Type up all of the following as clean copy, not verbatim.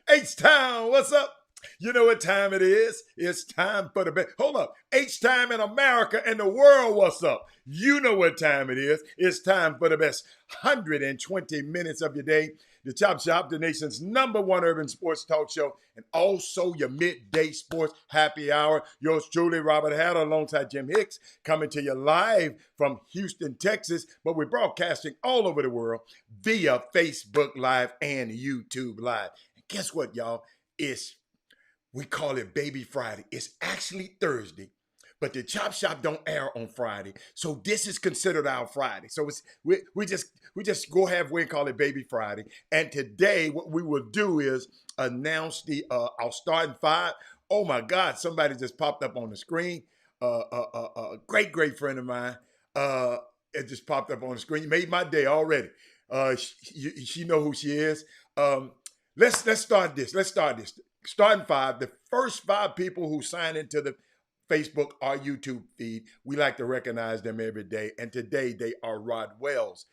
H-Town, what's up? You know what time it is? It's time for the best. Hold up. H-Time in America and the world, what's up? You know what time it is. It's time for the best 120 minutes of your day. The Chop Shop, the nation's #1 urban sports talk show, and also your midday sports happy hour. Yours truly, Robert Hatter, alongside Jim Hicks, coming to you live from Houston, Texas. But we're broadcasting all over the world via Facebook Live and YouTube Live. And guess what, y'all? We call it Baby Friday. It's actually Thursday, but the Chop Shop don't air on Friday, so this is considered our Friday. So we just go halfway and call it Baby Friday. And today, what we will do is announce our starting five. Oh my God! Somebody just popped up on the screen. A great friend of mine. It just popped up on the screen. Made my day already. She know who she is. Let's start this. Starting five, the first 5 people who sign into the Facebook or YouTube feed, we like to recognize them every day. And today they are Rod Wells,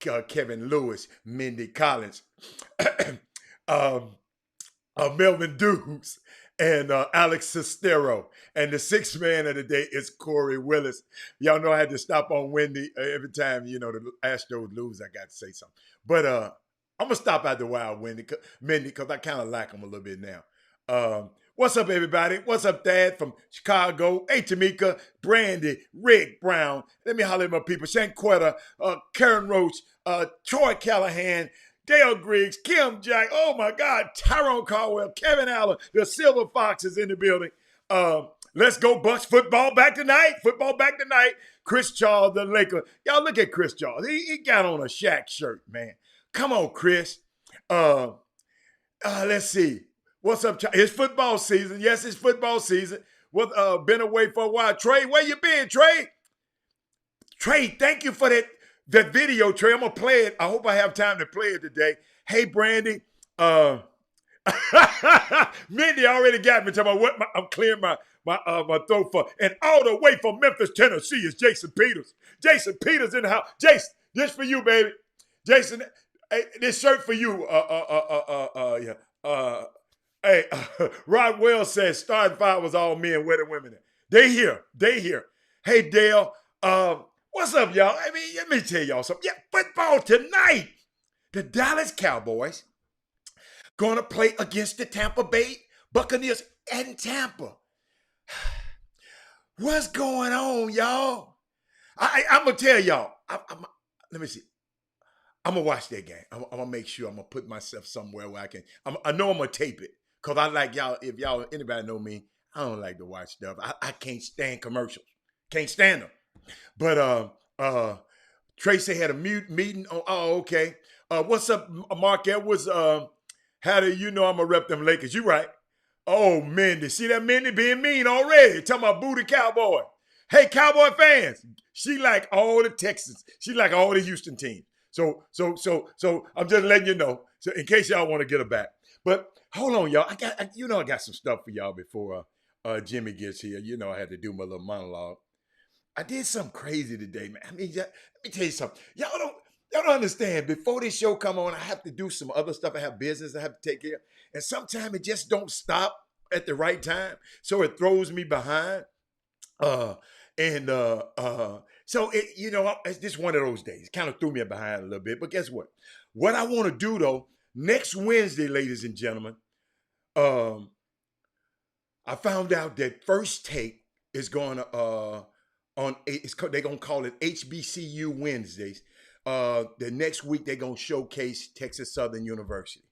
Kevin Lewis, Mindy Collins, Melvin Dukes, and Alex Sestero. And the 6th man of the day is Corey Willis. Y'all know I had to stop on Wendy every time, the Astros lose, I got to say something. But I'm going to stop after a while, Mindy, because I kind of like them a little bit now. What's up, everybody? What's up, Dad from Chicago? Hey, Tamika, Brandy, Rick Brown. Let me holler at my people. Shanquetta, Karen Roach, Troy Callahan, Dale Griggs, Kim Jack. Oh, my God. Tyrone Caldwell, Kevin Allen. The Silver Fox is in the building. Let's go, Bucks. Football back tonight. Chris Charles, the Laker. Y'all look at Chris Charles. He got on a Shaq shirt, man. Come on, Chris. Let's see. What's up? It's football season. Yes, it's football season. Been away for a while. Trey, where you been, Trey? Trey, thank you for that video, Trey. I'm going to play it. I hope I have time to play it today. Hey, Brandy. Mindy already got me talking about what I'm clearing my throat for. And all the way from Memphis, Tennessee is Jason Peters. Jason Peters in the house. Jason, this for you, baby. Jason, hey, this shirt for you. Hey, Rod Wells says starting 5 was all men. Where the women at? They here. Hey, Dale. What's up, y'all? I mean, let me tell y'all something. Yeah, football tonight. The Dallas Cowboys gonna play against the Tampa Bay Buccaneers in Tampa. What's going on, y'all? I'm gonna tell y'all. Let me see. I'm gonna watch that game. I'm gonna make sure I'm gonna put myself somewhere where I know I'm gonna tape it. Cause I like y'all, if anybody know me, I don't like to watch stuff. I can't stand commercials. Can't stand them. But Tracy had a meeting on, okay. What's up, Mark Edwards? How do you know I'm gonna rep them Lakers? You right. Oh, Mindy. See that Mindy being mean already. Talking about booty cowboy. Hey, Cowboy fans, she like all the Texans. She like all the Houston teams. So I'm just letting you know. So in case y'all want to get her back. But hold on, y'all. I got some stuff for y'all before Jimmy gets here. You know I had to do my little monologue. I did something crazy today, man. I mean, let me tell you something. Y'all don't understand. Before this show come on, I have to do some other stuff. I have business I have to take care of. And sometimes it just don't stop at the right time. So it throws me behind. Uh and so it's just one of those days. Kind of threw me behind a little bit. But guess what? What I want to do though, next Wednesday, ladies and gentlemen, um, I found out that First Take is going to they're gonna call it HBCU Wednesdays. The next week they're gonna showcase Texas Southern University.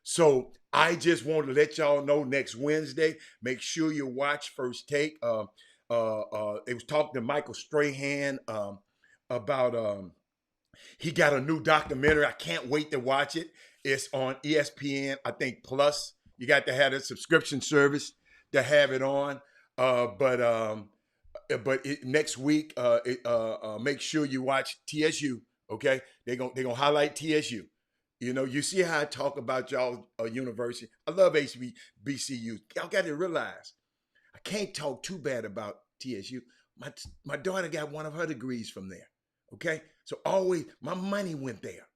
So I just want to let y'all know next Wednesday. Make sure you watch First Take. It was talking to Michael Strahan about he got a new documentary. I can't wait to watch it. It's on ESPN, I think Plus. You got to have a subscription service to have it on. But next week, make sure you watch TSU. Okay, they're gonna highlight TSU. You know, you see how I talk about y'all university. I love HBCU. Y'all got to realize I can't talk too bad about TSU. My daughter got one of her degrees from there. Okay, so always my money went there.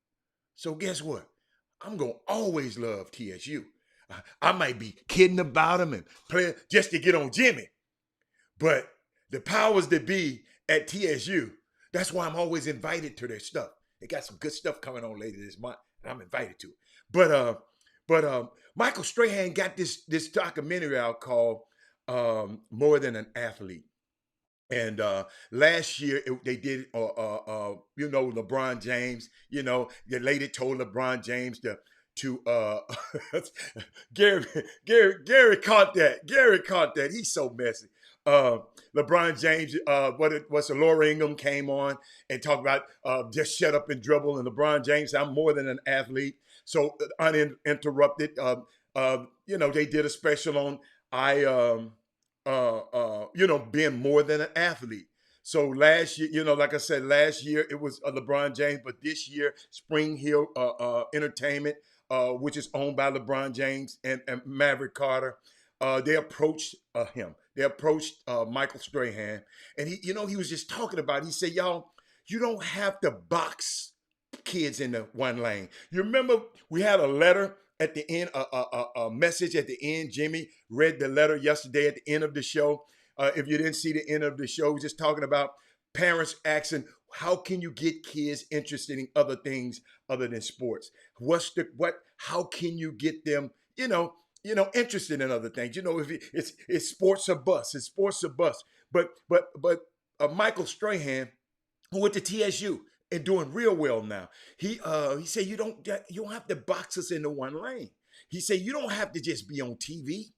So guess what? I'm gonna always love TSU. I might be kidding about them and playing just to get on Jimmy, but the powers that be at TSU, that's why I'm always invited to their stuff. They got some good stuff coming on later this month, and I'm invited to it. But Michael Strahan got this documentary out called More Than an Athlete. And last year they did, LeBron James. You know, the lady told LeBron James to Gary caught that. Gary caught that. He's so messy. LeBron James, what's the Laura Ingham came on and talked about just shut up and dribble. And LeBron James, I'm more than an athlete. So uninterrupted. They did a special on being more than an athlete. So last year, like I said, last year it was LeBron James, but this year Spring Hill Entertainment, which is owned by LeBron James and Maverick Carter, they approached him. They approached Michael Strahan, and he was just talking about it. He said, y'all, you don't have to box kids into one lane. You remember we had a letter at the end, a message at the end. Jimmy read the letter yesterday at the end of the show. If you didn't see the end of the show, we're just talking about parents asking, how can you get kids interested in other things other than sports? How can you get them, interested in other things? If it's sports or bust, it's sports or bust. But Michael Strahan, who went to TSU and doing real well now, he said you don't have to box us into one lane. He said you don't have to just be on TV.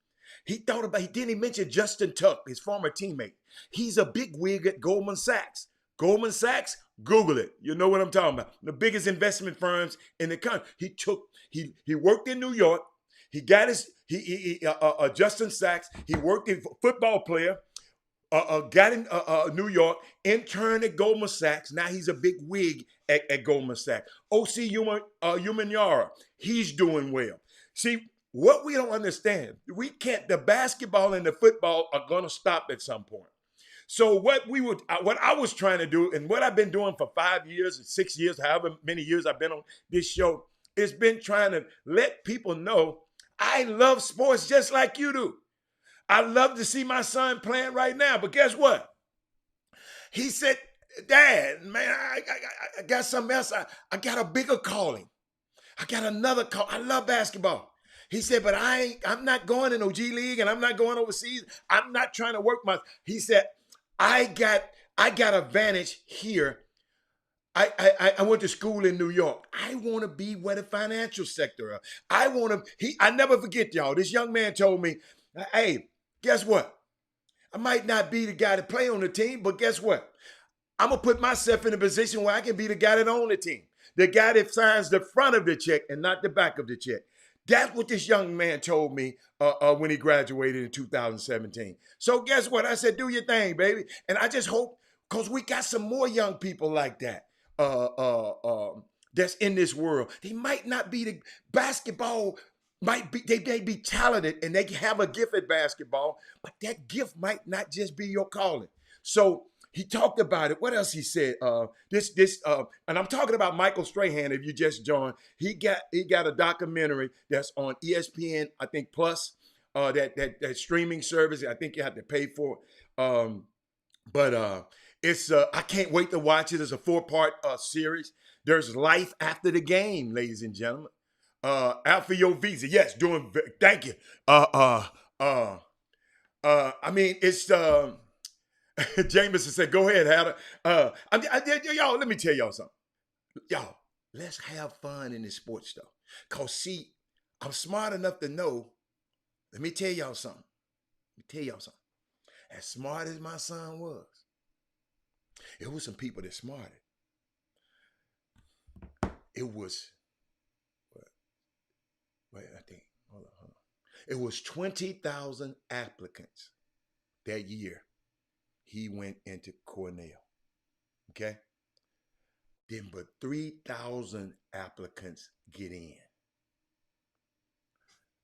He didn't mention Justin Tuck, his former teammate. He's a big wig at Goldman Sachs. Goldman Sachs, Google it. You know what I'm talking about. The biggest investment firms in the country. He worked in New York. He got Justin Sachs. He worked in football player. Got in New York, interned at Goldman Sachs. Now he's a big wig at Goldman Sachs. O.C. Umenyiora, he's doing well. See, what we don't understand, the basketball and the football are going to stop at some point. So what I was trying to do, and what I've been doing for 5 years, 6 years, however many years I've been on this show, is been trying to let people know I love sports just like you do. I love to see my son playing right now, but guess what? He said, Dad, man, I got something else. I got a bigger calling. I got another call. I love basketball. He said, but I'm not going in no G League and I'm not going overseas. I'm not trying to work he said, I got advantage here. I went to school in New York. I want to be where the financial sector are. I never forget, y'all. This young man told me, hey, guess what? I might not be the guy to play on the team, but guess what? I'm going to put myself in a position where I can be the guy that owns the team. The guy that signs the front of the check and not the back of the check. That's what this young man told me when he graduated in 2017. So guess what? I said, do your thing, baby. And I just hope, because we got some more young people like that that's in this world. They might not be the basketball, might be they may be talented and they have a gift at basketball, but that gift might not just be your calling. So he talked about it. What else he said? And I'm talking about Michael Strahan. If you just joined, he got a documentary that's on ESPN, I think Plus, that streaming service. I think you have to pay for it. But it's I can't wait to watch it. It's a 4-part series. There's life after the game, ladies and gentlemen. Out for your visa. Yes, thank you. I mean, it's Jameson said, go ahead, Hatter. Y'all, let me tell y'all something. Y'all, let's have fun in this sports stuff. Because, see, I'm smart enough to know, let me tell y'all something. As smart as my son was, it was some people that smarted. It was, hold on. It was 20,000 applicants that year. He went into Cornell, okay? Then but 3,000 applicants get in.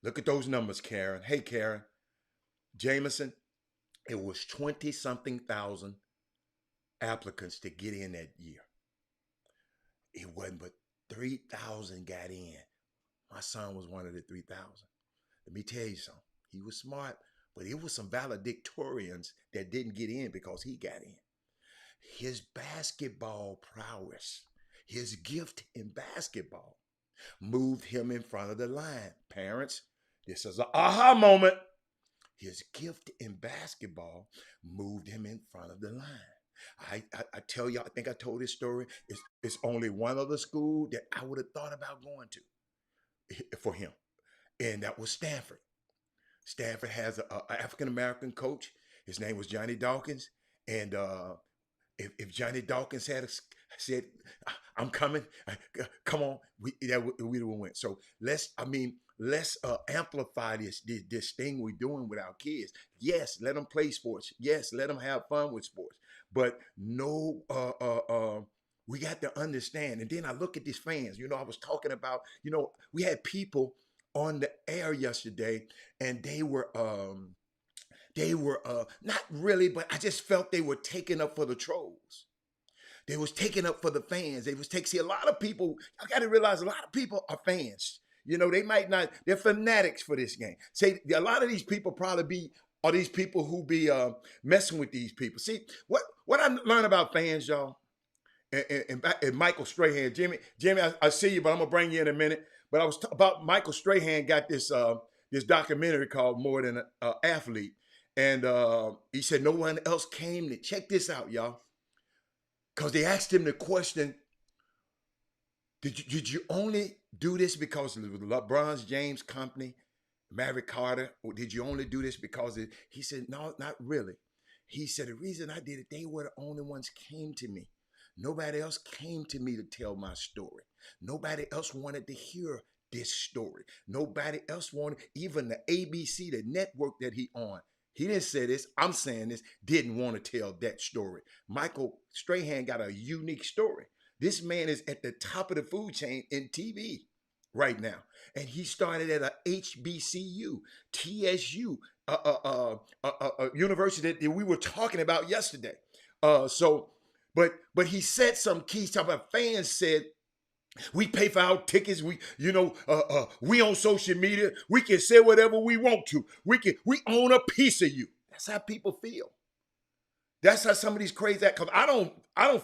Look at those numbers, Karen. Hey, Karen. Jameson, it was 20-something thousand applicants to get in that year. It wasn't but 3,000 got in. My son was one of the 3,000. Let me tell you something. He was smart. But it was some valedictorians that didn't get in because he got in. His basketball prowess, his gift in basketball, moved him in front of the line. Parents, this is an aha moment. His gift in basketball moved him in front of the line. I tell you, I think I told this story. It's only one other school that I would have thought about going to for him, and that was Stanford. Stanford has an African-American coach. His name was Johnny Dawkins. And if Johnny Dawkins had said, I'm coming, come on, we would have went. So let's amplify this thing we're doing with our kids. Yes, let them play sports. Yes, let them have fun with sports. But no, we got to understand. And then I look at these fans. I was talking about, we had people on the air yesterday, and they were not really, but I just felt they were taking up for the trolls. They was taking up for the fans. See, a lot of people, I got to realize a lot of people are fans. They might not, they're fanatics for this game. Say, a lot of these people are these people who be messing with these people. See, what I learned about fans, y'all, and Michael Strahan, Jimmy, I see you, but I'm going to bring you in a minute. But I was about Michael Strahan got this documentary called More Than an Athlete. And he said no one else came to check this out, y'all. Because they asked him the question, did you only do this because of the LeBron James company, Maverick Carter? Or did you only do this because he said, no, not really. He said, the reason I did it, they were the only ones came to me. Nobody else came to me to tell my story. Nobody else wanted to hear this story. Nobody else wanted, even the ABC, the network that he on. He didn't say this, I'm saying this, didn't want to tell that story. Michael Strahan got a unique story. This man is at the top of the food chain in TV right now. And he started at a HBCU, TSU, a university that we were talking about yesterday. But he said some key stuff. Fans said, we pay for our tickets. We on social media. We can say whatever we want to. We own a piece of you. That's how people feel. That's how some of these crazy act. Cause I don't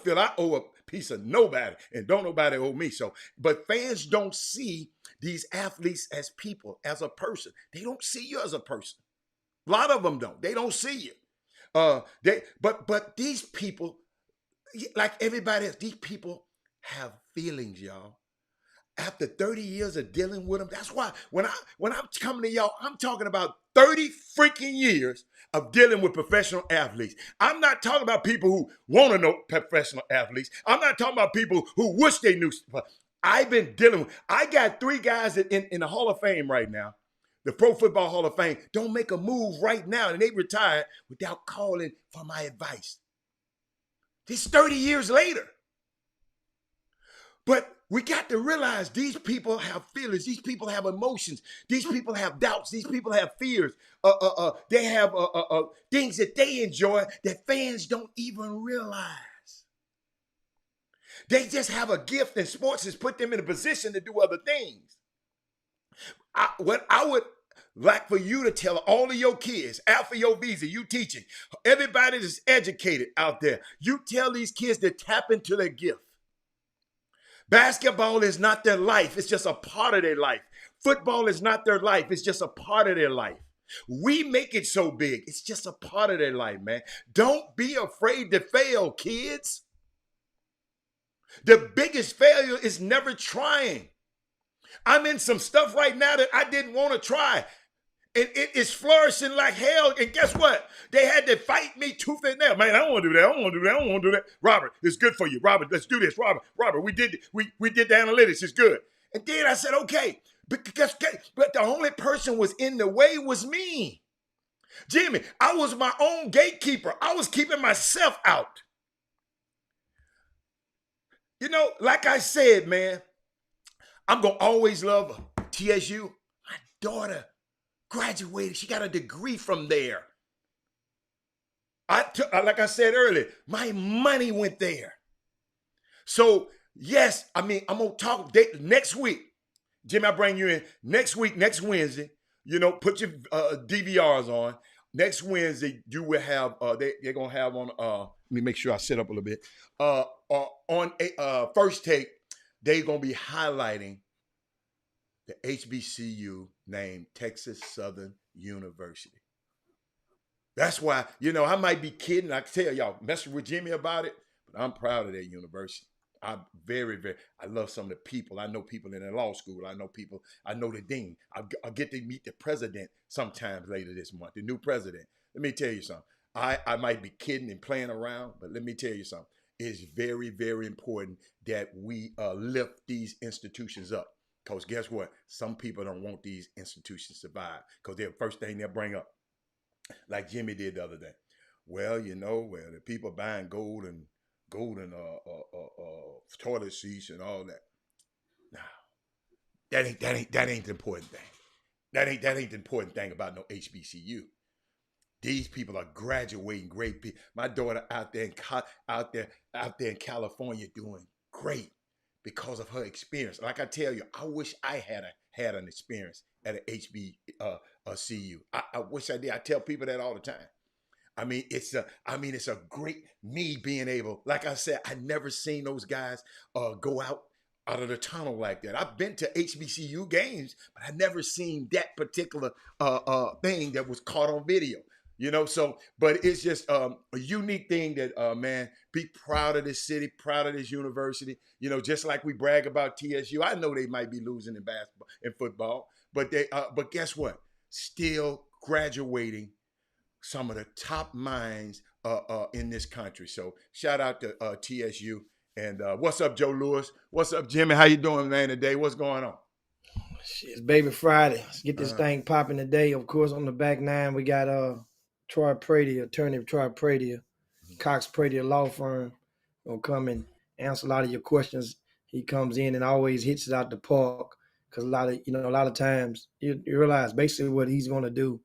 feel I owe a piece of nobody, and don't nobody owe me. So, but fans don't see these athletes as people, as a person. They don't see you as a person. A lot of them don't. They don't see you. But these people, like everybody else, these people have feelings, y'all. After 30 years of dealing with them, that's why when I'm coming to y'all, I'm talking about 30 freaking years of dealing with professional athletes. I'm not talking about people who want to know professional athletes. I'm not talking about people who wish they knew. I've been dealing with, I got 3 guys in the Hall of Fame right now, the Pro Football Hall of Fame, don't make a move right now, and they retired without calling for my advice. This 30 years later. But we got to realize these people have feelings. These people have emotions. These people have doubts. These people have fears. They have things that they enjoy that fans don't even realize. They just have a gift, and sports has put them in a position to do other things. What I would like for you to tell all of your kids, Alpha Your Visa, you teaching, everybody that's educated out there, you tell these kids to tap into their gift. Basketball is not their life. It's just a part of their life. Football is not their life. It's just a part of their life. We make it so big. It's just a part of their life, man. Don't be afraid to fail, kids. The biggest failure is never trying. I'm in some stuff right now that I didn't want to try. And it is flourishing like hell. And guess what? They had to fight me tooth and nail. Man, I don't want to do that. I don't want to do that. I don't want to do that. Robert, it's good for you. Robert, let's do this. Robert, we did the analytics. It's good. And then I said, okay. But the only person was in the way was me. Jimmy, I was my own gatekeeper. I was keeping myself out. You know, like I said, man, I'm going to always love TSU. My daughter graduated. She got a degree from there. Like I said earlier, my money went there. So, yes, I mean, I'm going to talk next week. Jimmy, I bring you in next week, next Wednesday. You know, put your DVRs on. Next Wednesday, you will have, they're going to have on, let me make sure I sit up a little bit. On First Take, they're going to be highlighting the HBCU named Texas Southern University. That's why, you know, I might be kidding. I can tell y'all, messing with Jimmy about it, but I'm proud of that university. I'm I love some of the people. I know people in the law school. I know people, I know the dean. I get to meet the president sometimes later this month, the new president. Let me tell you something. I might be kidding and playing around, but let me tell you something. It's very, very important that we lift these institutions up. Because guess what? Some people don't want these institutions to survive because they're the first thing they'll bring up. Like Jimmy did the other day. Well, you know, the people buying gold and toilet seats and all that. Now, that ain't the important thing. That ain't the important thing about no HBCU. These people are graduating great people. My daughter out there in California doing great because of her experience. Like I tell you, I wish I had an experience at an HBCU. I wish I did. I tell people that all the time. I mean, it's a great, me being able, like I said, I never seen those guys go out of the tunnel like that. I've been to HBCU games, but I never seen that particular thing that was caught on video. You know, so, but it's just a unique thing that, man, be proud of this city, proud of this university. You know, just like we brag about TSU. I know they might be losing in basketball and football, but but guess what? Still graduating some of the top minds in this country. So shout out to TSU. And what's up, Joe Lewis? What's up, Jimmy? How you doing, man, today? What's going on? It's Baby Friday. Let's get this thing popping today. Of course, on the back nine, we got Troy Pradier, attorney Troy Pradier, Cox Pradier Law Firm. Will come and answer a lot of your questions. He comes in and always hits it out the park because a lot of times you realize basically what he's going to do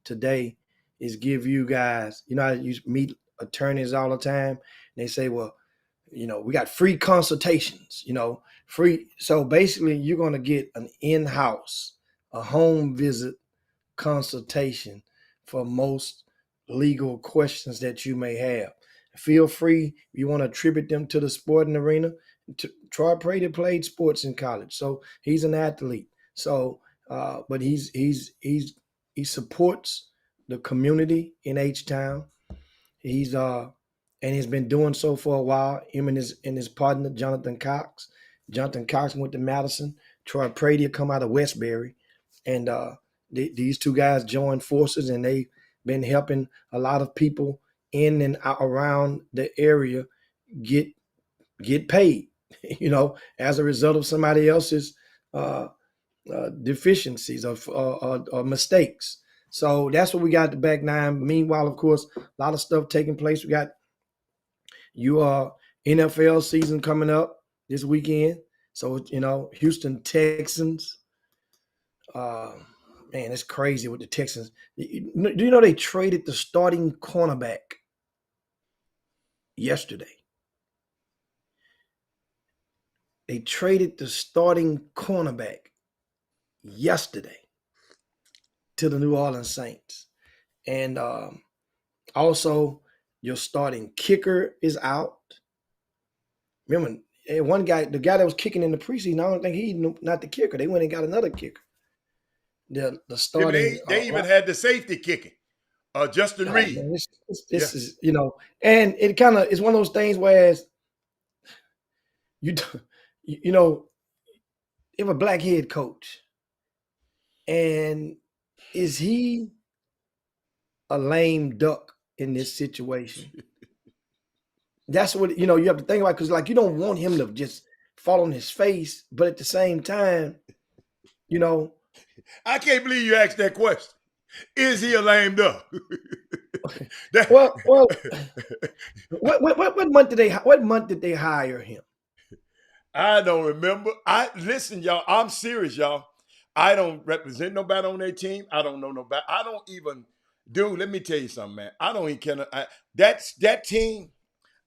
today is give you guys, you know how you meet attorneys all the time, and they say, well, you know, we got free consultations, you know, free. So basically you're going to get an in-house, a home visit consultation for most legal questions that you may have. Feel free, if you want to attribute them to the sporting arena. Troy Pradier played sports in college, so he's an athlete. So, but he supports the community in H-Town. He's and he's been doing so for a while. Him and his partner Jonathan Cox. Jonathan Cox went to Madison. Troy Pradier come out of Westbury, and these two guys joined forces, and they've been helping a lot of people in and around the area get paid. as a result of somebody else's uh, deficiencies or mistakes. So that's what we got at the back nine. Meanwhile, of course, a lot of stuff taking place. We got NFL season coming up this weekend. So, Houston Texans. Man, it's crazy with the Texans. Do you know they traded the starting cornerback yesterday? They traded the starting cornerback yesterday to the New Orleans Saints. And also, your starting kicker is out. Remember, one guy, the guy that was kicking in the preseason, I don't think he's not the kicker. They went and got another kicker. The starting. They even had the safety kicking. Justin Reed. Man, this is, and it kind of is one of those things where you have a black head coach, and is he a lame duck in this situation? That's what you have to think about, because you don't want him to just fall on his face, but at the same time, I can't believe you asked that question. Is he a lame duck? Well, what month did they hire him? I don't remember. Listen, y'all. I'm serious, y'all. I don't represent nobody on their team. I don't know nobody. I don't even, dude. Let me tell you something, man. I don't even that team.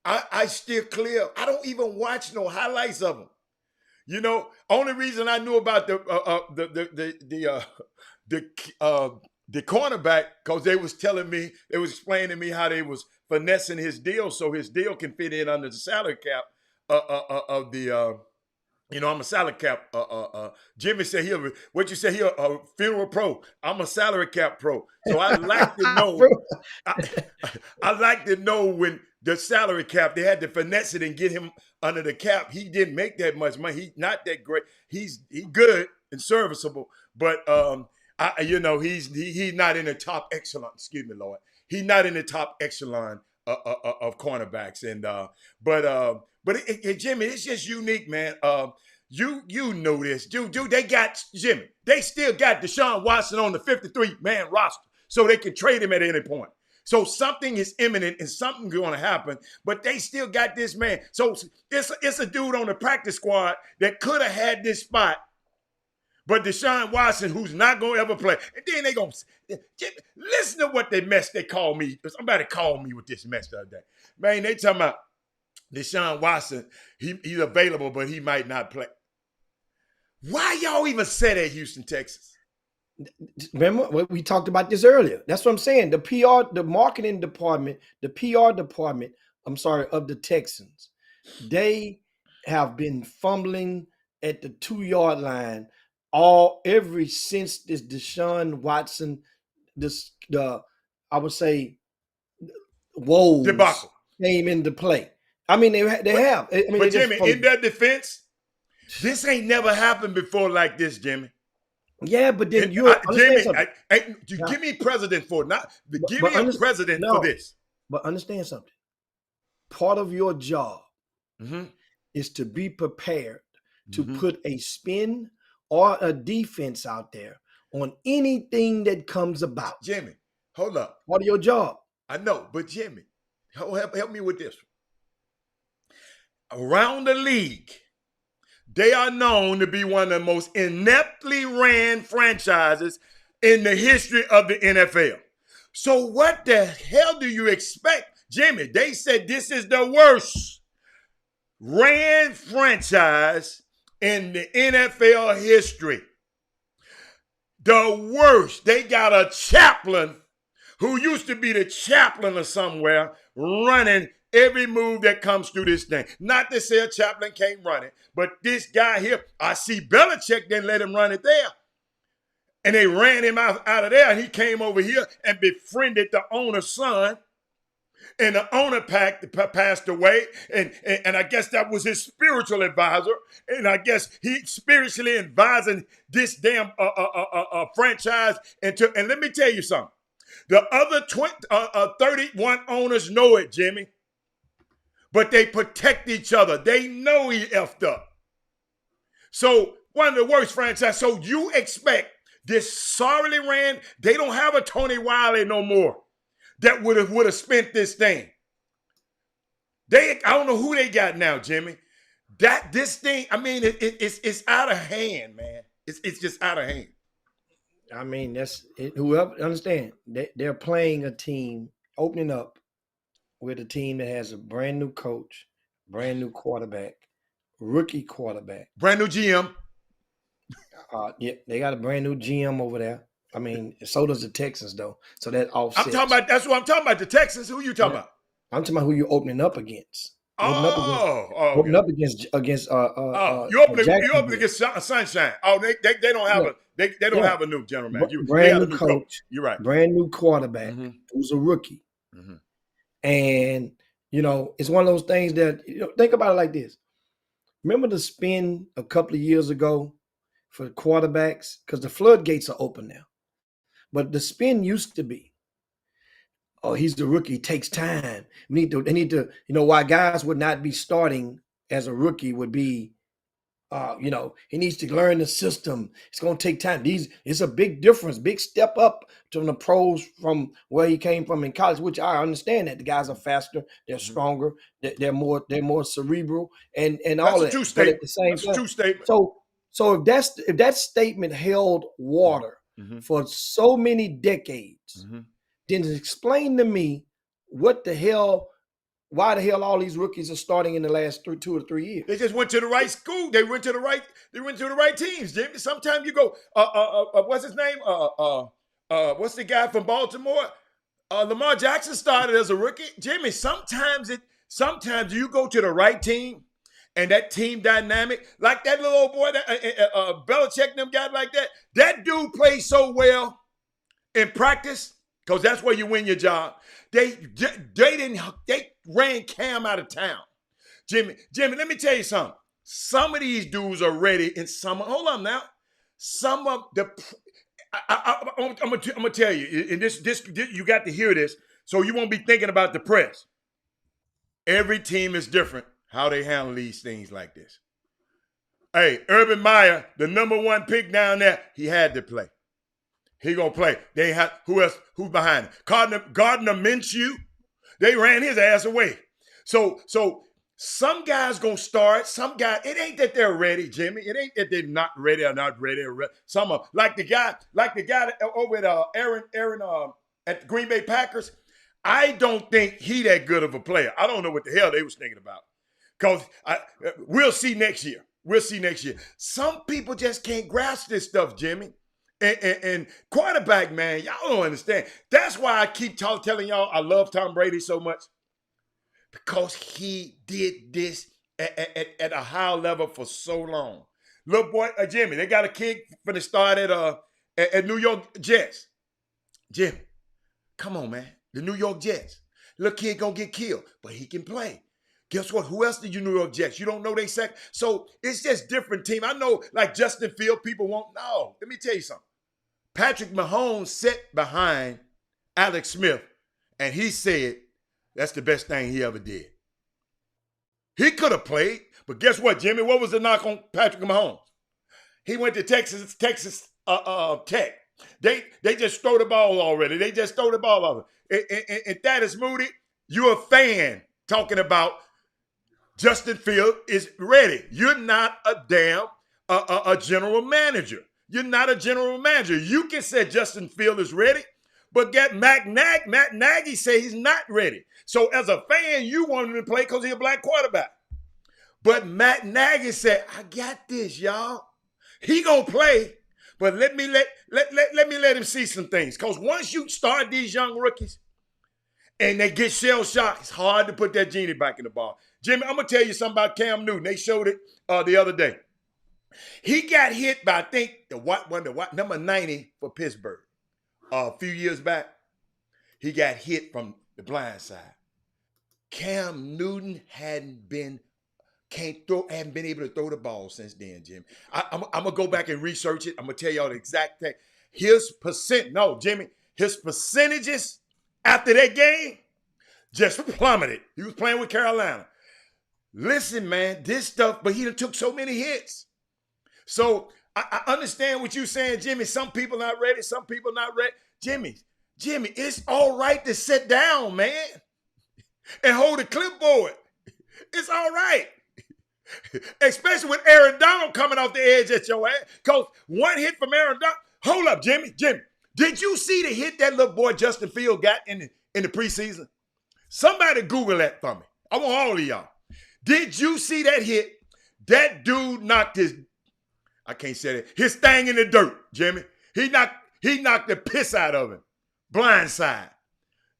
I steer clear. I don't even watch no highlights of them. Only reason I knew about the cornerback, because they was explaining to me how they was finessing his deal so his deal can fit in under the salary cap of the. I'm a salary cap. Jimmy said what you say, he a funeral pro. I'm a salary cap pro. So I like to know. I like to know when the salary cap, they had to finesse it and get him under the cap. He didn't make that much money. He's not that great. He's good and serviceable, but he's not in the top echelon. Excuse me, Lord. He's not in the top echelon of cornerbacks. And but Jimmy, it's just unique, man. You know this, dude. They got Jimmy. They still got Deshaun Watson on the 53-man roster, so they can trade him at any point. So something is imminent and something's going to happen, but they still got this man. So it's a dude on the practice squad that could have had this spot, but Deshaun Watson, who's not going to ever play. And then they going to listen to what they called me. Somebody called me with this mess the other day. Man, they talking about Deshaun Watson, he's available, but he might not play. Why y'all even say that, Houston, Texas? Remember, we talked about this earlier. That's what I'm saying. The PR, the marketing department, the PR department, of the Texans, they have been fumbling at the 2-yard line ever since this Deshaun Watson, I would say, woes debacle came into play. I mean, they have. But Jimmy, in their defense, this ain't never happened before like this, Jimmy. Yeah, but then give me president for it. Give me a president for this. But understand something. Part of your job is to be prepared to put a spin or a defense out there on anything that comes about. Jimmy, hold up. Part of your job. I know, but Jimmy, help me with this one. Around the league, they are known to be one of the most ineptly ran franchises in the history of the NFL. So what the hell do you expect? Jimmy, they said this is the worst ran franchise in the NFL history. The worst. They got a chaplain who used to be the chaplain of somewhere running every move that comes through this thing. Not to say a chaplain can't run it, but this guy here, I see Belichick didn't let him run it there. And they ran him out of there, and he came over here and befriended the owner's son. And the owner passed away, and I guess that was his spiritual advisor. And I guess he spiritually advising this damn franchise. And let me tell you something. The other 31 owners know it, Jimmy. but they protect each other. They know he effed up. So one of the worst franchises. So you expect this sorely ran, they don't have a Tony Wiley no more that would have spent this thing. I don't know who they got now, Jimmy. This thing, I mean, it's out of hand, man. It's just out of hand. I mean, that's it, whoever understand. They're playing a team, opening up with a team that has a brand new coach, brand new quarterback, rookie quarterback, brand new GM. Yeah, they got a brand new GM over there. I mean, so does the Texans, though. So that offsets. I'm talking about. That's what I'm talking about. The Texans. Who you talking about? I'm talking about who you're opening up against. Opening up against you open against Sunshine. Oh, they don't have they don't have a new general manager. Brand new coach. You're right. Brand new quarterback who's a rookie. Mm-hmm. And it's one of those things that think about it like this. Remember the spin a couple of years ago for quarterbacks? Because the floodgates are open now. But the spin used to be, oh, he's the rookie. It takes time. They need to, why guys would not be starting as a rookie would be, he needs to learn the system. It's going to take time. It's a big difference, big step up from the pros from where he came from in college, which I understand that the guys are faster, they're stronger, they're more cerebral, and all that. That's a true statement. So if that statement held water for so many decades. Then explain to me why the hell all these rookies are starting in the last 2 or 3 years. They just went to the right school. They went to the right teams, Jimmy. Sometimes you go, what's his name? What's the guy from Baltimore? Lamar Jackson started as a rookie. Jimmy, sometimes you go to the right team and that team dynamic, like that little old boy, that Belichick and them guys like that. That dude plays so well in practice. Because that's where you win your job. They ran Cam out of town. Jimmy, let me tell you something. Some of these dudes are ready, and hold on now. Some of the, I'm gonna tell you, and this you got to hear this, so you won't be thinking about the press. Every team is different how they handle these things like this. Hey, Urban Meyer, the number 1 pick down there, he had to play. He gonna play. They have who else? Who's behind him? Gardner Minshew. They ran his ass away. So some guys gonna start. Some guys. It ain't that they're ready, Jimmy. It ain't that they're not ready or not ready. Some of like the guy over at Aaron at the Green Bay Packers. I don't think he that good of a player. I don't know what the hell they was thinking about. Cause we'll see next year. Some people just can't grasp this stuff, Jimmy. And quarterback, man, y'all don't understand. That's why I keep telling y'all I love Tom Brady so much. Because he did this at a high level for so long. Little boy, Jimmy, they got a kid for the start at New York Jets. Jimmy, come on, man. The New York Jets. Little kid gonna get killed, but he can play. Guess what? Who else did you New York Jets? You don't know they second. So it's just different team. I know like Justin Field, people won't know. Let me tell you something. Patrick Mahomes sat behind Alex Smith, and he said that's the best thing he ever did. He could have played, but guess what, Jimmy? What was the knock on Patrick Mahomes? He went to Texas Tech. They just throw the ball already. They just throw the ball over. And Thaddeus Moody, you're a fan talking about Justin Field is ready. You're not a damn a general manager. You're not a general manager. You can say Justin Field is ready, but Matt Nagy say he's not ready. So as a fan, you want him to play because he's a black quarterback. But Matt Nagy said, I got this, y'all. He gonna play, but let me let him see some things. Because once you start these young rookies and they get shell shocked, it's hard to put that genie back in the ball. Jimmy, I'm gonna tell you something about Cam Newton. They showed it the other day. He got hit by, I think, the number 90 for Pittsburgh a few years back. He got hit from the blind side. Cam Newton hadn't been able to throw the ball since then, Jimmy. I'm going to go back and research it. I'm going to tell y'all the exact thing. His percentages after that game just plummeted. He was playing with Carolina. Listen, man, this stuff, but he done took so many hits. So I understand what you're saying, Jimmy. Some people not ready, some people not ready. Jimmy, it's all right to sit down, man, and hold a clipboard. It's all right. Especially with Aaron Donald coming off the edge at your ass. Because one hit from Aaron Donald. Hold up, Jimmy. Did you see the hit that little boy Justin Field got in the preseason? Somebody Google that for me. I want all of y'all. Did you see that hit? That dude knocked his thing in the dirt, Jimmy. He knocked the piss out of him. Blindside.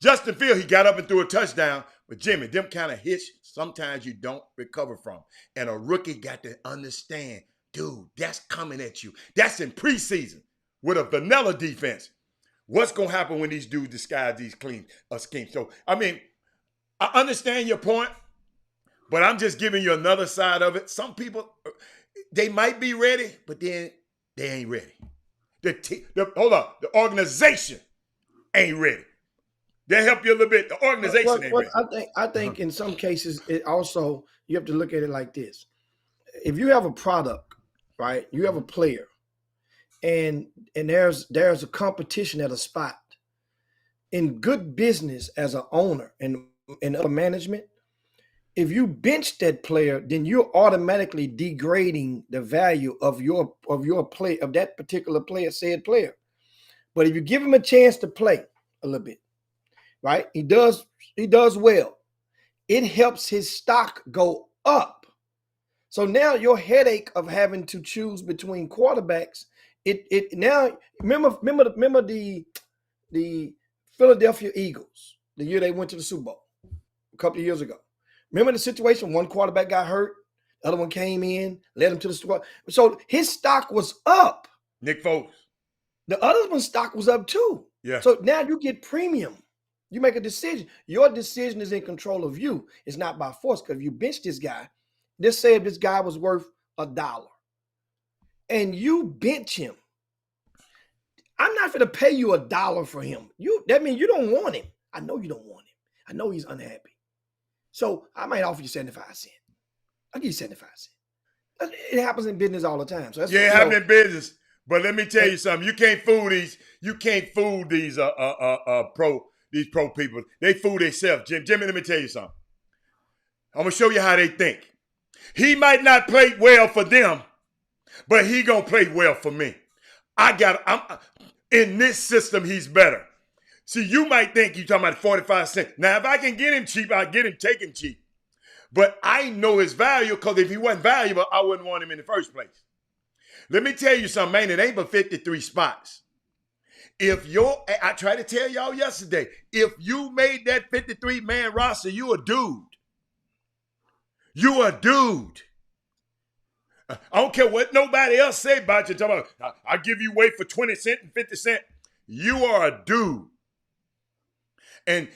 Justin Field, he got up and threw a touchdown. But Jimmy, them kind of hits, sometimes you don't recover from. And a rookie got to understand, dude, that's coming at you. That's in preseason with a vanilla defense. What's going to happen when these dudes disguise these schemes? So, I mean, I understand your point, but I'm just giving you another side of it. Some people, they might be ready, but then they ain't ready. The organization ain't ready. They help you a little bit. The organization ain't ready. I think in some cases, it also, you have to look at it like this. If you have a product, right, you have a player, and there's a competition at a spot. In good business as an owner and upper management, if you bench that player, then you're automatically degrading the value of your play, of that particular player, said player. But if you give him a chance to play a little bit, right? He does well. It helps his stock go up. So now your headache of having to choose between quarterbacks, it now remember the Philadelphia Eagles, the year they went to the Super Bowl a couple of years ago. Remember the situation? One quarterback got hurt, the other one came in, led him to the Super Bowl. So his stock was up. Nick Foles. The other one's stock was up too. Yeah. So now you get premium. You make a decision. Your decision is in control of you. It's not by force. Because if you bench this guy, let's say if this guy was worth $1 and you bench him, I'm not going to pay you $1 for him. That means you don't want him. I know you don't want him. I know he's unhappy. So I might offer you 75 cents. I'll give you 75 cents. It happens in business all the time. So that's it happens in business. But let me tell you something. You can't fool these. You can't fool these pro people. They fool themselves. Jimmy, let me tell you something. I'm gonna show you how they think. He might not play well for them, but he gonna play well for me. I'm in this system. He's better. See, you might think you're talking about 45 cents. Now, if I can get him cheap, I'll get him taken cheap. But I know his value because if he wasn't valuable, I wouldn't want him in the first place. Let me tell you something, man. It ain't but 53 spots. I tried to tell y'all yesterday, if you made that 53-man roster, you a dude. You a dude. I don't care what nobody else say about you. Talking about, I'll give you weight for 20 cents and 50 cents. You are a dude. And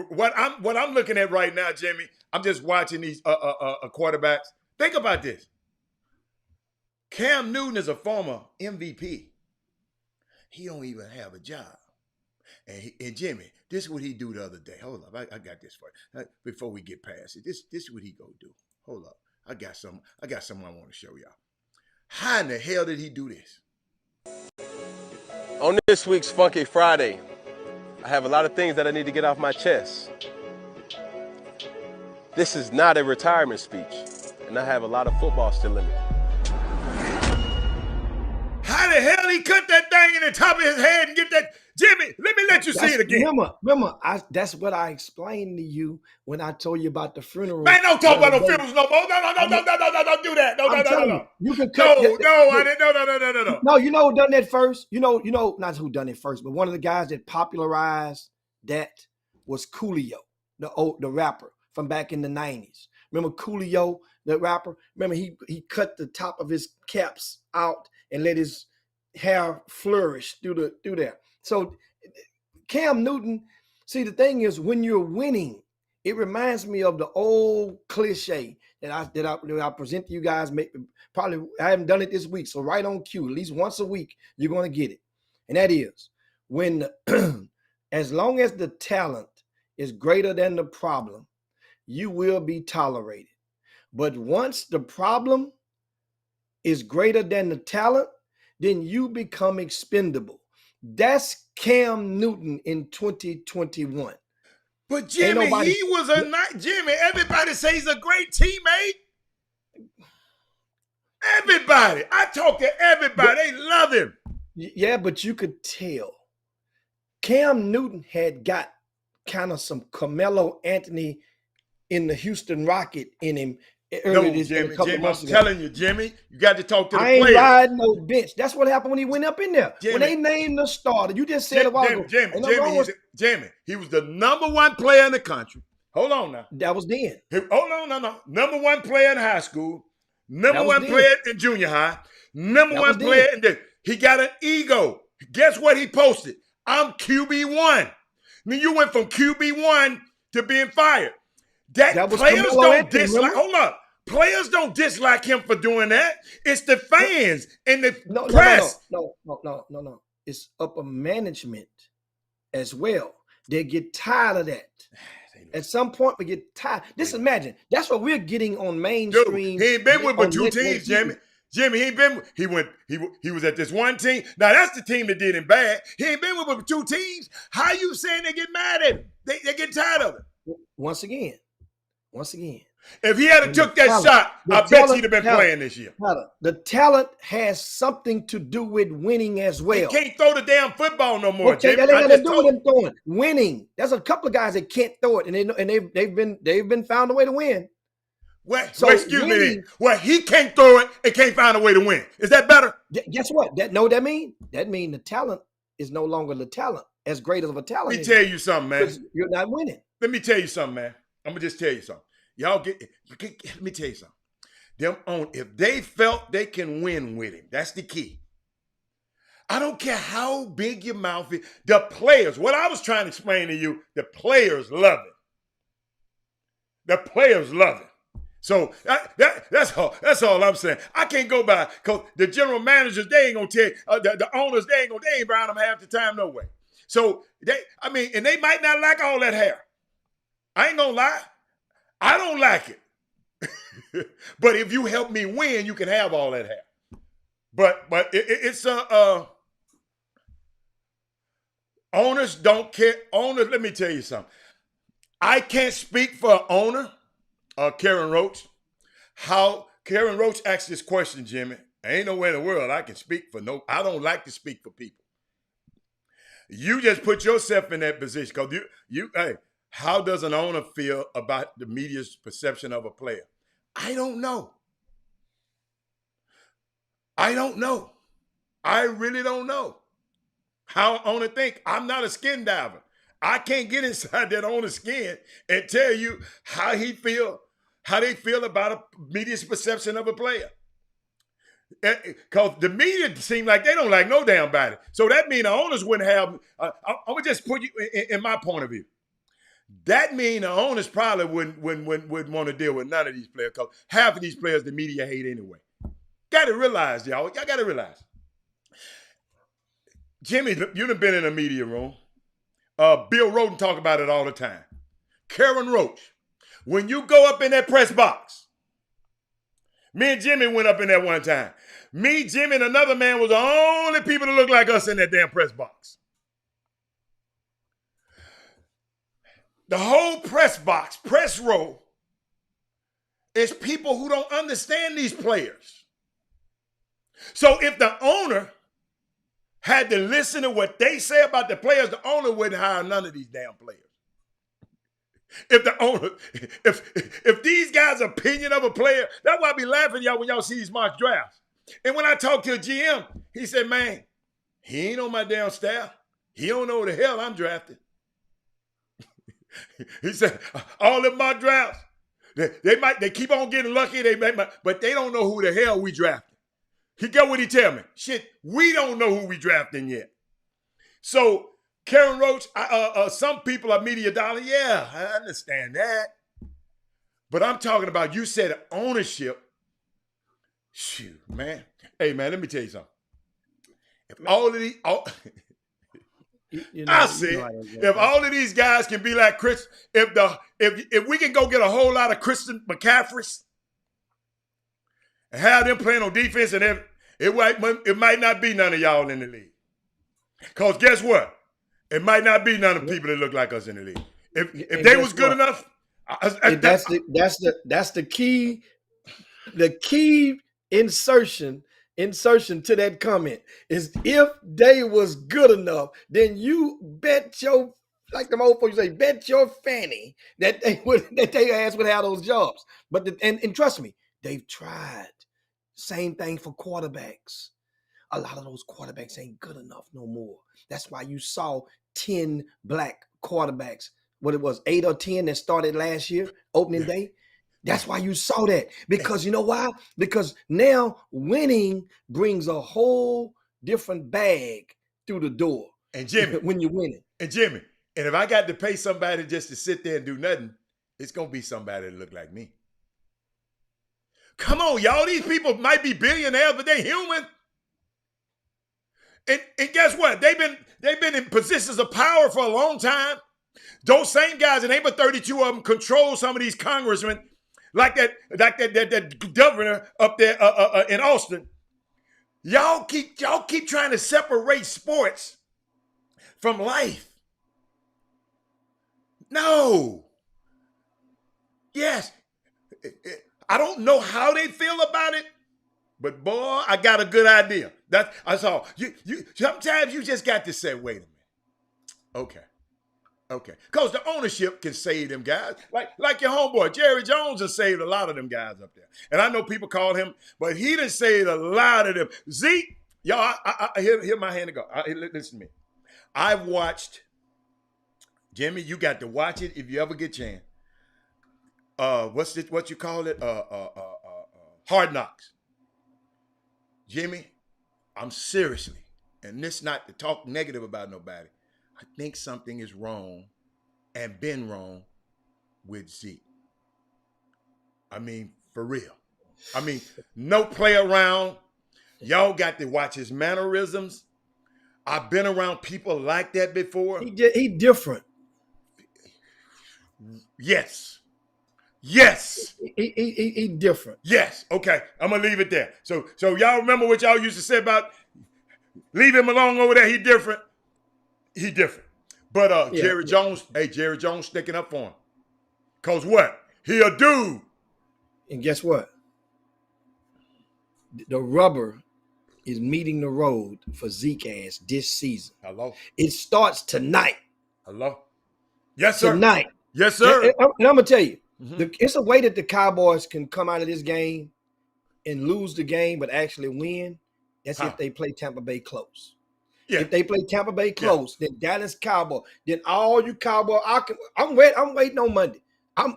what I'm looking at right now, Jimmy, I'm just watching these quarterbacks. Think about this. Cam Newton is a former MVP. He don't even have a job. And Jimmy, this is what he do the other day. Hold up, I got this for you. Before we get past it, this is what he go do. Hold up, I got something I want to show y'all. How in the hell did he do this? On this week's Funky Friday, I have a lot of things that I need to get off my chest. This is not a retirement speech, and I have a lot of football still in me. How the hell he cut that thing in the top of his head and get that? Jimmy, let me let you see it again. Remember, that's what I explained to you when I told you about the funeral. Man, don't talk about no funerals no more. No, don't do that. No. You can cut. No. No, you know who done that first? You know, not who done it first, but one of the guys that popularized that was Coolio, the rapper from back in the 90s. Remember Coolio, the rapper? Remember he cut the top of his caps out and let his hair flourish through there. So Cam Newton, see, the thing is, when you're winning, it reminds me of the old cliche that I present to you guys. Probably I haven't done it this week, so right on cue, at least once a week, you're going to get it. And that is when, as long as the talent is greater than the problem, you will be tolerated. But once the problem is greater than the talent, then you become expendable. That's Cam Newton in 2021. But Jimmy, he was a nice Jimmy. Everybody says he's a great teammate. Everybody. I talk to everybody. They love him. Yeah, but you could tell Cam Newton had got kind of some Carmelo Anthony in the Houston Rocket in him earlier this year. Jimmy, I'm telling you, Jimmy, you got to talk to the players. I ain't riding no bench. That's what happened when he went up in there. Jimmy, when they named the starter, you just said a while ago. Jimmy, he was the number one player in the country. Hold on now. That was then. Hold on, no. Number one player in high school. Number one player in junior high. Number one player in the. He got an ego. Guess what he posted? I'm QB1. Then you went from QB1 to being fired. That players don't dislike. Hold up. Players don't dislike him for doing that. It's the fans and the press. No. It's upper management as well. They get tired of that. At some point, we get tired. Just imagine. That's what we're getting on mainstream. Dude, he ain't been with but two teams, Jimmy. Jimmy, he ain't been. He was at this one team. Now that's the team that did him bad. He ain't been with but two teams. How you saying they get mad at him? They get tired of it. Once again. If he had took that shot, I bet he'd have been playing this year. The talent has something to do with winning as well. He can't throw the damn football no more. Okay, that ain't got to do with him throwing. Winning. There's a couple of guys that can't throw it, and they've been found a way to win. Excuse me. Well, he can't throw it and can't find a way to win. Is that better? Guess what? That mean the talent is no longer the talent as great of a talent. Let me tell you something, man. You're not winning. Let me tell you something, man. I'm gonna just tell you something. Let me tell you something. If they felt they can win with him, that's the key. I don't care how big your mouth is. The players, what I was trying to explain to you, the players love it. The players love it. So that's all I'm saying. I can't go by because the general managers, they ain't gonna tell the owners, they ain't around them half the time no way. So and they might not like all that hair. I ain't gonna lie. I don't like it. But if you help me win, you can have all that hair. But it's owners don't care. Owners, let me tell you something. I can't speak for an owner, Karen Roach. How Karen Roach asked this question, Jimmy. Ain't nowhere in the world I can speak for I don't like to speak for people. You just put yourself in that position because hey, how does an owner feel about the media's perception of a player? I don't know. I really don't know how an owner think. I'm not a skin diver. I can't get inside that owner's skin and tell you how they feel about a media's perception of a player. Because the media seem like they don't like no damn body. So that means the owners wouldn't have, I'm going to just put you in my point of view. That means the owners probably wouldn't want to deal with none of these players because half of these players the media hate anyway. Got to realize, y'all. Y'all got to realize. Jimmy, you done been in a media room. Bill Rhoden talk about it all the time. Karen Roach, when you go up in that press box, me and Jimmy went up in there one time. Me, Jimmy, and another man was the only people that look like us in that damn press box. The whole press box, press row, is people who don't understand these players. So if the owner had to listen to what they say about the players, the owner wouldn't hire none of these damn players. If these guys' opinion of a player, that's why I be laughing at y'all when y'all see these mock drafts. And when I talk to a GM, he said, man, he ain't on my damn staff. He don't know who the hell I'm drafting. He said, all of my drafts, they keep on getting lucky, but they don't know who the hell we drafting. He got what he tell me. Shit, we don't know who we drafting yet. So Karen Roach, some people are media darling. Yeah, I understand that. But I'm talking about, you said ownership. Shoot, man. Hey, man, let me tell you something. If all of these... if all of these guys can be like Chris, if we can go get a whole lot of Christian McCaffreys, and have them playing on defense, and it might not be none of y'all in the league. Because guess what? It might not be none of the people that look like us in the league. If they was good enough, that's the key. The key insertion to that comment is if they was good enough, then you bet your, like them old folks say, bet your fanny that they ass would have those jobs. But and trust me, they've tried. Same thing for quarterbacks. A lot of those quarterbacks ain't good enough no more. That's why you saw 10 black quarterbacks. What it was, 8 or 10 that started last year, opening day. That's why you saw that. Because you know why? Because now winning brings a whole different bag through the door. And Jimmy, when you're winning. And Jimmy, and if I got to pay somebody just to sit there and do nothing, it's going to be somebody that look like me. Come on, y'all. These people might be billionaires, but they human. And guess what? They've been in positions of power for a long time. Those same guys, and ain't but 32 of them, control some of these congressmen, like that governor up there in Austin. Y'all keep trying to separate sports from life. No. Yes. I don't know how they feel about it, but boy, I got a good idea. That's all. You sometimes you just got to say, wait a minute. Okay. Because the ownership can save them guys. Like your homeboy, Jerry Jones has saved a lot of them guys up there. And I know people call him, but he done saved a lot of them. Zeke, y'all, I hear my hand to go. Listen to me. I've watched, Jimmy, you got to watch it if you ever get a chance. What you call it? Hard Knocks. Jimmy, I'm seriously, and this not to talk negative about nobody, I think something is wrong and been wrong with Zeke. I mean, for real. I mean, no play around. Y'all got to watch his mannerisms. I've been around people like that before. He different. Yes. He different. Yes. Okay. I'm gonna leave it there. So y'all remember what y'all used to say about leave him alone over there. He different. But Jerry Jones sticking up for him. Cause what? He a dude. And guess what? The rubber is meeting the road for Zeke ass this season. Hello. It starts tonight. Hello. Yes, sir. Tonight. Yes, sir. And I'm gonna tell you, it's a way that the Cowboys can come out of this game and lose the game, but actually win. That's if they play Tampa Bay close. Yeah. If they play Tampa Bay close, then Dallas Cowboy. Then all you Cowboy, I'm waiting on Monday. I'm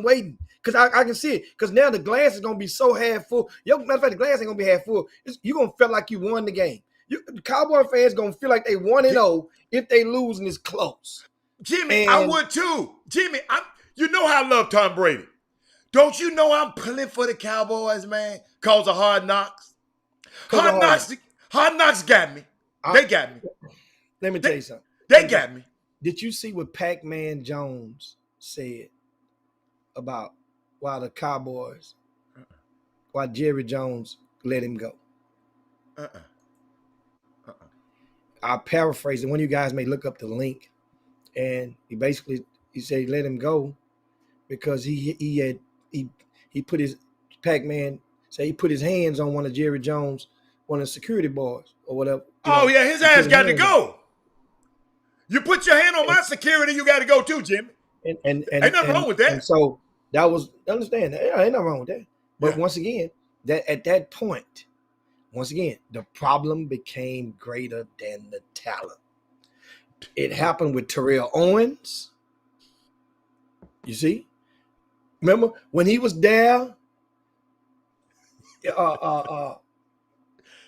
waiting because I can see it. Because now the glass is gonna be so half full. Matter of fact, the glass ain't gonna be half full. You're gonna feel like you won the game. The Cowboy fans gonna feel like they 1-0 if they lose and it's close. Jimmy, I would too. Jimmy, you know how I love Tom Brady. Don't you know I'm pulling for the Cowboys, man? Cause of Hard Knocks. Hard Knocks got me. They got me. Let me tell you something. They got me. Did you see what Pac-Man Jones said about why the Cowboys, why Jerry Jones let him go? I'll paraphrase it. One of you guys may look up the link. And he said he let him go because he put his Pac-Man, he put his hands on one of Jerry Jones, one of the security boys or whatever. Yeah, his ass got to go. You put your hand on my security, you got to go too, Jimmy. And ain't nothing wrong with that. And so that was, understand that. Yeah, ain't nothing wrong with that. But once again, that at that point, the problem became greater than the talent. It happened with Terrell Owens. You see? Remember when he was there? What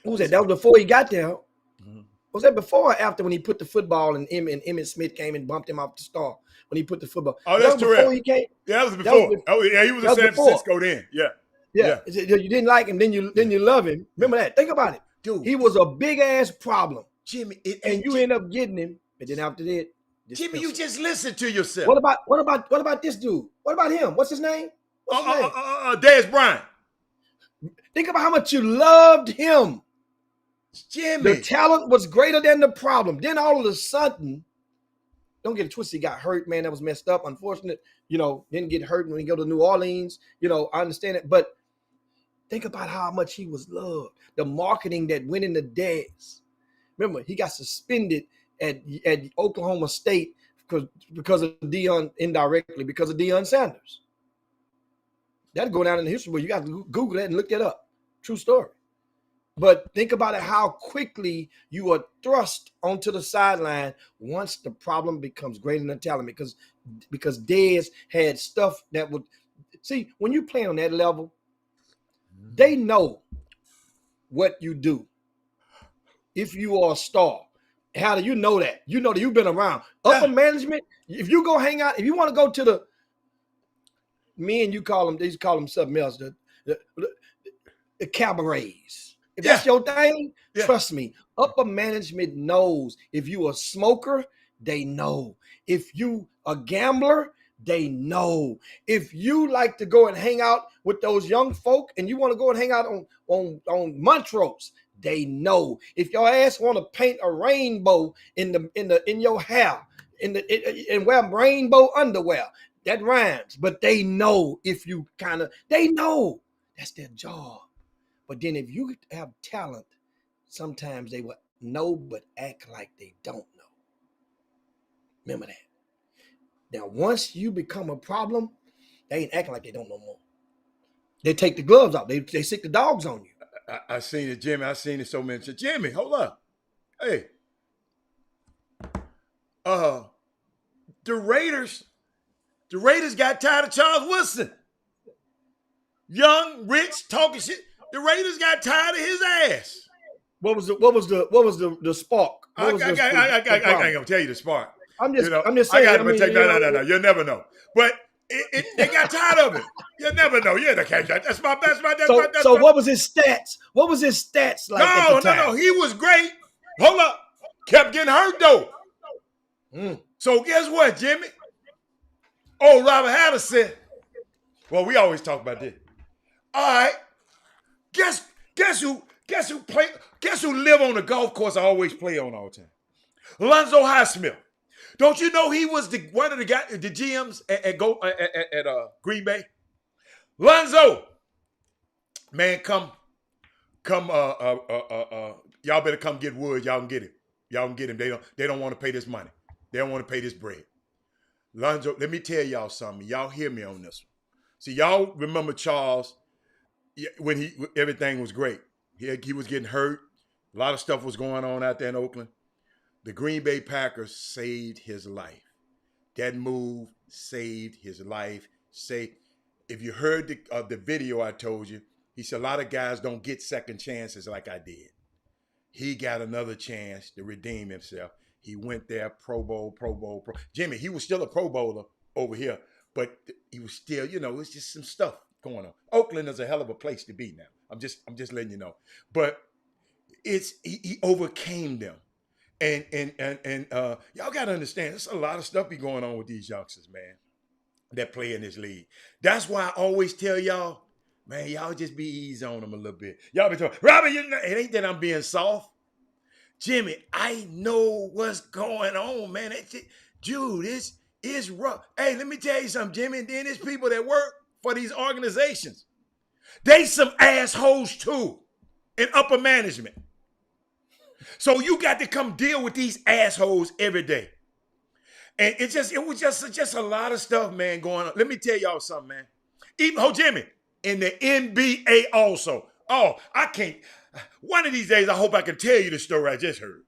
was that? That was before he got there. Was that before or after when he put the football and Emmitt Smith came and bumped him off the star when he put the football? Oh, that's Terrell. Before he came? Yeah, that was before. He was in San Francisco then. Yeah. You didn't like him, then you love him. Remember that? Think about it. Dude. He was a big ass problem. Jimmy. And you end up getting him. And then after that, Jimmy, you just listen to yourself. What about this dude? What about him? What's his name? Dez Bryant. Think about how much you loved him. Jimmy. The talent was greater than the problem. Then all of a sudden, don't get it twisted, he got hurt, man. That was messed up. Unfortunate, didn't get hurt when he go to New Orleans. I understand it. But think about how much he was loved. The marketing that went into Dez. Remember, he got suspended at Oklahoma State because of Deion, indirectly, because of Deion Sanders. That'll go down in the history book. You got to Google that and look that up. True story. But think about it, how quickly you are thrust onto the sideline once the problem becomes greater than talent. Because Dez had stuff that would see when you play on that level, they know what you do. If you are a star, how do you know that? You know that you've been around upper management. If you go hang out, if you want to go to the men, you call them, they call them something else, the cabarets. If that's your thing, trust me, upper management knows. If you a smoker, they know. If you a gambler, they know. If you like to go and hang out with those young folk and you want to go and hang out on Montrose, they know. If your ass want to paint a rainbow in your hair and wear rainbow underwear, that rhymes. But they know. They know. That's their job. But then if you have talent, sometimes they will know but act like they don't know. Remember that. Now, once you become a problem, they ain't acting like they don't know more. They take the gloves off. They sick the dogs on you. I seen it, Jimmy. I seen it so many times. Jimmy, hold up. Hey. The Raiders got tired of Charles Woodson. Young, rich, talking shit. The Raiders got tired of his ass. What was the spark? I ain't gonna tell you the spark. I'm just saying. No. You'll never know. But they got tired of it. You never know. Yeah, that's my. So what was his stats? What was his stats like? No. He was great. Hold up. Kept getting hurt though. So guess what, Jimmy? Oh, Robert Hatter said. Well, we always talk about this. All right. Guess who live on the golf course I always play on all the time? Lonzo Highsmith. Don't you know he was one of the GMs at Green Bay? Lonzo, man, come, y'all better come get Wood. Y'all can get him. Y'all can get him. They don't want to pay this money. They don't want to pay this bread. Lonzo, let me tell y'all something. Y'all hear me on this one. See, y'all remember Charles when everything was great. He was getting hurt. A lot of stuff was going on out there in Oakland. The Green Bay Packers saved his life. That move saved his life. If you heard the video I told you, he said a lot of guys don't get second chances like I did. He got another chance to redeem himself. He went there, Pro Bowl. Jimmy, he was still a Pro Bowler over here, but he was still, it's just some stuff going on. Oakland is a hell of a place to be now. I'm just letting you know. But he overcame them. And y'all got to understand, there's a lot of stuff be going on with these youngsters, man, that play in this league. That's why I always tell y'all, man, y'all just be easy on them a little bit. Y'all be talking, Robert, it ain't that I'm being soft. Jimmy, I know what's going on, man. Dude, it's rough. Hey, let me tell you something, Jimmy. And then there's people that work for these organizations. They some assholes too in upper management. So you got to come deal with these assholes every day. And it was just a lot of stuff, man, going on. Let me tell y'all something, man. Even Jimmy, in the NBA also. Oh, I can't. One of these days, I hope I can tell you the story I just heard.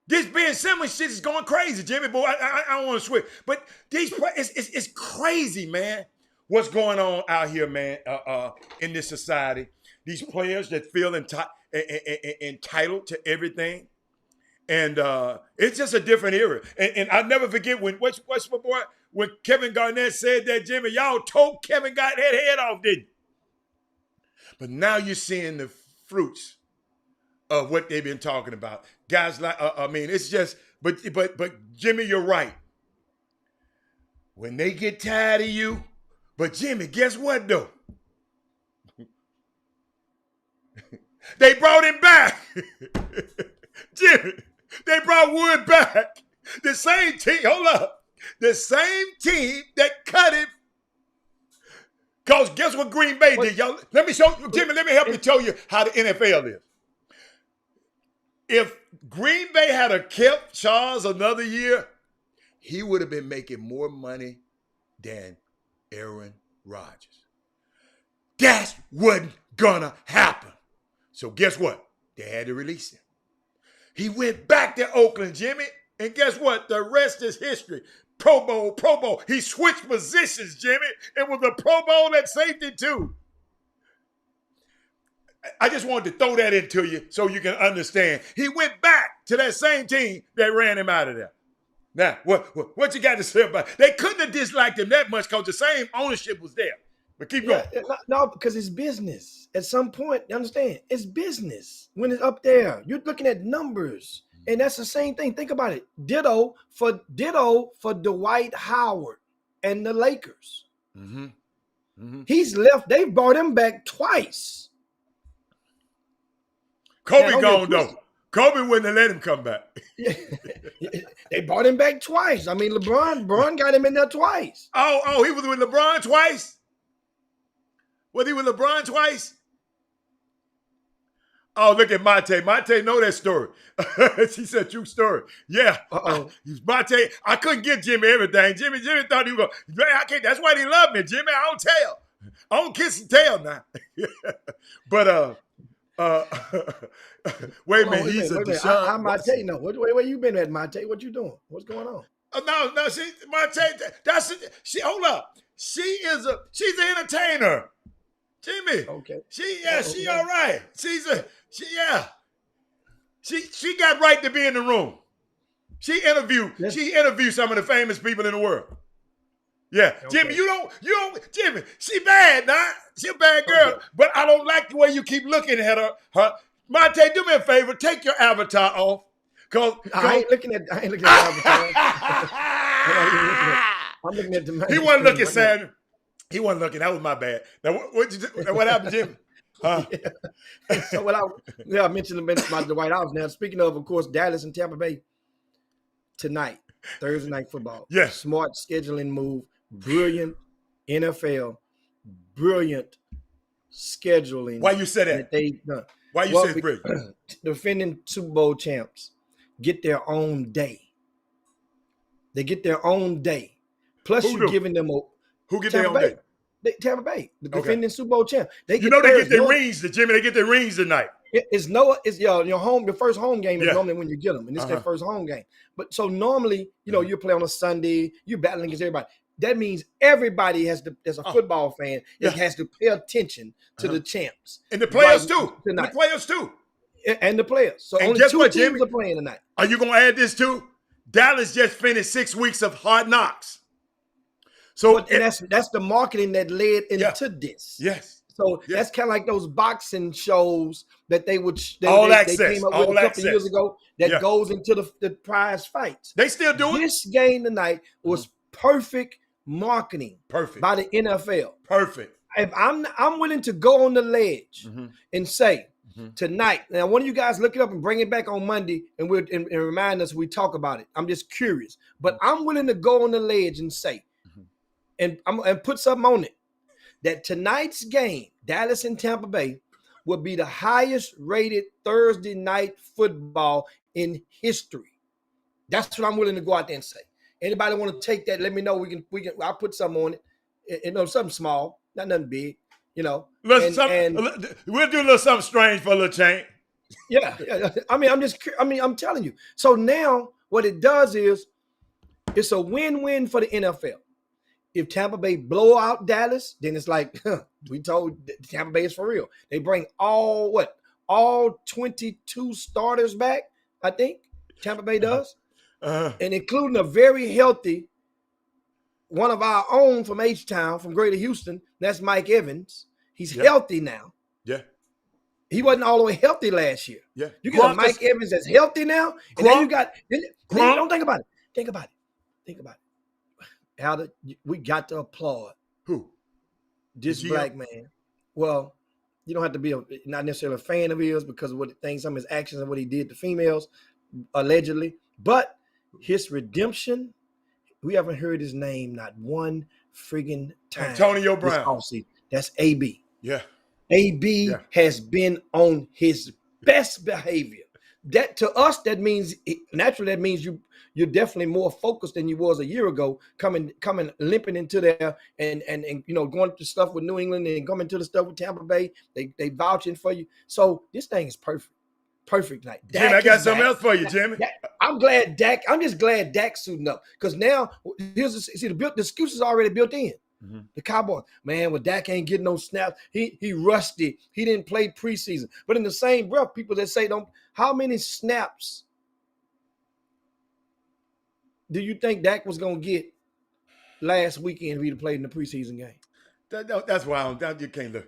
This Ben Simmons shit is going crazy, Jimmy, boy. I don't want to switch. But it's crazy, man, what's going on out here, man, in this society. These players that feel entitled to everything. And it's just a different era. And I'll never forget when Kevin Garnett said that, Jimmy, y'all told Kevin got that head off, didn't you? But now you're seeing the fruits of what they've been talking about. Guys like, it's just, but Jimmy, you're right. When they get tired of you, but Jimmy, guess what though? They brought him back. Jimmy, they brought Wood back. The same team, hold up. The same team that cut him. Because guess what Green Bay did, y'all? Let me show you, Jimmy, let me help you show you how the NFL is. If Green Bay had kept Charles another year, he would have been making more money than Aaron Rodgers. That wasn't gonna happen. So guess what? They had to release him. He went back to Oakland, Jimmy, and guess what? The rest is history. Pro Bowl. He switched positions, Jimmy. It was a Pro Bowl at safety too. I just wanted to throw that into you so you can understand. He went back to that same team that ran him out of there. Now, what you got to say about it? They couldn't have disliked him that much because the same ownership was there. But keep going. No, because it's business. At some point, you understand, it's business. When it's up there, you're looking at numbers. And that's the same thing. Think about it. Ditto for Dwight Howard and the Lakers. Mm-hmm. Mm-hmm. He's left. They brought him back twice. Kobe gone though. Kobe wouldn't have let him come back. They brought him back twice. I mean, LeBron got him in there twice. Oh, he was with LeBron twice? Was he with LeBron twice? Oh, look at Mate. Mate know that story. She said true story. Yeah. Mate, I couldn't give Jimmy everything. Jimmy thought he was going, I can't, that's why he loved me, Jimmy. I don't tell. I don't kiss and tell now. But wait a minute, he's a Deshaun. How Mate know? Where you been at, Mate? What you doing? What's going on? No, Mate, hold up. She's an entertainer. Jimmy. Okay. She all right. She got right to be in the room. She interviewed some of the famous people in the world. Yeah. Okay. Jimmy, you don't Jimmy, she bad, nah. She a bad girl. Okay. But I don't like the way you keep looking at her. Monte, do me a favor, take your avatar off. I ain't looking at the avatar. I'm looking at the man. He wasn't looking, Sam. He wasn't looking. That was my bad. Now, what happened, Jimmy? Huh? So I mentioned about Dwight Howard. Now, speaking of course, Dallas and Tampa Bay tonight, Thursday night football. Yes. Smart scheduling move. Brilliant NFL. Brilliant scheduling. Why you said that? Why you said brilliant? Defending Super Bowl champs get their own day. They get their own day. Plus, you're giving them who get their own day? Tampa Bay, the defending Super Bowl champ. They get their rings, Jimmy. They get their rings tonight. It's your first home game is normally when you get them, and it's their first home game. But so normally, you play on a Sunday, you're battling against everybody. That means everybody has to, as a football fan, has to pay attention to the champs. And the players too. Tonight. The players too. And the players. So and only guess 2 what, teams Jimmy? are playing tonight. Are you going to add this too? Dallas just finished 6 weeks of Hard Knocks. So and that's the marketing that led into this. Yes. So that's kind of like those boxing shows that they came up with a couple of years ago that goes into the prize fights. They still do it. This game tonight was perfect marketing. Perfect. By the NFL. Perfect. If I'm willing to go on the ledge and say tonight. Now, one of you guys look it up and bring it back on Monday and remind us we talk about it. I'm just curious. But I'm willing to go on the ledge and say, and put something on it, that tonight's game, Dallas and Tampa Bay, will be the highest rated Thursday night football in history. That's what I'm willing to go out there and say. Anybody want to take that? Let me know. We can. I'll put something on it. Something small, not nothing big. We'll do a little something strange for a little change. Yeah. I'm telling you. So now what it does is it's a win-win for the NFL. If Tampa Bay blow out Dallas, then it's like, we told Tampa Bay is for real. They bring all 22 starters back, I think Tampa Bay does. And including a very healthy one of our own from H-Town, from Greater Houston. That's Mike Evans. He's healthy now. Yeah. He wasn't all the way healthy last year. Yeah. You got Mike Evans that's healthy now. And then you got, don't think about it. Think about it. We got to applaud who? this black man. Well, You don't have to be not necessarily a fan of his because of some of his actions and what he did to females, allegedly. But his redemption, we haven't heard his name not one friggin' time. Antonio Brown. That's AB. Yeah. AB has been on his best behavior. That to us, that means naturally that means you're definitely more focused than you was a year ago, coming limping into there and going to stuff with New England and coming to the stuff with Tampa Bay. They vouching for you. So this thing is perfect. Perfect night. Jimmy, I got something else for you, Jimmy. I'm just glad Dak's suiting up. Because now the excuse is already built in. Mm-hmm. The Cowboys, man, well, Dak ain't getting no snaps. He rusty. He didn't play preseason. But in the same breath, people that say how many snaps do you think Dak was gonna get last weekend if he'd played in the preseason game? That's why you can't look.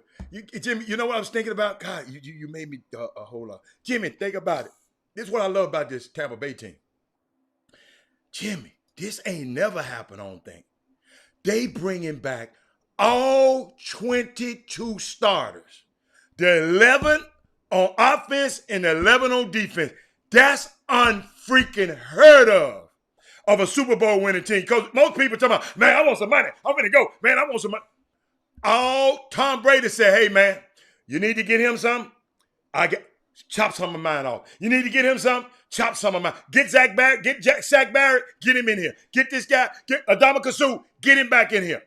Jimmy, you know what I was thinking about? God, you made me a whole lot. Jimmy, think about it. This is what I love about this Tampa Bay team. Jimmy, this ain't never happened, I don't think. They bringing back all 22 starters. The 11 on offense and 11 on defense. That's unfreaking heard of a Super Bowl winning team. Because most people talking about, man, I want some money. I'm going to go. Man, I want some money. Tom Brady said, hey, man, you need to get him some. Chop some of mine off. You need to get him some. Chop some of mine. Get Zach Barrett. Get Zach Barrett. Get him in here. Get this guy. Get Adama Kasu. Get him back in here.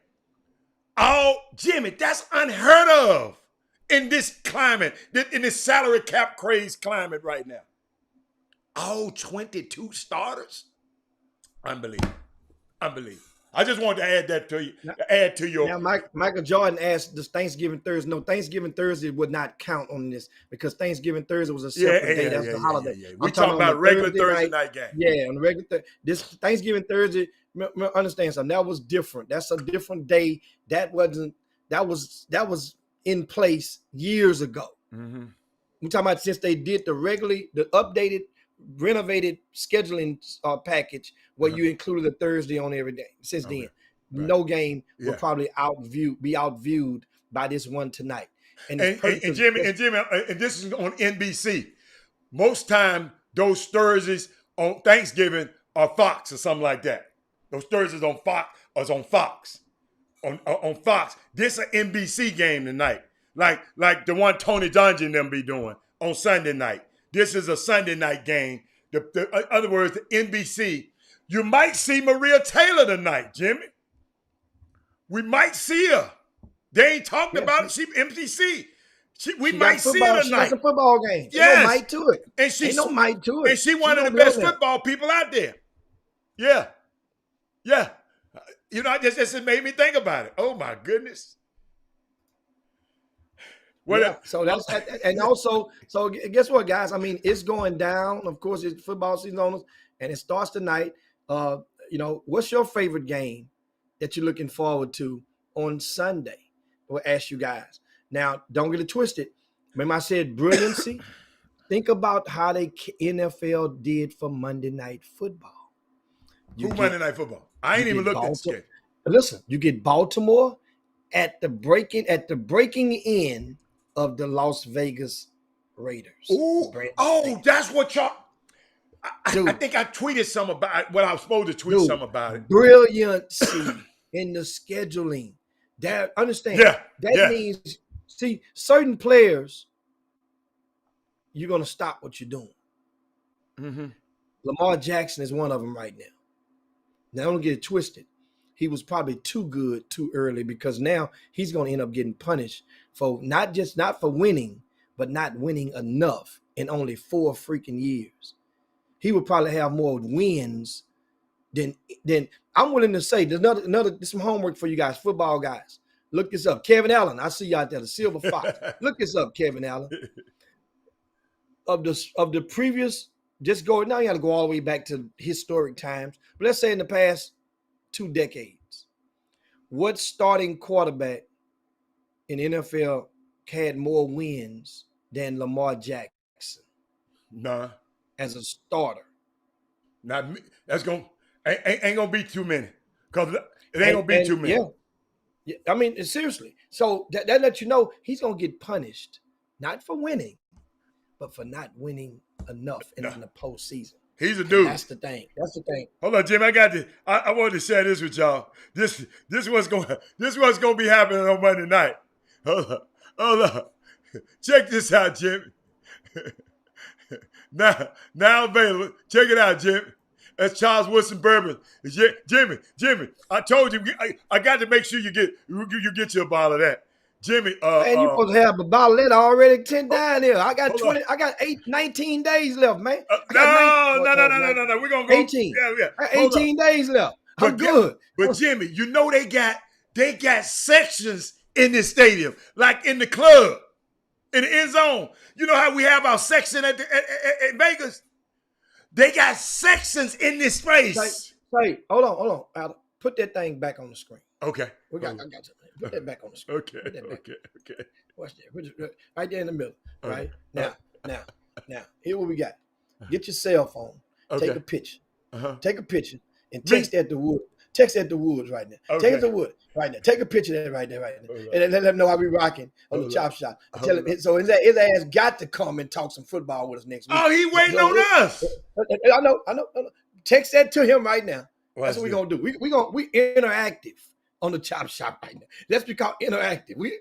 Jimmy, that's unheard of in this climate, in this salary cap craze climate right now. All 22 starters. Unbelievable. I just wanted to add that to you. Add to your. Now, Michael Jordan asked, "Does Thanksgiving Thursday?" No, Thanksgiving Thursday would not count on this because Thanksgiving Thursday was a separate day. That's the holiday. Yeah. We're talking about regular Thursday night game. Yeah, on the regular this Thanksgiving Thursday. Understand something? That was different. That's a different day. That was in place years ago. Mm-hmm. We're talking about since they did the updated, renovated scheduling package where you included a Thursday on every day. Since then, no game will probably be outviewed by this one tonight. And Jimmy, and this is on NBC. Most time those Thursdays on Thanksgiving are Fox or something like that. Those Thursdays on Fox or on Fox. On Fox. This is an NBC game tonight. Like the one Tony Dungy and them be doing on Sunday night. This is a Sunday night game. In other words, the NBC. You might see Maria Taylor tonight, Jimmy. We might see her. They ain't talking about it. She NBC. We might see her tonight. She got a football game. Yes. No might to it. Ain't no might to it. And she one of the best football people out there. Yeah. Yeah. Just made me think about it. Oh, my goodness. So that's and also, so guess what, guys? I mean, it's going down. Of course, it's football season on us, and it starts tonight. What's your favorite game that you're looking forward to on Sunday? We'll ask you guys. Now, don't get it twisted. Remember I said brilliancy? Think about how the NFL did for Monday Night Football. Monday Night Football? I ain't even looked at this game. Listen, you get Baltimore at the breaking in of the Las Vegas Raiders. That's what y'all. I think I tweeted something about what I was supposed to tweet something about it. Brilliancy in the scheduling. That understand? That means certain players. You're gonna stop what you're doing. Mm-hmm. Lamar Jackson is one of them right now. Now don't get it twisted. He was probably too good too early because now he's going to end up getting punished for not for winning, but not winning enough in only 4 freaking years. He would probably have more wins than I'm willing to say. There's some homework for you guys, football guys. Look this up. Kevin Allen, I see you out there, the Silver Fox. Look this up, Kevin Allen. Of the previous, just go now. You got to go all the way back to historic times. But let's say in the past 2 decades, what starting quarterback in NFL had more wins than Lamar Jackson? Nah. As a starter. Not me. Ain't gonna be too many. Because it ain't gonna be too many. Yeah. I mean, seriously. So that lets you know he's gonna get punished, not for winning, but for not winning enough in the postseason. He's a dude. That's the thing. That's the thing. Hold on, Jim. I got this. I wanted to share this with y'all. This what's gonna be happening on Monday night. Hold on. Check this out, Jim. now available. Check it out, Jim. That's Charles Woodson Bourbon. Jimmy. I told you. I got to make sure you get you a bottle of that. Jimmy, man, you supposed to have a bottle of that already 10 down here. I got 20. I got 19 days left, man. No. We're gonna go 18. Yeah. 18 days left. I'm good. But Jimmy, you know they got sections in this stadium, like in the club, in the end zone. You know how we have our section at Vegas? They got sections in this place. Say, hold on. I'll put that thing back on the screen. Okay. I got you. Put that back on the screen. Okay. Watch that. Right there in the middle. Right? Okay. Now, here what we got. Get your cell phone. Okay. Take a picture. Uh-huh. Take a picture and text at the wood. Text at the woods right now. Okay. Text the wood right now. Take a picture of that right there. And let them know how we rocking on the chop shop. Tell him, so his ass got to come and talk some football with us next week. Oh, he waiting on us. I know. Text that to him right now. That's what we're gonna do. We interactive on the chop shop right now. Let's become interactive. We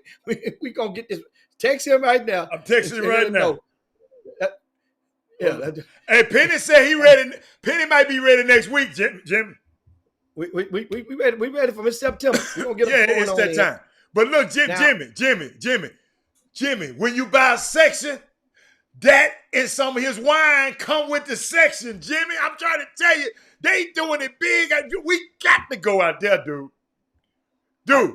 gonna get this. Text him right now. I'm texting him right now. Hey, Penny said he ready. Penny might be ready next week, Jim. We ready. We ready for September. We gonna get it's that time. But look, Jimmy. When you buy a section, that and some of his wine come with the section, Jimmy. I'm trying to tell you, they doing it big. We got to go out there, dude.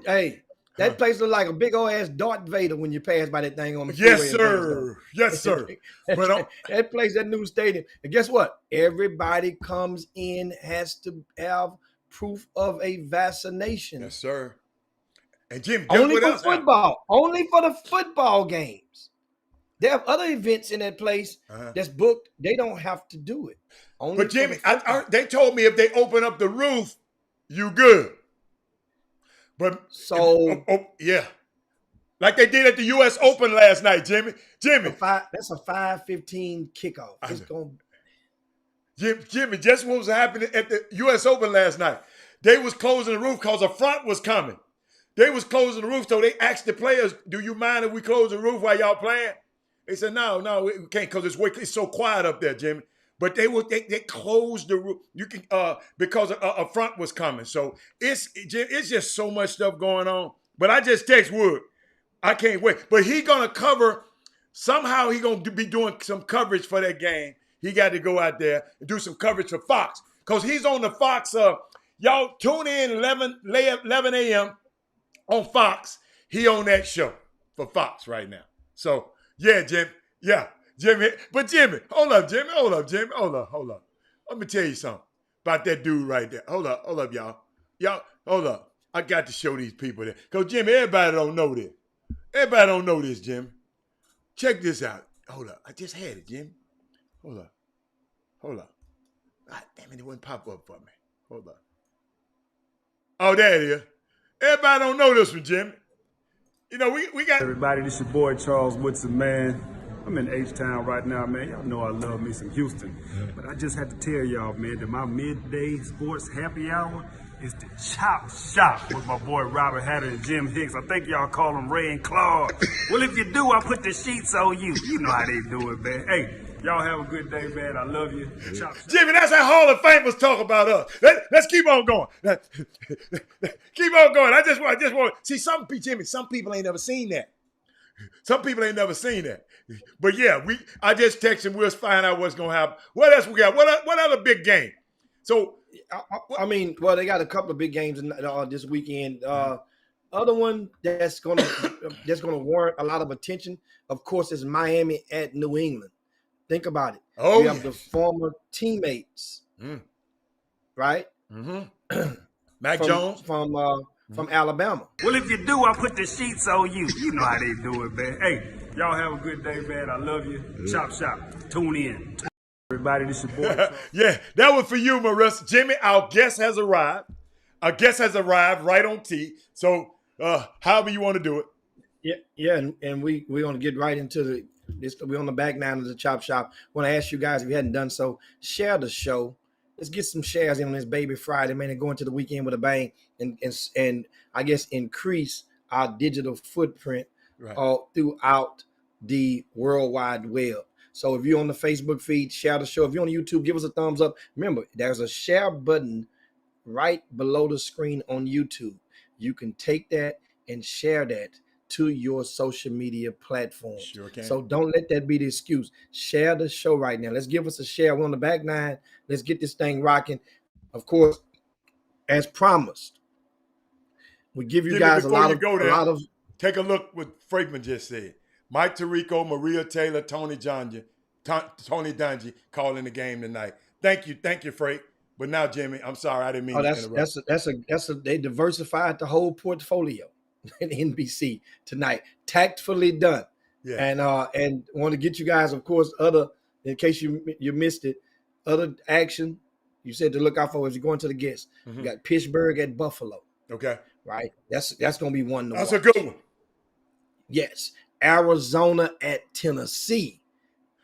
Hey, that place look like a big old ass Darth Vader when you pass by that thing on the freeway. Yes, sir. But that place, that new stadium. And guess what? Everybody comes in has to have proof of a vaccination. Yes, sir. And Jim, only for football. Only for the football games. They have other events in that place that's booked. They don't have to do it. Only but Jimmy, they told me if they open up the roof, you good. But yeah, like they did at the U.S. Open last night, Jimmy. That's a 5:15 kickoff. It's going. Jimmy, just what was happening at the U.S. Open last night? They was closing the roof because a front was coming. They was closing the roof, so they asked the players, "Do you mind if we close the roof while y'all playing?" They said, "No, we can't because it's so quiet up there, Jimmy." But they closed the roof. You can because a front was coming. So it's just so much stuff going on. But I just text Wood. I can't wait. But he gonna cover. Somehow he gonna be doing some coverage for that game. He got to go out there and do some coverage for Fox because he's on the Fox. Y'all tune in 11 a.m. on Fox. He on that show for Fox right now. So yeah, Jim. Yeah. Jimmy, but Jimmy, hold up, Jimmy. Let me tell you something about that dude right there. Hold up, y'all. Y'all, hold up. I got to show these people that. Because, Jimmy, everybody don't know this. Everybody don't know this, Jimmy. Check this out. Hold up. I just had it, Jimmy. Hold up. God damn it, it wouldn't pop up for me. Hold up. Oh, there it is. Everybody don't know this one, Jimmy. You know, we got... Everybody, this your boy, Charles Woodson, man. I'm in H-Town right now, man. Y'all know I love me some Houston. But I just have to tell y'all, man, that my midday sports happy hour is the Chop Shop with my boy Robert Hatter and Jim Hicks. I think y'all call them Ray and Claude. Well, if you do, I'll put the sheets on you. You know how they do it, man. Hey, y'all have a good day, man. I love you. Chop Shop. Jimmy, that's how Hall of Famers talk about us. Let's keep on going. Keep on going. I just want see some people ain't never seen that. Some people ain't never seen that. But yeah, I just texted him. We'll find out what's going to happen. What else we got? What other big game? So, they got a couple of big games this weekend. Other one that's going to warrant a lot of attention, of course, is Miami at New England. Think about it. Oh, we have the former teammates, right? Mm-hmm. Mac Jones from Alabama. Well, if you do, I'll put the sheets on you. You know how they do it, man. Hey, y'all have a good day, man. I love you. Chop Shop. Tune in. Everybody, this your boy. Yeah, that was for you, Marissa. Jimmy, our guest has arrived. Our guest has arrived right on T. So however you want to do it. Yeah, and we're gonna get right into this. We're on the back nine of the Chop Shop. Want to ask you guys, if you hadn't done so, share the show. Let's get some shares in on this Baby Friday, man, and go into the weekend with a bang, and I guess increase our digital footprint throughout the World Wide Web. So if you're on the Facebook feed, share the show. If you're on YouTube, give us a thumbs up. Remember, there's a share button right below the screen on YouTube. You can take that and share that to your social media platform. Sure can. So don't let that be the excuse. Share the show right now. Let's give us a share. We're on the back nine. Let's get this thing rocking. Of course, as promised, we give you guys a lot of. Take a look what Frankman just said. Mike Tirico, Maria Taylor, Tony Dungy calling the game tonight. Thank you, Frank. But now, Jimmy, I'm sorry, I didn't mean to interrupt. They diversified the whole portfolio in NBC tonight. Tactfully done. Yeah. And want to get you guys, of course, other, in case you missed it, other action you said to look out for as you're going to the guests. You got Pittsburgh at Buffalo. Okay. Right? That's going to be one to That's watch. a good one. Yes. Arizona at Tennessee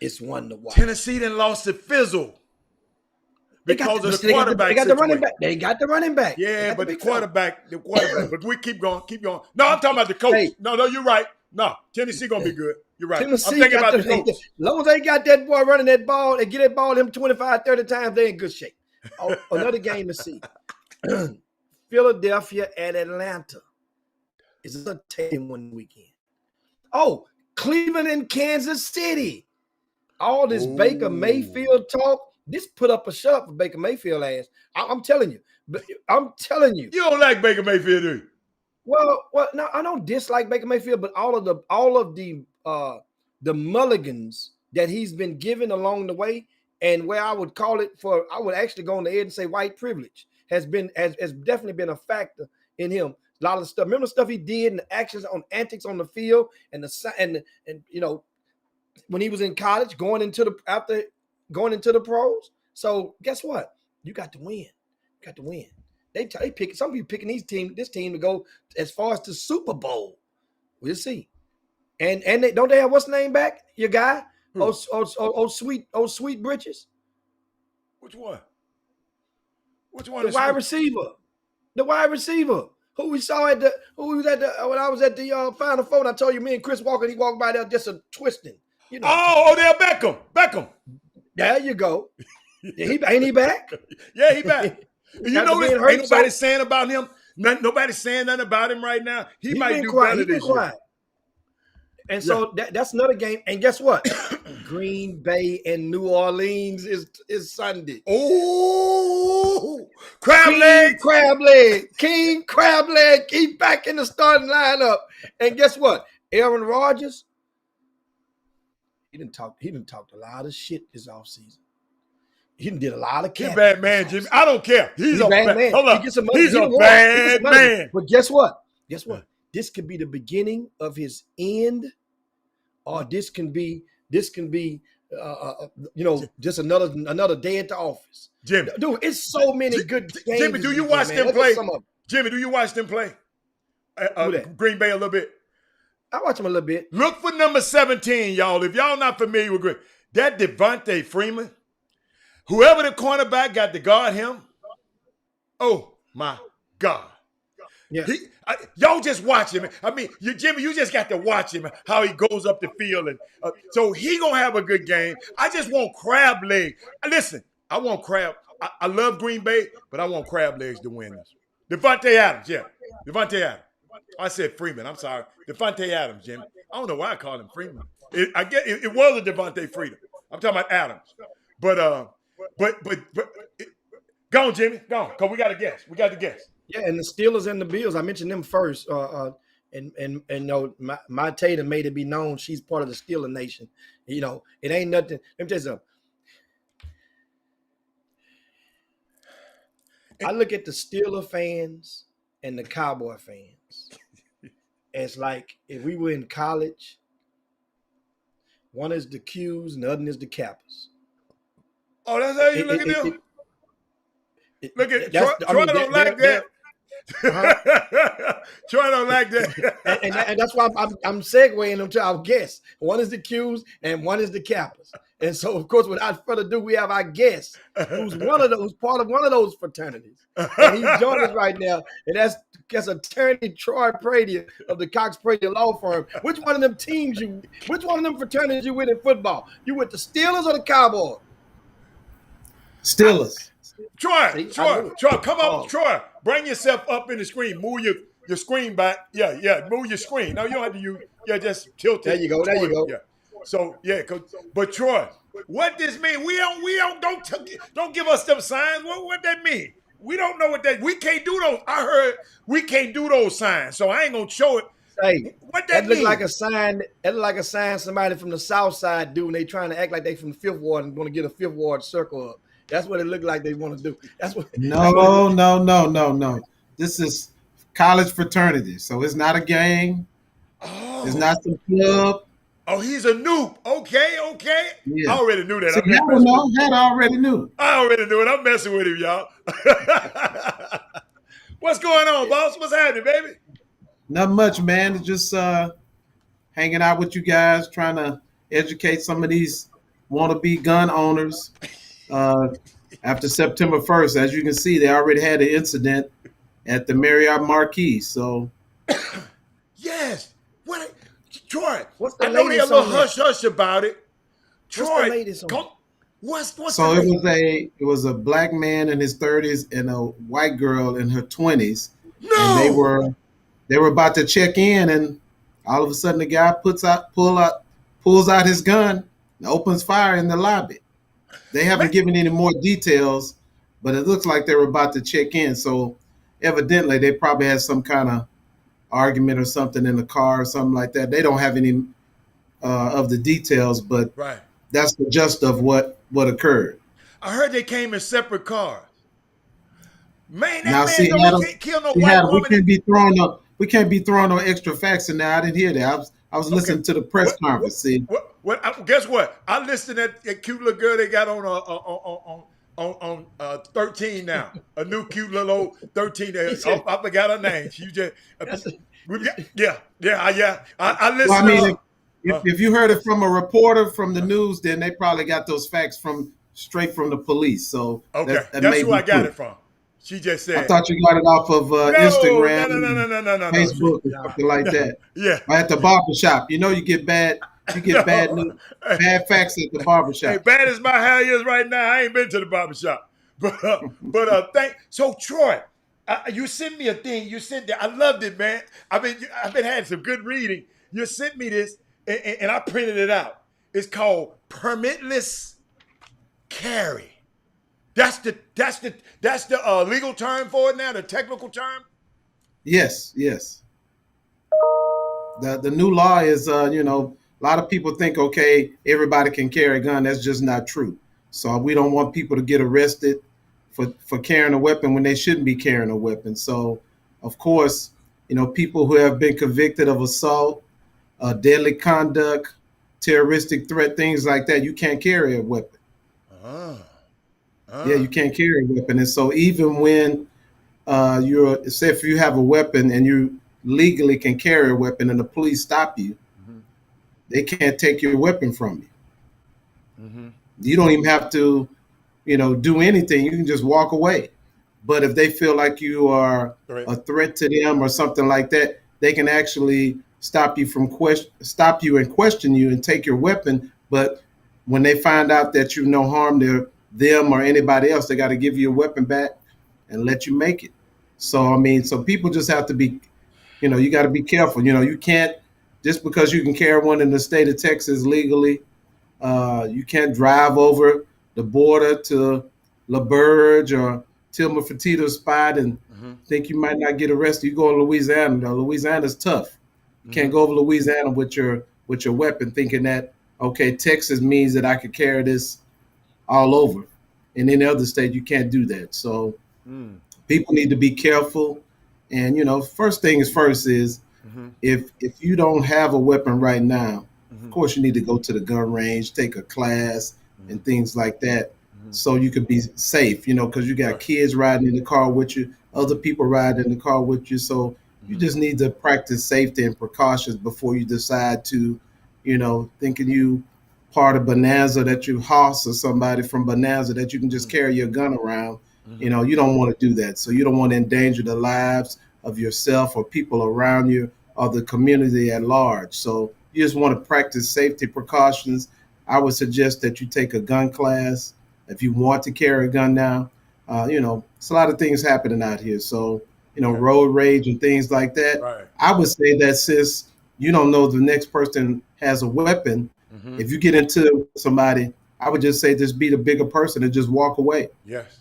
is one to watch. Tennessee then lost to Fizzle because of the quarterback. They got the running back. They got the running back. Yeah, but the quarterback. But we keep going. No, I'm talking about the coach. Hey. No, you're right. No, Tennessee gonna be good. You're right. Tennessee I'm thinking about the coach. As long as they got that boy running that ball and get that ball him 25, 30 times, they're in good shape. Another game to see. Philadelphia at Atlanta. Is a taking one weekend. Oh, Cleveland and Kansas City. All this Baker Mayfield talk. This put up a shut up for Baker Mayfield ass. I'm telling you. You don't like Baker Mayfield, do you? Well, no, I don't dislike Baker Mayfield, but all of the mulligans that he's been given along the way, and where I would actually go on the edge and say white privilege has definitely been a factor in him. A lot of stuff. Remember the stuff he did and the actions on antics on the field and you know, when he was in college, going into the pros. So guess what? You got to win. You got to win. They pick some people picking this team to go as far as the Super Bowl. We'll see. And don't they have what's the name back? Your guy? Sweet Britches. Which one? The wide receiver. The wide receiver. Who we saw when I was at the Final Four, and I told you, me and Chris Walker, he walked by there just a twisting. You know. Oh, Odell Beckham. There you go. Ain't he back? Yeah, he back. You know this? Ain't nobody saying about him. Nobody's saying nothing about him right now. He might do better this year. And so that's another game. And guess what? Green Bay and New Orleans is Sunday. Oh, King Crab Leg. He's back in the starting lineup. And guess what? Aaron Rodgers. He didn't talk a lot of shit this offseason. He did a lot of He's a bad man, Jimmy. I don't care. He's a bad man. Hold up. He's a bad man. But guess what? This could be the beginning of his end, or this can be just another day at the office. Jimmy, dude, it's so many good games. Jimmy, do you watch them play? Jimmy, do you watch them play? Green Bay a little bit. I watch them a little bit. Look for number 17, y'all. If y'all not familiar with Green, that Devontae Freeman, whoever the cornerback got to guard him. Oh my God. Yeah. Y'all just watch him. I mean, Jimmy, you just got to watch him, how he goes up the field. And so he going to have a good game. I just want crab legs. Listen, I want crab. I love Green Bay, but I want crab legs to win this. Devontae Adams, yeah. Devontae Adams. I said Freeman. I'm sorry. Devontae Adams, Jimmy. I don't know why I call him Freeman. I get it was a Devontae Freedom. I'm talking about Adams. But go on, Jimmy. Go on, because we got to guess. We got to guess. Yeah, and the Steelers and the Bills, I mentioned them first. My Tatum made it be known she's part of the Steeler Nation. You know, it ain't nothing. Let me tell you something. I look at the Steeler fans and the Cowboy fans. It's like if we were in college, one is the Qs and the other is the Kappas. Oh, that's how you look at them? Look at Troy don't like that. Troy don't like that. and that's why I'm segueing them to our guests. One is the Qs and one is the Kappas. And so, of course, without further ado, we have our guest, who's part of one of those fraternities, and he's joining us right now. And that's attorney Troy Pradier of the Cox Pradier Law Firm. Which one of them fraternities you with in football? You with the Steelers or the Cowboys? Steelers. Troy, come up. Troy, bring yourself up in the screen. Move your screen back. Yeah, move your screen. No, you don't have to use. Yeah, just tilt it. There you go. Yeah. So but Troy, what this mean? Don't give us them signs. What that mean? We don't know what that. We can't do those. I heard we can't do those signs, so I ain't gonna show it. Hey, what that look mean? like a sign. That look like a sign somebody from the South Side do when they trying to act like they from the Fifth Ward and want to get a Fifth Ward circle up. That's what it looked like they want to do. No. This is college fraternity, so it's not a gang. Oh. It's not some club. Oh, he's a noob. Okay. Yeah. I already knew that. See, Had already knew. I already knew it. I'm messing with him, y'all. What's going on, boss? What's happening, baby? Not much, man. It's just hanging out with you guys, trying to educate some of these wannabe gun owners. After September 1st, as you can see, they already had an incident at the Marriott Marquis. So, yes. Troy, What's the I know latest they're a little on that? hush about it. Troy, What's the latest on that? what's so the it was a black man in his 30s and a white girl in her 20s. No. And they were about to check in, and all of a sudden the guy pulls out his gun and opens fire in the lobby. They haven't given any more details, but it looks like they were about to check in. So evidently they probably had some kind of argument or something in the car or something like that. They don't have any of the details, but Right. that's the gist of what occurred. I heard they came in separate cars. Man, that Now, man see, don't Adam, can't kill no we white woman. we can't be throwing no extra facts in there. I didn't hear that. I was listening to the press conference. See, Guess what? I listened at that cute little girl they got on 13 now. A new cute little old 13. I forgot her name. She just yeah. I listened. well, I mean, if you heard it from a reporter from the news, then they probably got those facts straight from the police. So okay, that that's may who be I got true. it from. She just said. I thought you got it off of Instagram, No. Facebook, or something like that. Yeah. Or at the barbershop. You know, you get bad bad facts at the barbershop. Hey, bad as my hair is right now, I ain't been to the barbershop. But so Troy, you sent me a thing. You sent that. I loved it, man. I've been having some good reading. You sent me this, and I printed it out. It's called permitless carry. That's the legal term for it now, the technical term. Yes. The new law is, a lot of people think, okay, everybody can carry a gun. That's just not true. So we don't want people to get arrested for carrying a weapon when they shouldn't be carrying a weapon. So, of course, people who have been convicted of assault, deadly conduct, terroristic threat, things like that, you can't carry a weapon. Yeah, you can't carry a weapon. And so even when say if you have a weapon and you legally can carry a weapon and the police stop you, they can't take your weapon from you. You don't even have to, do anything. You can just walk away. But if they feel like you are a threat to them or something like that, they can actually stop you and question you and take your weapon. But when they find out that you no harm to them or anybody else, they got to give you a weapon back and let you make it. So, so people just have to be, you got to be careful. You can't, just because you can carry one in the state of Texas legally, you can't drive over the border to LaBerge or Tilma Fertitta's spot and think you might not get arrested. You go to Louisiana. Now, Louisiana's tough. You can't go over Louisiana with your weapon thinking that, okay, Texas means that I could carry this all over. In any other state, you can't do that. So people need to be careful. And, first thing is first is if you don't have a weapon right now, of course, you need to go to the gun range, take a class and things like that so you could be safe, because you got kids riding in the car with you. other people ride in the car with you. So you just need to practice safety and precautions before you decide to, thinking you part of Bonanza, that you Hoss or somebody from Bonanza, that you can just carry your gun around. You don't want to do that. So you don't want to endanger the lives of yourself or people around you or the community at large. So you just want to practice safety precautions. I would suggest that you take a gun class if you want to carry a gun now. It's a lot of things happening out here. So, road rage and things like that. Right. I would say that since you don't know the next person has a weapon, if you get into somebody, I would just say just be the bigger person and just walk away. Yes.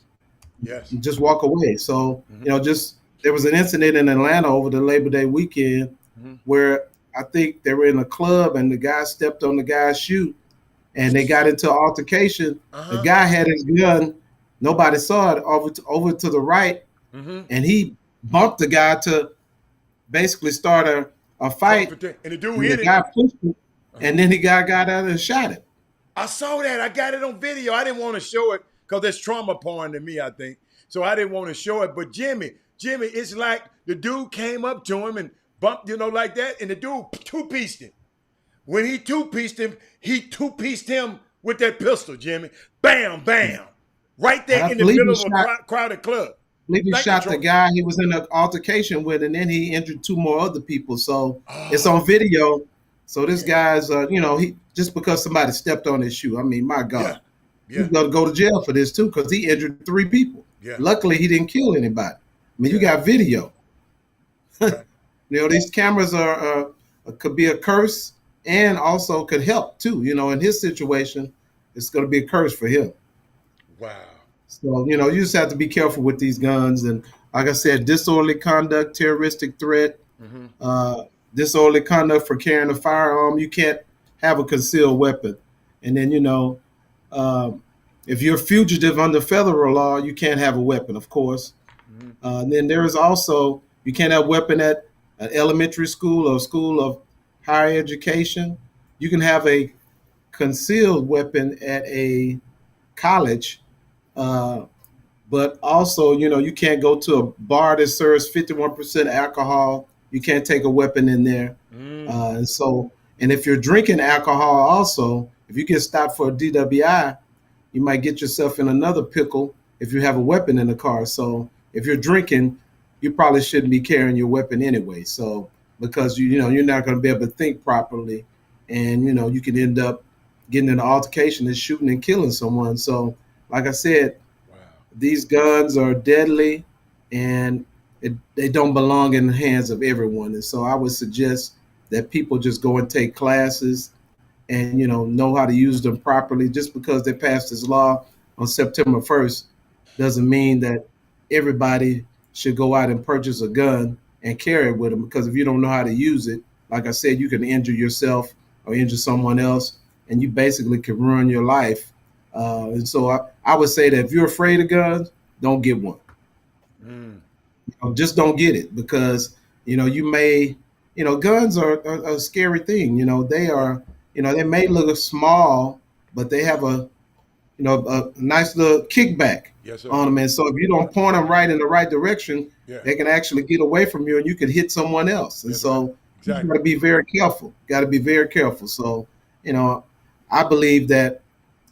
Just walk away. So, there was an incident in Atlanta over the Labor Day weekend where I think they were in a club and the guy stepped on the guy's shoe and they got into an altercation. The guy had his gun. Nobody saw it over to the right. And he bumped the guy to basically start a fight. And the dude hit the guy pushed him, and then the guy got out and shot him. I saw that. I got it on video. I didn't want to show it because it's trauma porn to me, I think. So I didn't want to show it. But Jimmy, it's like the dude came up to him and bumped, like that, and the dude two-pieced him. When he two-pieced him with that pistol, Jimmy. Bam, bam. Right there in the middle of a crowded club. I believe he shot the guy he was in an altercation with, and then he injured two more other people. So it's on video. So this guy's, he just because somebody stepped on his shoe. I mean, my God. He's going to go to jail for this, too, because he injured 3 people. Yeah. Luckily, he didn't kill anybody. I mean, you got video. Right. These cameras could be a curse and also could help, too. In his situation, it's going to be a curse for him. Wow. So, you just have to be careful with these guns. And like I said, disorderly conduct, terroristic threat, disorderly conduct for carrying a firearm. You can't have a concealed weapon. And then, if you're a fugitive under federal law, you can't have a weapon, of course. And then there is also, you can't have a weapon at an elementary school or school of higher education. You can have a concealed weapon at a college. But also, you can't go to a bar that serves 51% alcohol. You can't take a weapon in there. And if you're drinking alcohol also, if you get stopped for a DWI, you might get yourself in another pickle if you have a weapon in the car. So if you're drinking, you probably shouldn't be carrying your weapon anyway. So because you're not going to be able to think properly, and you can end up getting in an altercation and shooting and killing someone. So like I said, these guns are deadly, and they don't belong in the hands of everyone. And so I would suggest that people just go and take classes and, know how to use them properly. Just because they passed this law on September 1st doesn't mean that everybody should go out and purchase a gun and carry it with them. Because if you don't know how to use it, like I said, you can injure yourself or injure someone else, and you basically can ruin your life. And so I would say that if you're afraid of guns, don't get one. Just don't get it, because, you may, guns are a scary thing. They are, they may look small, but they have a nice little kickback on them. And so if you don't point them right in the right direction, they can actually get away from you and you could hit someone else. And so you got to be very careful. So, I believe that,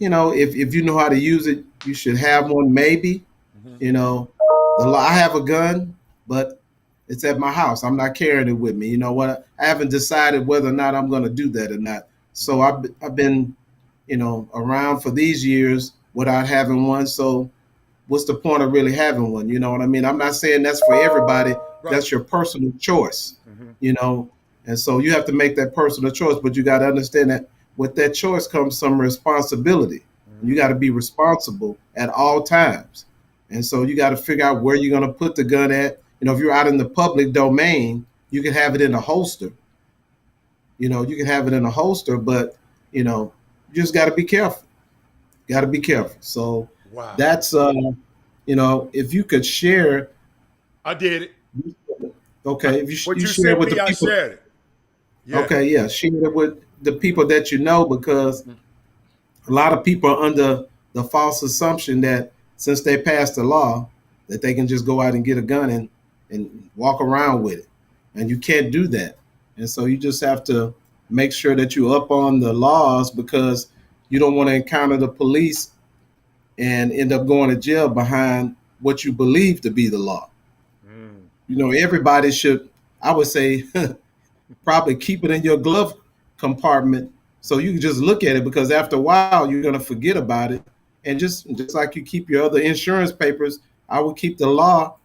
if you know how to use it, you should have one. Maybe, I have a gun, but it's at my house. I'm not carrying it with me. You know what? I haven't decided whether or not I'm going to do that or not. So I've been, around for these years without having one. So what's the point of really having one? You know what I mean? I'm not saying that's for everybody. Right. That's your personal choice, and so you have to make that personal choice, but you got to understand that with that choice comes some responsibility. You got to be responsible at all times. And so you got to figure out where you're going to put the gun at. If you're out in the public domain, you can have it in a holster. You can have it in a holster, but, you just got to be careful. So that's, if you could share. I did it. Okay. If what you you share said with the I people. shared it. Yeah. Okay. Yeah. Share it with the people that because a lot of people are under the false assumption that since they passed the law, that they can just go out and get a gun and walk around with it. And you can't do that. And so you just have to make sure that you're up on the laws, because you don't want to encounter the police and end up going to jail behind what you believe to be the law. You know, everybody should, I would say, probably keep it in your glove compartment so you can just look at it, because after a while you're going to forget about it. And just like you keep your other insurance papers, I would keep the law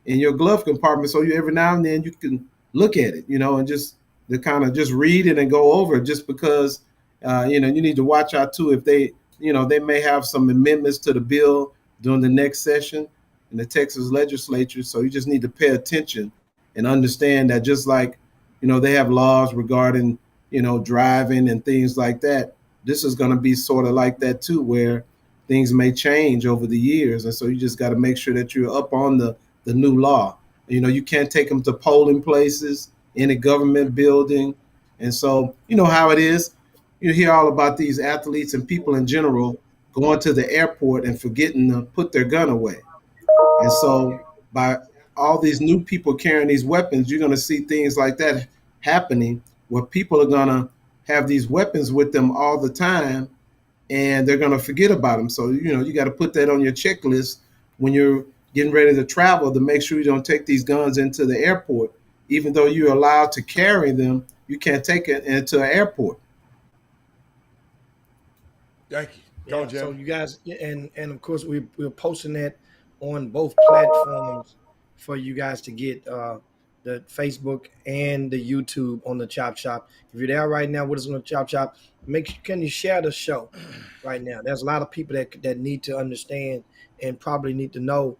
in your glove compartment so you every now and then you can look at it, you know, and just to kind of just read it and go over it, just because, you know, you need to watch out too if they, you know, they may have some amendments to the bill during the next session in the Texas legislature. So you just need to pay attention and understand that, just like, you know, they have laws regarding, you know, driving and things like that. This is going to be sort of like that too, where things may change over the years. And so you just got to make sure that you're up on the new law. You know, you can't take them to polling places, in a government building. And so, you know how it is. You hear all about these athletes and people in general going to the airport and forgetting to put their gun away. And so by all these new people carrying these weapons, you're going to see things like that happening, where people are going to have these weapons with them all the time, and they're going to forget about them. So, you know, you got to put that on your checklist when you're getting ready to travel, to make sure you don't take these guns into the airport. Even though you're allowed to carry them, you can't take it into an airport. Thank you. Go on, Jim. So you guys, and of course we're posting that on both platforms for you guys to get, the Facebook and the YouTube on the Chop Shop. If you're there right now with us on the Chop Shop, can you share the show right now? There's a lot of people that need to understand and probably need to know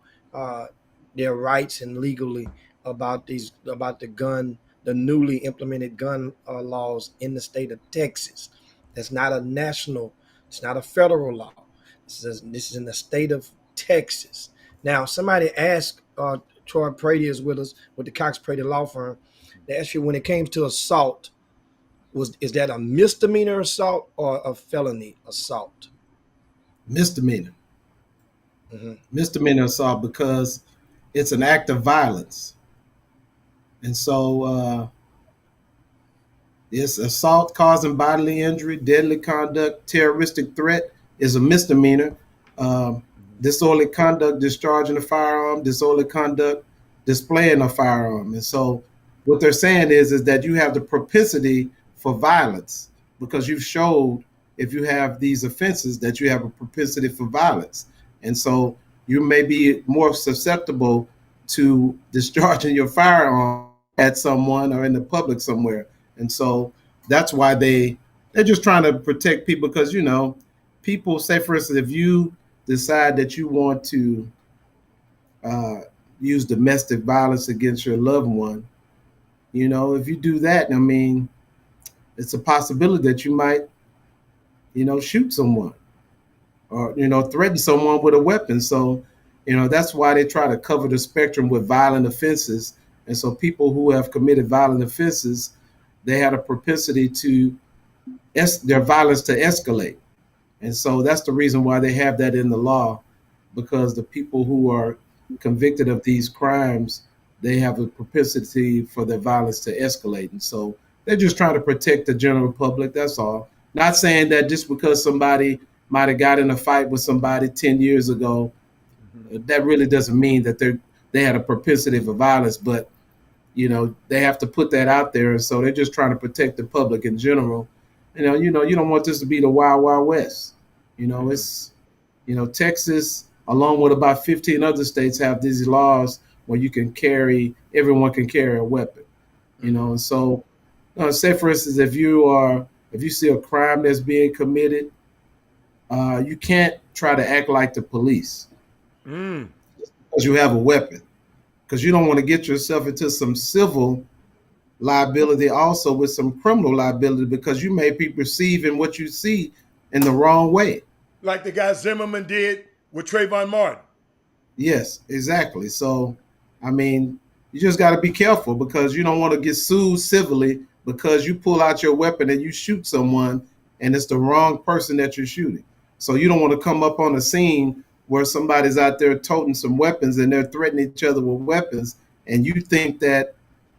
their rights and legally about the newly implemented gun laws in the state of Texas. That's not a national, it's not a federal law. This is in the state of Texas. Now, somebody asked, Troy Prady is with us with the Cox Prady Law Firm. They asked you, when it came to assault, is that a misdemeanor assault or a felony assault? Misdemeanor. Misdemeanor assault, because it's an act of violence. And so it's assault causing bodily injury, deadly conduct, terroristic threat is a misdemeanor. Disorderly conduct, discharging a firearm, disorderly conduct, displaying a firearm. And so what they're saying is that you have the propensity for violence, because you've showed, if you have these offenses, that you have a propensity for violence. And so you may be more susceptible to discharging your firearm at someone or in the public somewhere. And so that's why they're just trying to protect people, because, you know, people say, for instance, if you decide that you want to use domestic violence against your loved one, you know, if you do that, I mean, it's a possibility that you might, you know, shoot someone or, you know, threaten someone with a weapon. So, you know, that's why they try to cover the spectrum with violent offenses. And so people who have committed violent offenses, they had a propensity to their violence to escalate. And so that's the reason why they have that in the law, because the people who are convicted of these crimes, they have a propensity for their violence to escalate. And so they're just trying to protect the general public. That's all. Not saying that just because somebody might have got in a fight with somebody 10 years ago, that really doesn't mean that they had a propensity for violence. But, you know, they have to put that out there. And so they're just trying to protect the public in general. You don't want this to be the Wild Wild West. You know, it's, you know, Texas, along with about 15 other states, have these laws where everyone can carry a weapon. You know, and so say, for instance, if you see a crime that's being committed, you can't try to act like the police because you have a weapon, because you don't want to get yourself into some civil liability also with some criminal liability, because you may be perceiving what you see in the wrong way. Like the guy Zimmerman did with Trayvon Martin. Yes, exactly. So, I mean, you just got to be careful, because you don't want to get sued civilly because you pull out your weapon and you shoot someone and it's the wrong person that you're shooting. So you don't want to come up on the scene where somebody's out there toting some weapons and they're threatening each other with weapons, and you think that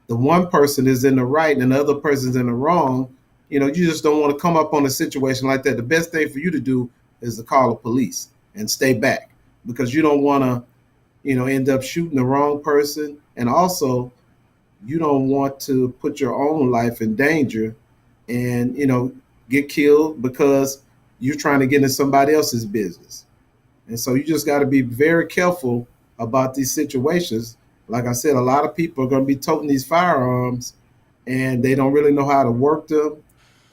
the one person is in the right and the other person's in the wrong, you just don't want to come up on a situation like that. The best thing for you to do is to call the police and stay back, because you don't want to, end up shooting the wrong person. And also, you don't want to put your own life in danger and, get killed because you're trying to get in somebody else's business. And so you just got to be very careful about these situations. Like I said, a lot of people are going to be toting these firearms and they don't really know how to work them.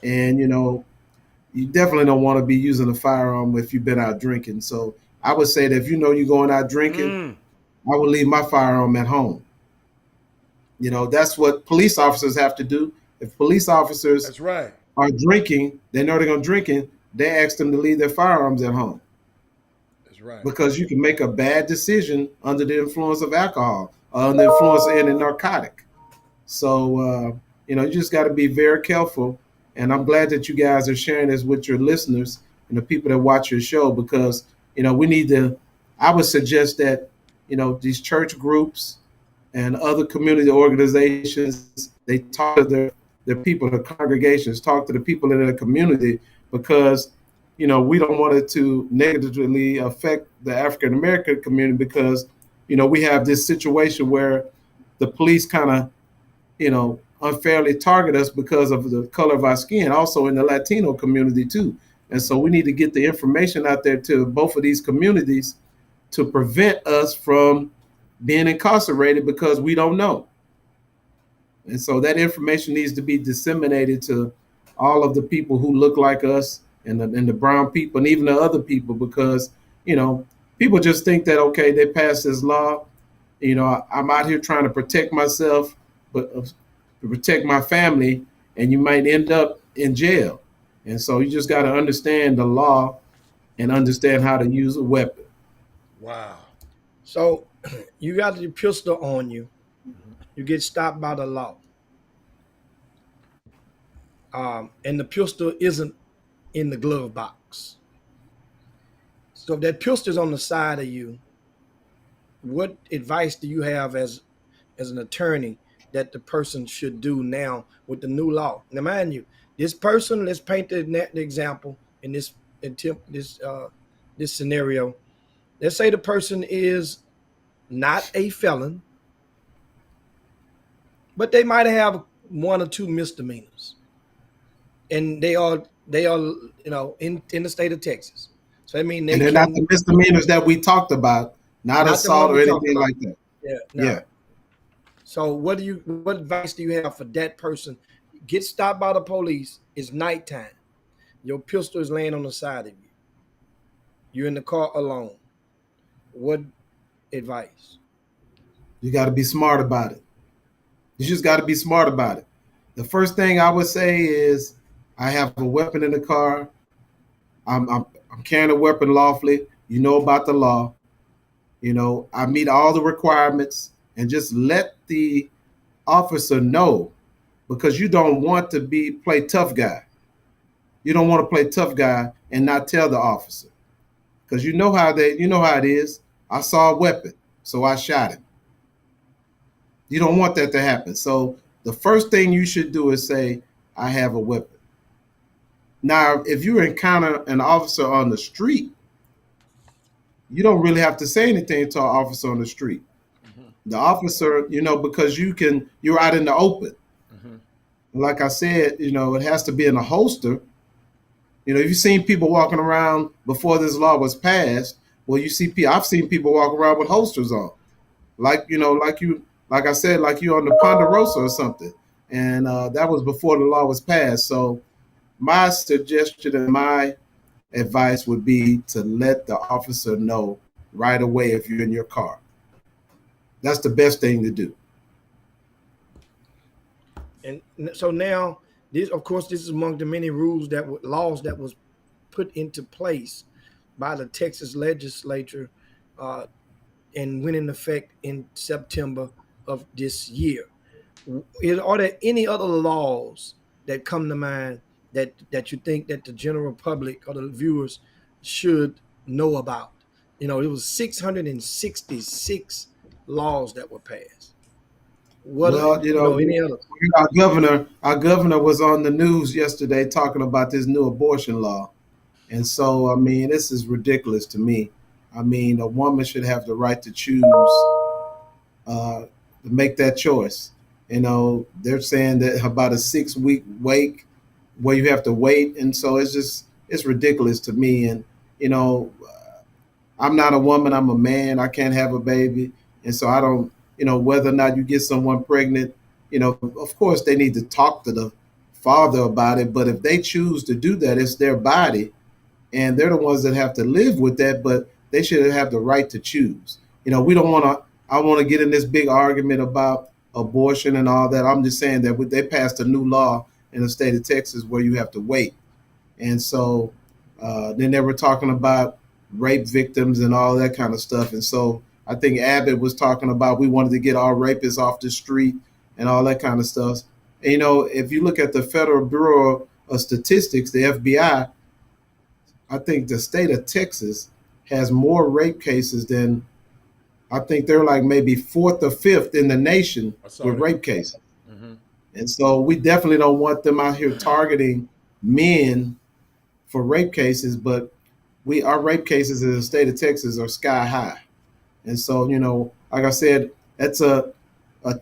And, you definitely don't want to be using a firearm if you've been out drinking. So I would say that if you're going out drinking, I would leave my firearm at home. That's what police officers have to do. If police officers That's right. are drinking, they know they're going to drinking, they ask them to leave their firearms at home. That's right. Because you can make a bad decision under the influence of alcohol, under the influence of any narcotic. So, you just got to be very careful. And I'm glad that you guys are sharing this with your listeners and the people that watch your show, because, we need to, I would suggest that, these church groups and other community organizations, they talk to their people, the congregations, talk to the people in the community, because, we don't want it to negatively affect the African American community, because, we have this situation where the police kind of, unfairly target us because of the color of our skin, also in the Latino community too. And so we need to get the information out there to both of these communities to prevent us from being incarcerated because we don't know. And so that information needs to be disseminated to all of the people who look like us and the brown people and even the other people, because, people just think that, okay, they passed this law. I'm out here trying to protect myself, but to protect my family, and you might end up in jail. And so you just got to understand the law and understand how to use a weapon. Wow. So you got your pistol on you. You get stopped by the law. And the pistol isn't in the glove box. So if that pistol is on the side of you, what advice do you have as an attorney that the person should do now with the new law? Now, mind you, this person, let's paint the example in this scenario. Let's say the person is not a felon, but they might have one or two misdemeanors, and they are in the state of Texas. So I mean, they're not the misdemeanors that we talked about, not assault or anything like that. Yeah. So what advice do you have for that person? Get stopped by the police. It's nighttime. Your pistol is laying on the side of you. You're in the car alone. What advice? You got to be smart about it. You just got to be smart about it. The first thing I would say is, I have a weapon in the car. I'm carrying a weapon lawfully. You know about the law. I meet all the requirements, and just let the officer know, because you don't want to play tough guy. You don't want to play tough guy and not tell the officer, because you know how it is. I saw a weapon, so I shot him. You don't want that to happen. So the first thing you should do is say, I have a weapon. Now, if you encounter an officer on the street, you don't really have to say anything to an officer on the street. The officer, because you're out in the open. Like I said, it has to be in a holster. If you've seen people walking around before this law was passed, well, I've seen people walk around with holsters on, like I said, like you on the Ponderosa or something. And that was before the law was passed. So my suggestion and my advice would be to let the officer know right away if you're in your car. That's the best thing to do. And so now, this is among the many laws that was put into place by the Texas legislature and went into effect in September of this year. Are there any other laws that come to mind that you think that the general public or the viewers should know about It was 666 laws that were passed. What Well, any other? our governor was on the news yesterday talking about this new abortion law. And so, I mean, this is ridiculous to me. I mean, a woman should have the right to choose to make that choice. They're saying that about a 6-week wait where you have to wait. And so it's ridiculous to me. And, you know, I'm not a woman, I'm a man. I can't have a baby. And so I don't, whether or not you get someone pregnant, of course they need to talk to the father about it. But if they choose to do that, it's their body and they're the ones that have to live with that, but they should have the right to choose. We don't want to, I want to get in this big argument about abortion and all that. I'm just saying that they passed a new law in the state of Texas where you have to wait. And so then they were talking about rape victims and all that kind of stuff. And so I think Abbott was talking about we wanted to get all rapists off the street and all that kind of stuff. And, if you look at the Federal Bureau of Statistics, the FBI, I think the state of Texas has more rape cases than, I think they're like maybe 4th or 5th in the nation with rape cases. Mm-hmm. And so we definitely don't want them out here targeting men for rape cases, but our rape cases in the state of Texas are sky high. And so, like I said, that's a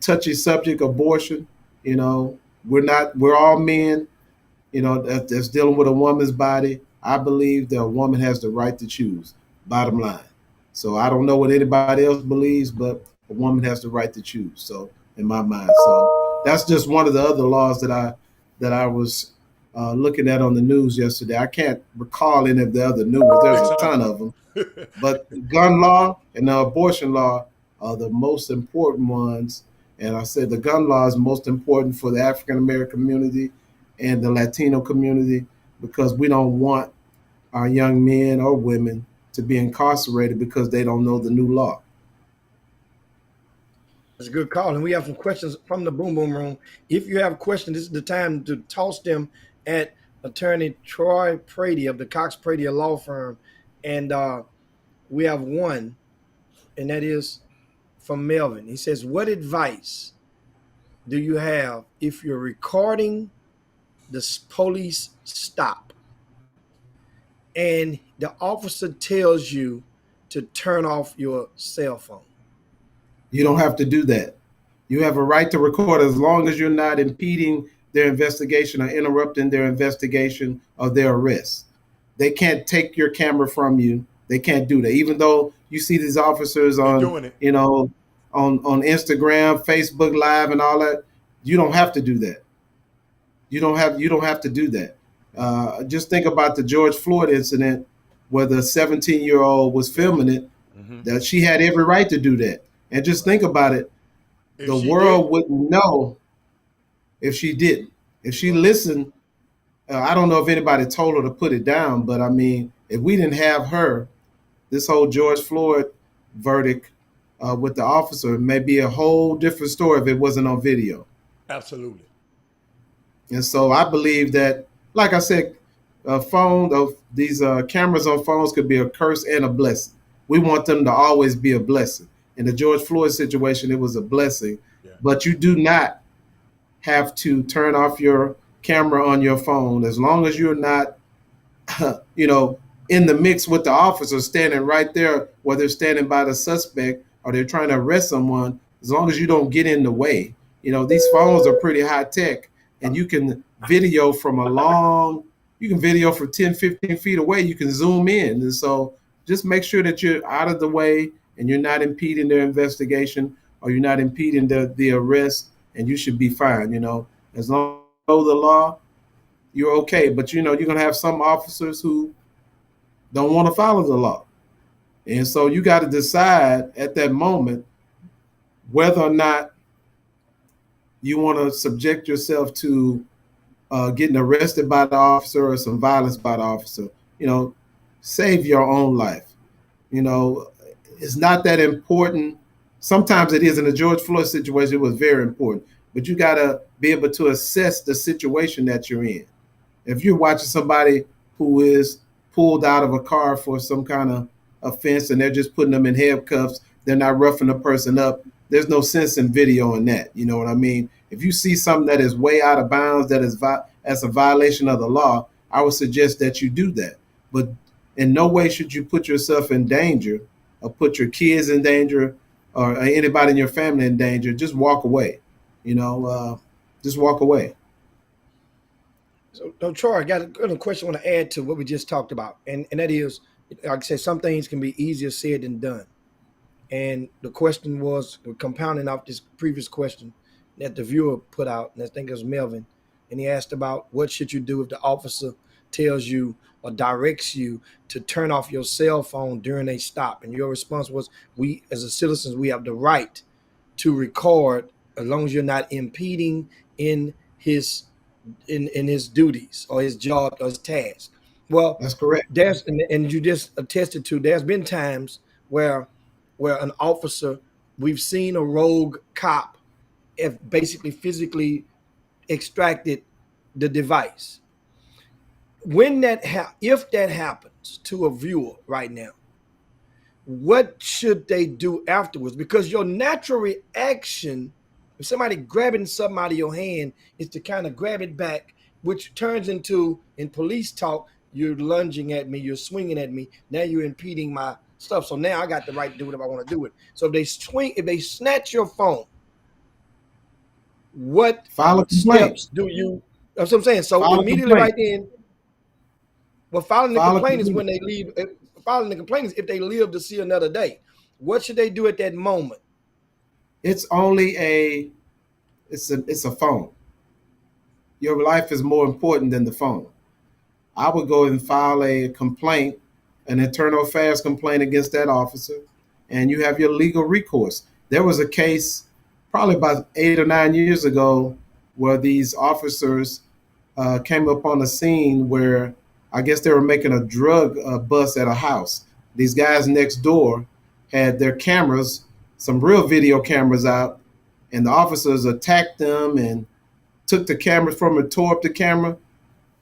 touchy subject, abortion. We're all men, that's dealing with a woman's body. I believe that a woman has the right to choose, bottom line. So I don't know what anybody else believes, but a woman has the right to choose. So in my mind, so that's just one of the other laws that I was looking at on the news yesterday. I can't recall any of the other new ones. There's a ton of them, but the gun law and the abortion law are the most important ones. And I said the gun law is most important for the African American community and the Latino community because we don't want our young men or women to be incarcerated because they don't know the new law. That's a good call. And we have some questions from the Boom Boom Room. If you have questions, this is the time to toss them at Attorney Troy Prady of the Cox Prady Law Firm. And we have one, and that is from Melvin. He says, what advice do you have if you're recording the police stop and the officer tells you to turn off your cell phone? You don't have to do that. You have a right to record as long as you're not impeding their investigation or interrupting their investigation of their arrest. They can't take your camera from you. They can't do that. Even though you see these officers on, on Instagram, Facebook Live and all that, you don't have to do that. You don't have to do that. Just think about the George Floyd incident where the 17-year-old was filming it, that she had every right to do that. And just think about it. The world wouldn't know if she didn't. If she listened, I don't know if anybody told her to put it down, but I mean, if we didn't have her, this whole George Floyd verdict with the officer, it may be a whole different story if it wasn't on video. Absolutely. And so I believe that, like I said, these cameras on phones could be a curse and a blessing. We want them to always be a blessing. In the George Floyd situation, it was a blessing, but you do not have to turn off your camera on your phone as long as you're not, in the mix with the officer standing right there, whether they're standing by the suspect or they're trying to arrest someone, as long as you don't get in the way. These phones are pretty high tech and you can video from you can video from 10, 15 feet away. You can zoom in. And so just make sure that you're out of the way and you're not impeding their investigation or you're not impeding the arrest, and you should be fine. As long as you know the law, you're okay. But, you're going to have some officers who don't want to follow the law. And so you got to decide at that moment whether or not you want to subject yourself to getting arrested by the officer or some violence by the officer. Save your own life. It's not that important. Sometimes it is. In the George Floyd situation, it was very important. But you got to be able to assess the situation that you're in. If you're watching somebody who is pulled out of a car for some kind of offense and they're just putting them in handcuffs. They're not roughing the person up. There's no sense in videoing that. You know what I mean? If you see something that is way out of bounds, that is as a violation of the law, I would suggest that you do that. But in no way should you put yourself in danger or put your kids in danger or anybody in your family in danger. Just walk away. Just walk away. So, Troy, I got a question I want to add to what we just talked about. And that is, like I said, some things can be easier said than done. And the question was, compounding off this previous question that the viewer put out, and I think it was Melvin, and he asked about what should you do if the officer tells you or directs you to turn off your cell phone during a stop. And your response was, we as a citizens, we have the right to record as long as you're not impeding in his duties or his job or his task. Well, that's correct. And you just attested to, there's been times where an officer, we've seen a rogue cop have basically physically extracted the device. If that happens to a viewer right now, what should they do afterwards? Because your natural reaction, if somebody grabbing something out of your hand, is to kind of grab it back, which turns into, in police talk, you're lunging at me, you're swinging at me. Now you're impeding my stuff. So now I got the right to do whatever I want to do with it. So if they snatch your phone, what steps do you? That's what I'm saying. So immediately right then, filing the complaint is when they leave. Filing the complaint is if they live to see another day. What should they do at that moment? It's only it's a phone. Your life is more important than the phone. I would go and file a complaint, an internal affairs complaint against that officer, and you have your legal recourse. There was a case probably about 8 or 9 years ago where these officers came up on a scene where I guess they were making a drug bust at a house. These guys next door had their cameras, some real video cameras out, and the officers attacked them and took the cameras from them, tore up the camera.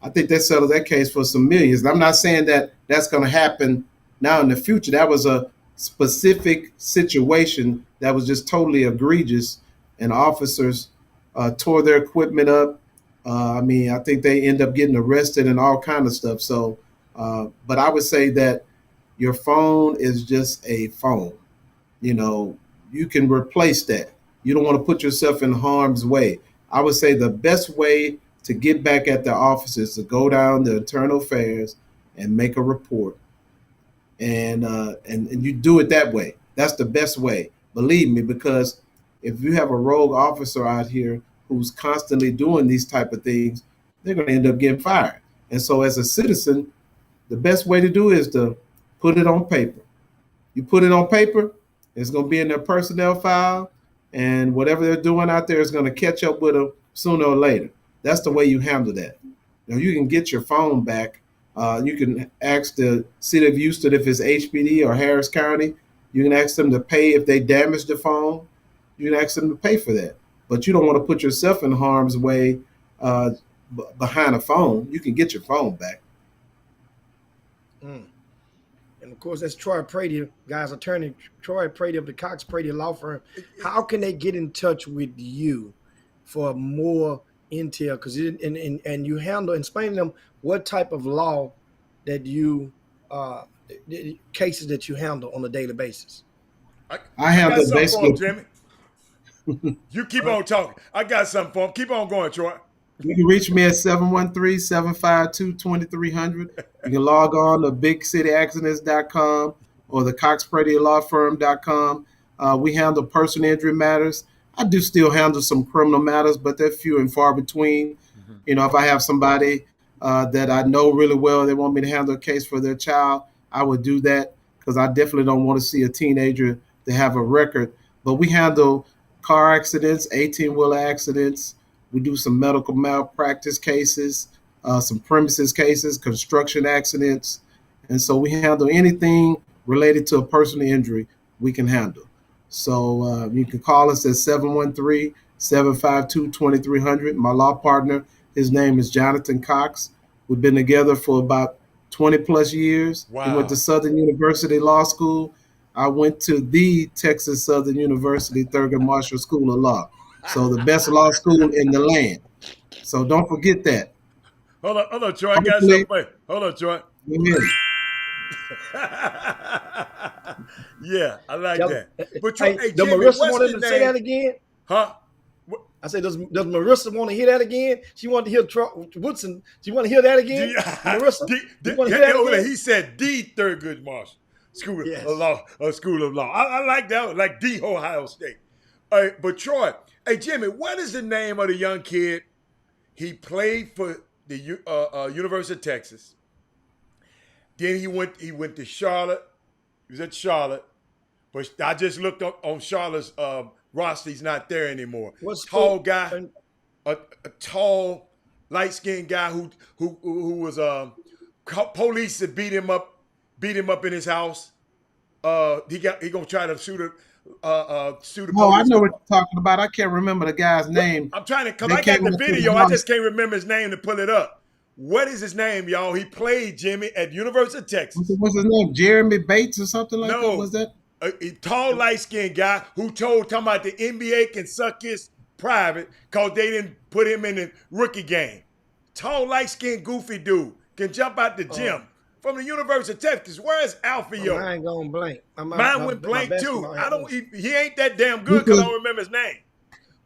I think they settled that case for some millions. And I'm not saying that that's going to happen now in the future. That was a specific situation that was just totally egregious, and officers tore their equipment up. I think they end up getting arrested and all kind of stuff. So, but I would say that your phone is just a phone. You can replace that. You don't want to put yourself in harm's way. I would say the best way to get back at the office is to go down to internal affairs and make a report. And you do it that way. That's the best way. Believe me, because if you have a rogue officer out here who's constantly doing these type of things, they're going to end up getting fired. And so as a citizen, the best way to do is to put it on paper. You put it on paper, it's going to be in their personnel file, and whatever they're doing out there is going to catch up with them sooner or later. That's the way you handle that. You can get your phone back. You can ask the city of Houston if it's HPD or Harris County. You can ask them to pay if they damage the phone. You can ask them to pay for that. But you don't want to put yourself in harm's way behind a phone. You can get your phone back. And of course, that's Troy Prady, guys, attorney Troy Prady of the Cox Prady Law Firm. How can they get in touch with you for more intel? Because and you handle, explain to them what type of law that you cases that you handle on a daily basis. I handle basically. Jimmy. You keep on talking. I got something for him. Keep on going, Troy. You can reach me at 713-752-2300. You can log on to bigcityaccidents.com or the coxpradylawfirm.com. We handle personal injury matters. I do still handle some criminal matters, but they're few and far between. Mm-hmm. If I have somebody that I know really well, they want me to handle a case for their child, I would do that, because I definitely don't want to see a teenager to have a record. But we handle car accidents, 18-wheeler accidents. We do some medical malpractice cases, some premises cases, construction accidents. And so we handle anything related to a personal injury we can handle. So you can call us at 713-752-2300. My law partner, his name is Jonathan Cox. We've been together for about 20 plus years. He went to Wow. Southern University Law School. I went to the Texas Southern University Thurgood Marshall School of Law. So the best law school in the land. So don't forget that. Hold on, Troy. I got Hopefully, something for you. Hold on, Troy. amen. Yeah, I like Tell- that. But Troy, hey, does Jimmy, Marissa what's want the him to say that name? again? Huh? I said, does Marissa want to hear that again? She wanted to hear Woodson. Do you want to hear that again? Marissa, you want to hear that again? He said the Thurgood Marshall School Yes. of Law. School of Law. I like that one, like the Ohio State. But Troy, hey Jimmy, what is the name of the young kid? He played for the University of Texas. Then he went to Charlotte. He was at Charlotte, but I just looked up on Charlotte's roster. He's not there anymore. What's Tall cool? guy, a tall, light-skinned guy who was police that beat him up in his house. He gonna try to sue the police. Oh, I know what you're talking about. I can't remember the guy's name. I'm trying to, because They I got came the up to video. the I house. just can't remember his name to pull it up. What is his name, y'all? He played, Jimmy, at University of Texas. What's his name? Jeremy Bates or something like No. that? Was that? A tall, light-skinned guy who talking about the NBA can suck his private because they didn't put him in the rookie game. Tall, light-skinned, goofy dude can jump out the gym from the University of Texas. Where's Alfio? Mine going blank. Mine went blank too. basketball I don't. hat He ain't that damn good because I don't remember his name.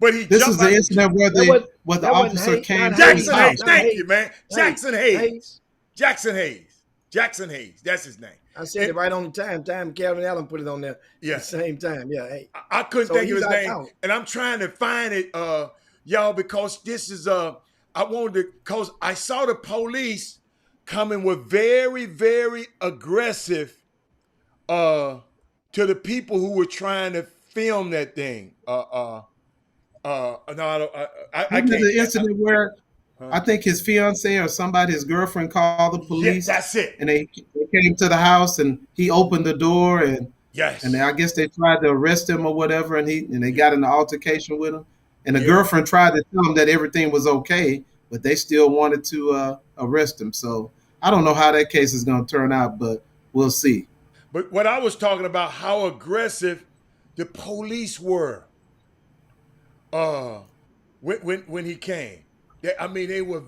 But he This jumped is the out incident where That was- the that wasn't officer Hayes, came not to Jackson his Hayes. Hayes. house. Thank you, man. Jackson Hayes. Hayes. Jackson Hayes. Jackson Hayes. That's his name. I said it right on the time. Calvin Allen put it on there Yeah. at the same time. Yeah. Hey. I couldn't So think of he's his out name, out. and I'm trying to find it, y'all, because this is I wanted to, because I saw the police coming with very, very aggressive to the people who were trying to film that thing. No, I don't. I Remember can't. the incident where I think his fiance or somebody, his girlfriend, called the Yeah, police, that's it. and they came to the house, and he opened the door, and Yes. I guess they tried to arrest him or whatever, and they got in an altercation with him, and the Yeah. girlfriend tried to tell him that everything was okay, but they still wanted to arrest him. So I don't know how that case is going to turn out, but we'll see. But what I was talking about, how aggressive the police were when he came. They were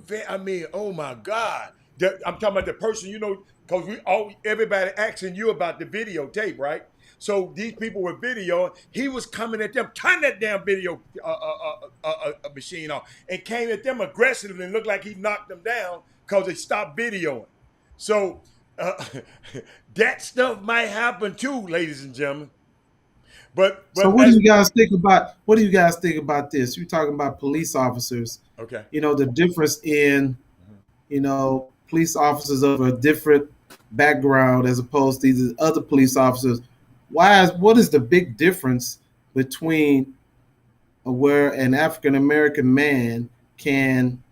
oh my God. I'm talking about the person, because everybody asking you about the videotape, right? So these people were videoing. He was coming at them, turn that damn video machine off, and came at them aggressively and looked like he knocked them down because they stopped videoing. So that stuff might happen too, ladies and gentlemen. But So what do you guys think about? What do you guys think about this? You're talking about police officers. Okay. The difference in, police officers of a different background as opposed to these other police officers. What is the big difference between where an African American man can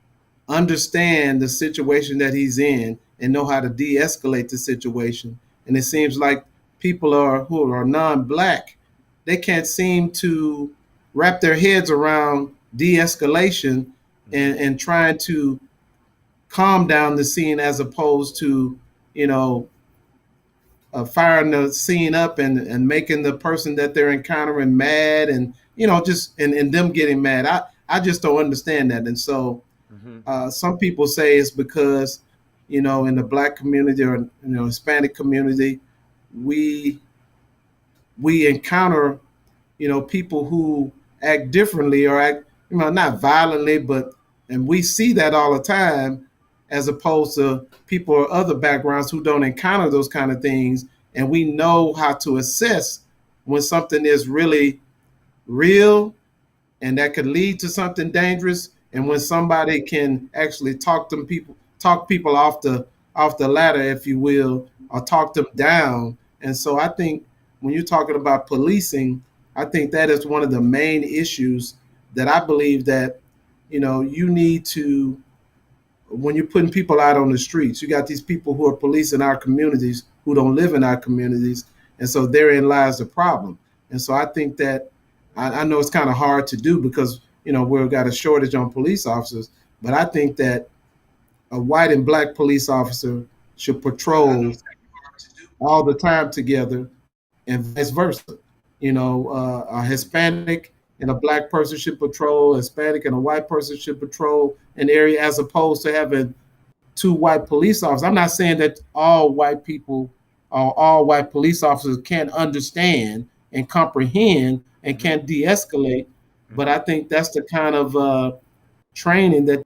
understand the situation that he's in and know how to de-escalate the situation? And it seems like people who are non-black, they can't seem to wrap their heads around de-escalation and trying to calm down the scene as opposed to, firing the scene up and making the person that they're encountering mad and, just and them getting mad. I just don't understand that. And so some people say it's because, in the black community or, Hispanic community, we encounter, people who act differently or act, not violently, and we see that all the time, as opposed to people of other backgrounds who don't encounter those kind of things. And we know how to assess when something is really real and that could lead to something dangerous, and when somebody can actually talk people off the ladder, if you will, or talk them down. And so I think when you're talking about policing, I think that is one of the main issues that I believe that, you need to, when you're putting people out on the streets, you got these people who are policing our communities who don't live in our communities. And so therein lies the problem. And so I think that, I know it's kind of hard to do because, we've got a shortage on police officers, but I think that a white and black police officer should patrol all the time together, and vice versa. You know, a Hispanic and a black person should patrol, a Hispanic and a white person should patrol an area, as opposed to having two white police officers. I'm not saying that all white people or all white police officers can't understand and comprehend and can't de-escalate, but I think that's the kind of training that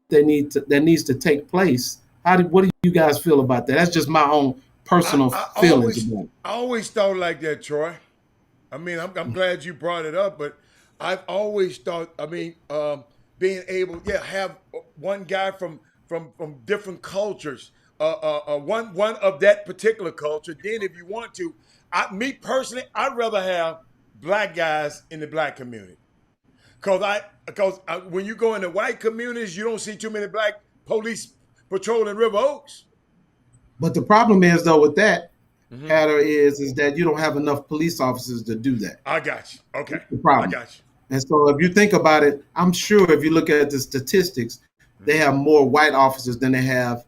needs to take place. What do you guys feel about that? That's just my own personal feelings about it. I always thought like that, Troy. I mean, I'm glad you brought it up, but I've always thought, I mean, being able, have one guy from different cultures, one of that particular culture. Then, if you want to, me personally, I'd rather have black guys in the black community, because when you go into white communities, you don't see too many black police patrolling River Oaks. But the problem is, though, with that, Hatter, is that you don't have enough police officers to do that. I got you. Okay. That's the problem. I got you. And so if you think about it, I'm sure if you look at the statistics, they have more white officers than they have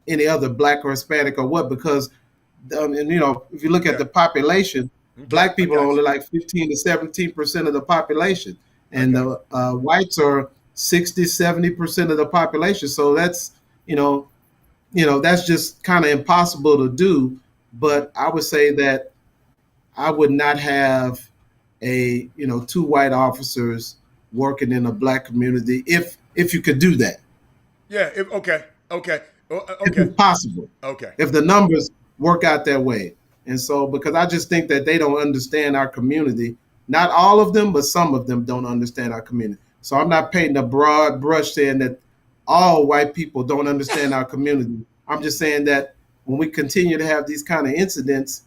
any other black or Hispanic or what, because, and, you know, if you look at the population, black people are only like 15 to 17% of the population. And the whites are 60, 70% of the population. So that's, you know, that's just kind of impossible to do. But I would say that I would not have two white officers working in a black community if you could do that. Yeah. Okay. If it's possible. Okay. If the numbers work out that way. And so, because I just think that they don't understand our community. Not all of them, but some of them don't understand our community. So I'm not painting a broad brush saying that all white people don't understand our community. I'm just saying that when we continue to have these kind of incidents,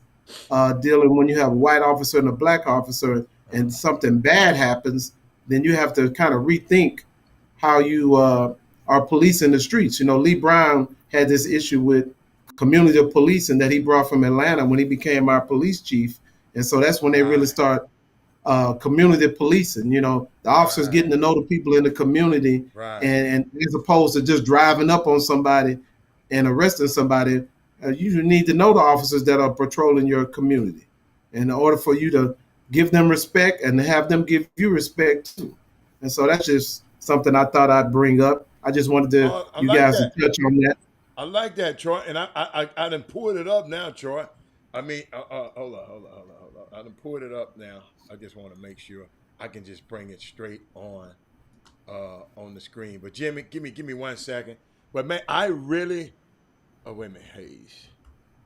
dealing when you have a white officer and a black officer and something bad happens, then you have to kind of rethink how you are policing the streets. You know, Lee Brown had this issue with community policing that he brought from Atlanta when he became our police chief. And so that's when they really start community policing, you know, the officers getting to know the people in the community, and as opposed to just driving up on somebody and arresting somebody. You need to know the officers that are patrolling your community in order for you to give them respect and to have them give you respect too. And so that's just something I thought I'd bring up. I just wanted to you like guys to touch on that. I like that, Troy, and I done pulled it up now, Troy. I mean, hold on. I done pulled it up now. I just want to make sure I can just bring it straight on the screen. But Jimmy, give me 1 second. But man, I really. Oh, wait a minute,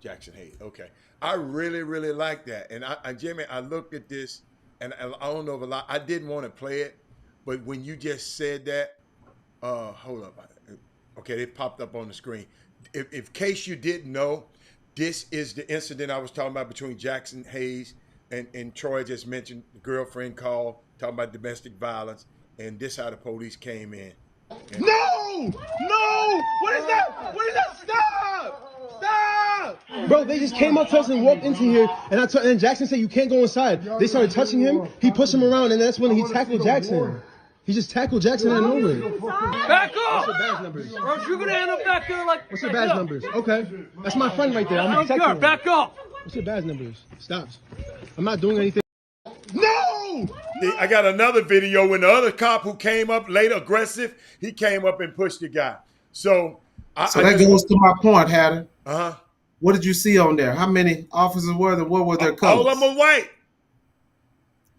Jackson Hayes. Okay. I really, really like that. And Jimmy, I looked at this, and I don't know if a lot, I didn't want to play it, but when you just said that, hold up. Okay, it popped up on the screen. In case you didn't know, this is the incident I was talking about between Jackson Hayes and Troy just mentioned. The girlfriend called, talking about domestic violence, and this how the police came in. No! What is that? Stop! Bro, they just came up to us and walked into here, and Jackson said you can't go inside. They started touching him. He pushed him around, and that's when he tackled Jackson. He just tackled Jackson out of nowhere. Back up! What's your badge numbers? Or you're gonna end up back there like. What's your badge numbers? Okay, that's my friend right there. I'm protecting him. Back up! What's your badge numbers? Stop. I'm not doing anything. No! I got another video when the other cop who came up later, aggressive, he came up and pushed the guy. So that goes to my point, Hatter. Uh-huh. What did you see on there? How many officers were there? What were their colors? All of them are white.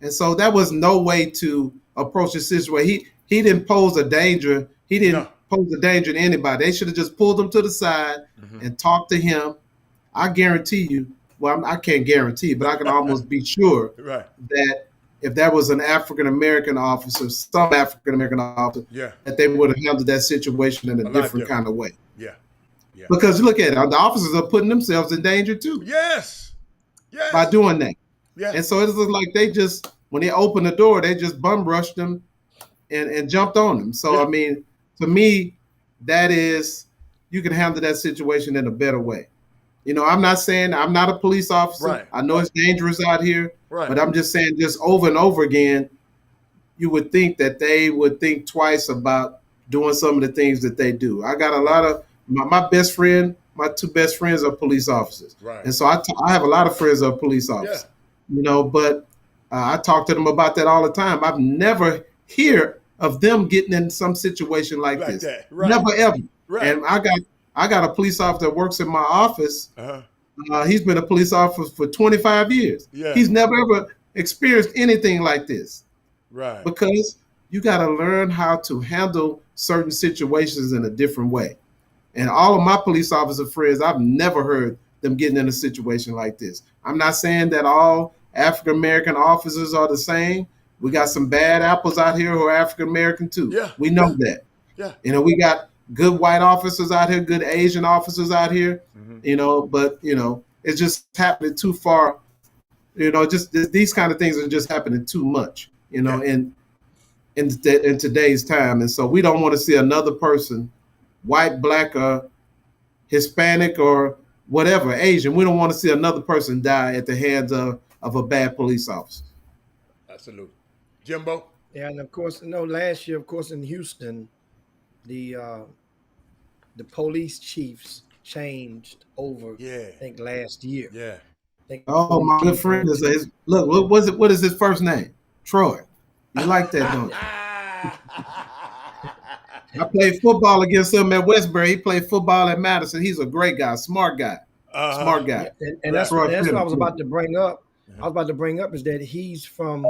And so that was no way to approach the situation. He didn't pose a danger. He didn't pose a danger to anybody. They should have just pulled him to the side and talked to him. I guarantee you, well, I can't guarantee, but I can almost be sure that if that was an African-American officer, some African-American officer, that they would have handled that situation in a different kind of way. Yeah. Because you look at it, the officers are putting themselves in danger too. Yes. By doing that. Yeah. And so it's like they just, when they opened the door, they just bum rushed them and jumped on them. So, I mean, to me, that is, you can handle that situation in a better way. You know, I'm not saying I'm not a police officer. Right. I know it's dangerous out here, but I'm just saying, just over and over again, you would think that they would think twice about doing some of the things that they do. I got a lot of my best friend, my two best friends are police officers, Right. and so I have a lot of friends that are police officers. You know, but I talk to them about that all the time. I've never hear of them getting in some situation like this. That. Right. Never ever. Right. And I got a police officer that works in my office. He's been a police officer for 25 years. Yeah. He's never ever experienced anything like this. Right. Because you got to learn how to handle certain situations in a different way. And all of my police officer friends, I've never heard them getting in a situation like this. I'm not saying that all African American officers are the same. We got some bad apples out here who are African American too. Yeah. We know that. Yeah. You know, we got good white officers out here, good Asian officers out here. You know, but you know, it's just happening too far. You know, just these kind of things are just happening too much. You know, in today's time, and so we don't want to see another person, white, black, or Hispanic, or whatever, Asian. We don't want to see another person die at the hands of a bad police officer. Absolutely. Jimbo? Yeah, and of course, last year, of course, in Houston, the police chiefs changed over. Yeah. I think last year. Yeah. Oh, my good friend is look. What is his first name? Troy. You like that, don't you? I played football against him at Westbury. He played football at Madison. He's a great guy, smart guy, smart guy. And that's what I was about to bring up. I was about to bring up is that he's from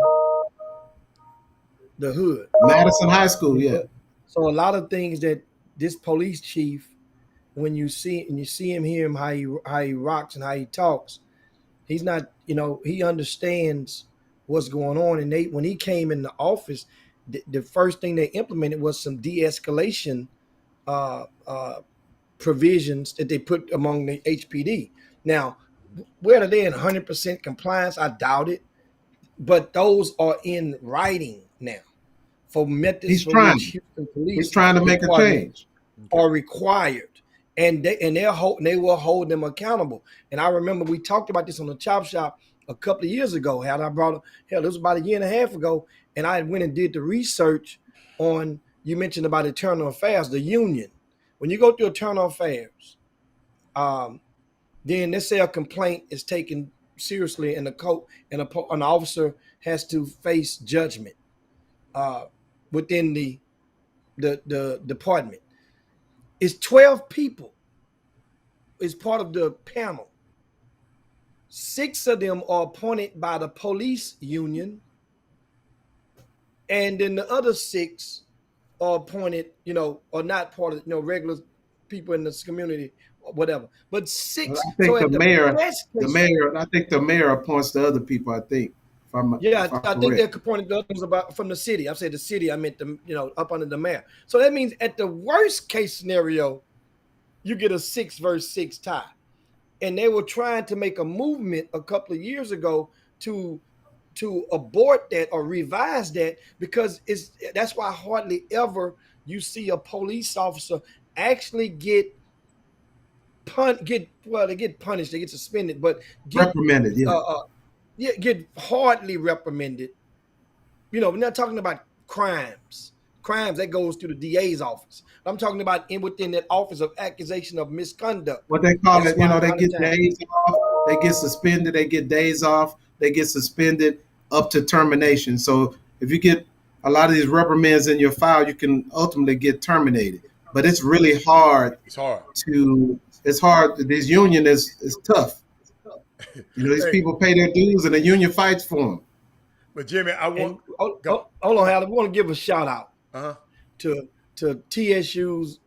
the hood, Madison High School. Yeah. So a lot of things that this police chief, when you see him, hear him, how he rocks and how he talks, he's not. He understands what's going on. And when he came in the office, the first thing they implemented was some de-escalation provisions that they put among the HPD. Now, whether they're in 100% compliance, I doubt it, but those are in writing now. For methods, he's trying to make a change. Are required, and they will hold them accountable. And I remember we talked about this on the Chop Shop a couple of years ago. It was about a year and a half ago, and I went and did the research on. You mentioned about internal affairs, the union. When you go through internal affairs, then let's say a complaint is taken seriously, and an officer has to face judgment within the department. It's 12 people. It's part of the panel. 6 of them are appointed by the police union, and then the other 6 are appointed, are not part of regular people in this community or whatever. But 6. I think I think the mayor appoints the other people. I think. I think they're appointed the others from the city. I said the city. I meant up under the mayor. So that means at the worst case scenario, you get a 6 versus 6 tie. And they were trying to make a movement a couple of years ago to abort that or revise that, because that's why hardly ever you see a police officer actually get punished, they get suspended, but reprimanded, get hardly reprimanded. We're not talking about crimes that goes through the DA's office. I'm talking about within that office of accusation of misconduct. What they call it, they get days off, they get suspended, they get days off, they get suspended up to termination. So if you get a lot of these reprimands in your file, you can ultimately get terminated. But it's really hard. It's hard. It's hard. This union is tough. These people pay their dues, and the union fights for them. But Jimmy, hold on, Hal. We want to give a shout out to TSU's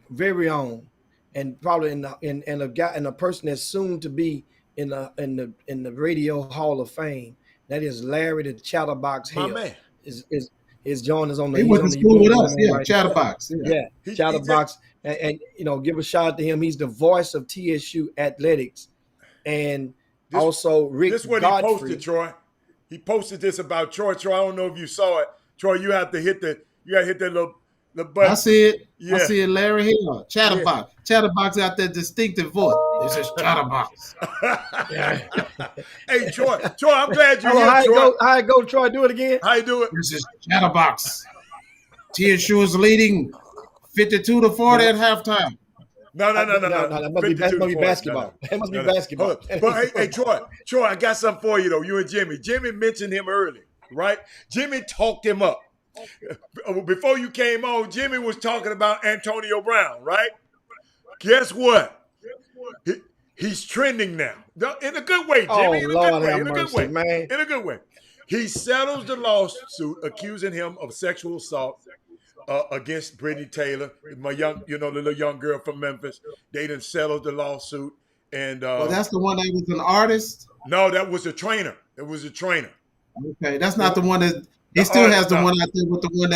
very own, and probably in a person that's soon to be in the Radio Hall of Fame. That is Larry the Chatterbox Hill. My man. His John is on the. He went to school with us. Yeah, right, Chatterbox. Chatterbox, and give a shout out to him. He's the voice of TSU athletics, and also Rick. This is what Godfrey. he posted, Troy. He posted this about Troy. Troy, I don't know if you saw it. Troy, you got to hit that little button. I see it. Yeah. I see it. Larry Hill, Chatterbox. Yeah. Chatterbox got that distinctive voice. This is Chatterbox. Hey, Troy, I'm glad you're here, Troy. How it go, Troy? Do it again. How you do it? This is Chatterbox. TSU is leading 52-40 at halftime. No. That must be 52 to 40. basketball. That must be basketball. Hold on. But hey, Troy, I got something for you though. You and Jimmy. Jimmy mentioned him early, right? Jimmy talked him up. Before you came on, Jimmy was talking about Antonio Brown, right? Guess what? He's trending now. In a good way, Jimmy. Oh, in a Lord good way. have In a good mercy, way. man. In a good way. He settles the lawsuit accusing him of sexual assault against Brittany Taylor, the little young girl from Memphis. They done settled the lawsuit. And Well, that's the one that was an artist. no, that was a trainer. It was a trainer. Okay, that's not the one that he still has the one out there with the one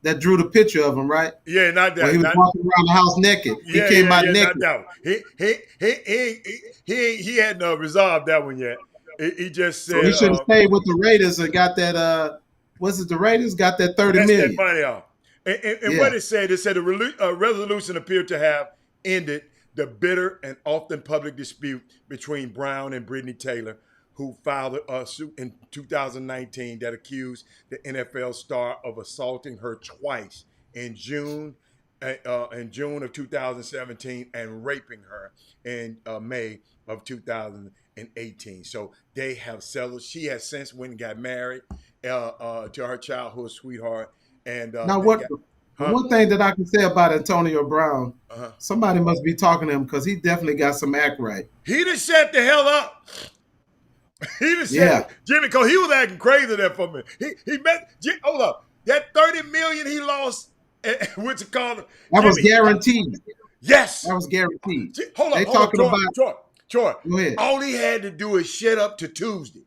that drew the picture of him, right? Yeah, not that. When he was walking around the house naked. He came out naked. Not that one. He hadn't resolved that one yet. He just said So he should have stayed with the Raiders and got that. Was it the Raiders got that 30 million? That money off. And Yeah. what it said a resolution appeared to have ended the bitter and often public dispute between Brown and Brittany Taylor, who filed a suit in 2019 that accused the NFL star of assaulting her twice in June of 2017 and raping her in May of 2018. So they have settled. She has since went and got married to her childhood sweetheart. And Now, one thing that I can say about Antonio Brown, somebody must be talking to him because he definitely got some act right. He done shut the hell up. He done shut Jimmy, because he was acting crazy there for me. He met, hold up, that $30 million he lost, what's it called? That was guaranteed. Yes. That was guaranteed. Hold They on, talking Troy, about. Troy. Go ahead. All he had to do is shut up to Tuesday.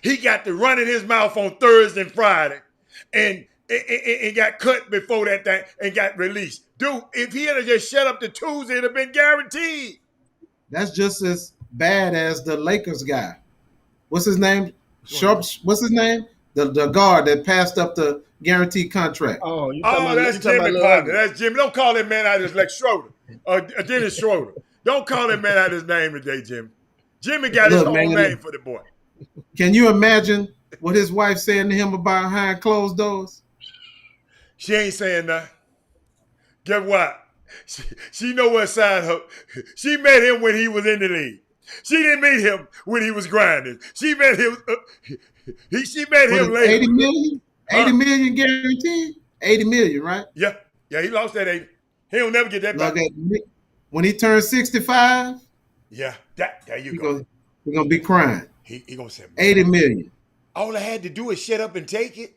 He got to run in his mouth on Thursday and Friday, and got cut before that thing and got released. Dude, if he had just shut up to Tuesday, it'd have been guaranteed. That's just as bad as the Lakers guy. What's his name? What's his name? The guard that passed up the guaranteed contract. Oh, that's Jimmy Parker. That's Jimmy. Don't call that man out his like Schroeder. Dennis Schroeder. Don't call that man out his name today, Jimmy. Jimmy got his whole name for the boy. Can you imagine what his wife saying to him about behind closed doors? She ain't saying nothing. Guess what? She know what side her. She met him when he was in the league. She didn't meet him when he was grinding. She met him. She met him later. 80 million? 80 million guaranteed? 80 million, right? Yeah. He lost that 80. He'll never get that back. When he turns 65, yeah, there you go. We're gonna be crying. He gonna say 80 million. All I had to do is shut up and take it.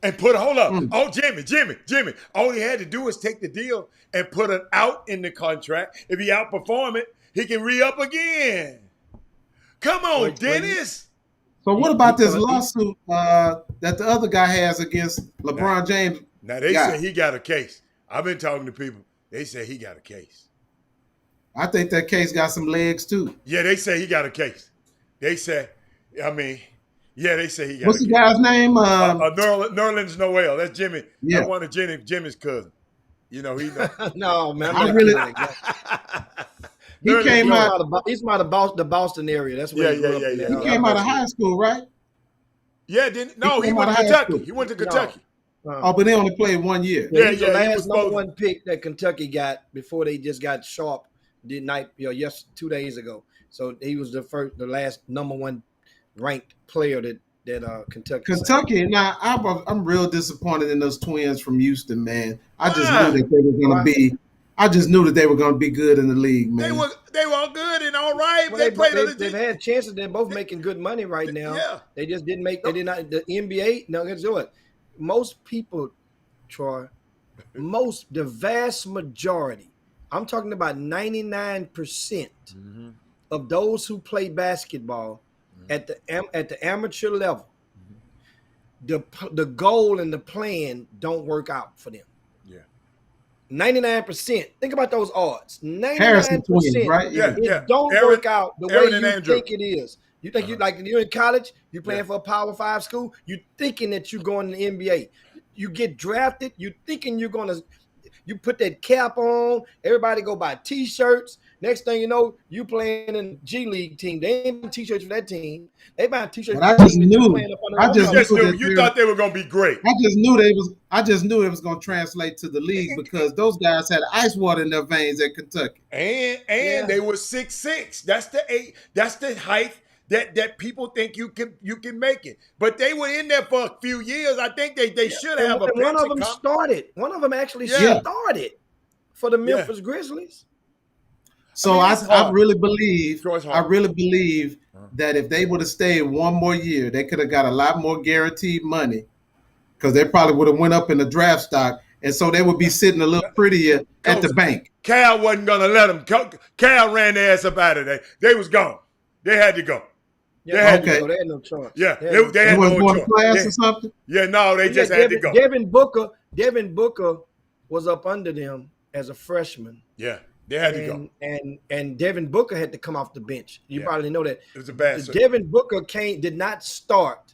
And hold up. Oh, Jimmy. All he had to do is take the deal and put it out in the contract. If he outperform it, he can re-up again. Come on, Dennis. So what about this lawsuit that the other guy has against LeBron James? Now they say he got a case. They talking to people. They say he got a case. I think that case got some legs too. Yeah, they say he got a case. They say, they say he got What's a the case. guy's name? Nerlens Noel. That's Jimmy. Yeah. That's one of Jimmy's cousin. He know. No, man. He came out. He's from the Boston area. That's where he grew up. He came out of high school, right? Yeah, he went to Kentucky. He went to Kentucky. But they only played 1 year. He's the last number one pick that Kentucky got before they just got sharp the night, 2 days ago. So he was the last number one ranked player that Kentucky. Now I'm real disappointed in those twins from Houston, man. I just knew that they were going to be. I just knew that they were going to be good in the league, man. They were good and all right. Well, they've had chances. They're both making good money right now. Yeah. They just didn't make. They did not. The NBA. No, let's do it. Most people, Troy. The vast majority. I'm talking about 99% of those who play basketball at the amateur level. The goal and the plan don't work out for them. 99%. Think about those odds. 99%. Right? It don't work out the way you think it is. You think you're in college, you're playing for a Power 5 school, you're thinking that you're going to the NBA. You get drafted, you're thinking you're going to, you put that cap on, everybody go buy T-shirts. Next thing you know, you playing in G League team. They ain't buying t-shirts for that team. They buying t-shirts But for I the just team that you knew. playing up under I the just umbrella. knew that You thought they were gonna be great. I just knew it was going to translate to the league because those guys had ice water in their veins at Kentucky. And Yeah. they were 6'6". That's the height that people think you can make it. But they were in there for a few years. I think they should have a And one of pension them comp. started. One of them actually Yeah. started for the Memphis Grizzlies. So I I, mean, it's hard. really believe Sure, it's hard. that if they would have stayed one more year, they could have got a lot more guaranteed money because they probably would have went up in the draft stock, and so they would be sitting a little prettier at the bank. Cal wasn't gonna let them. Cal ran their ass up out of there. They was gone. They had to go. Yeah, They had okay. so they had no choice. Yeah, They had they no They had wasn't no going to choice. class Yeah. or something. Yeah, no, they just had to go. Devin Booker was up under them as a freshman. Yeah, they had to go. And Devin Booker had to come off the bench. You Yeah. probably know that. It was a bad. Devin Booker did not start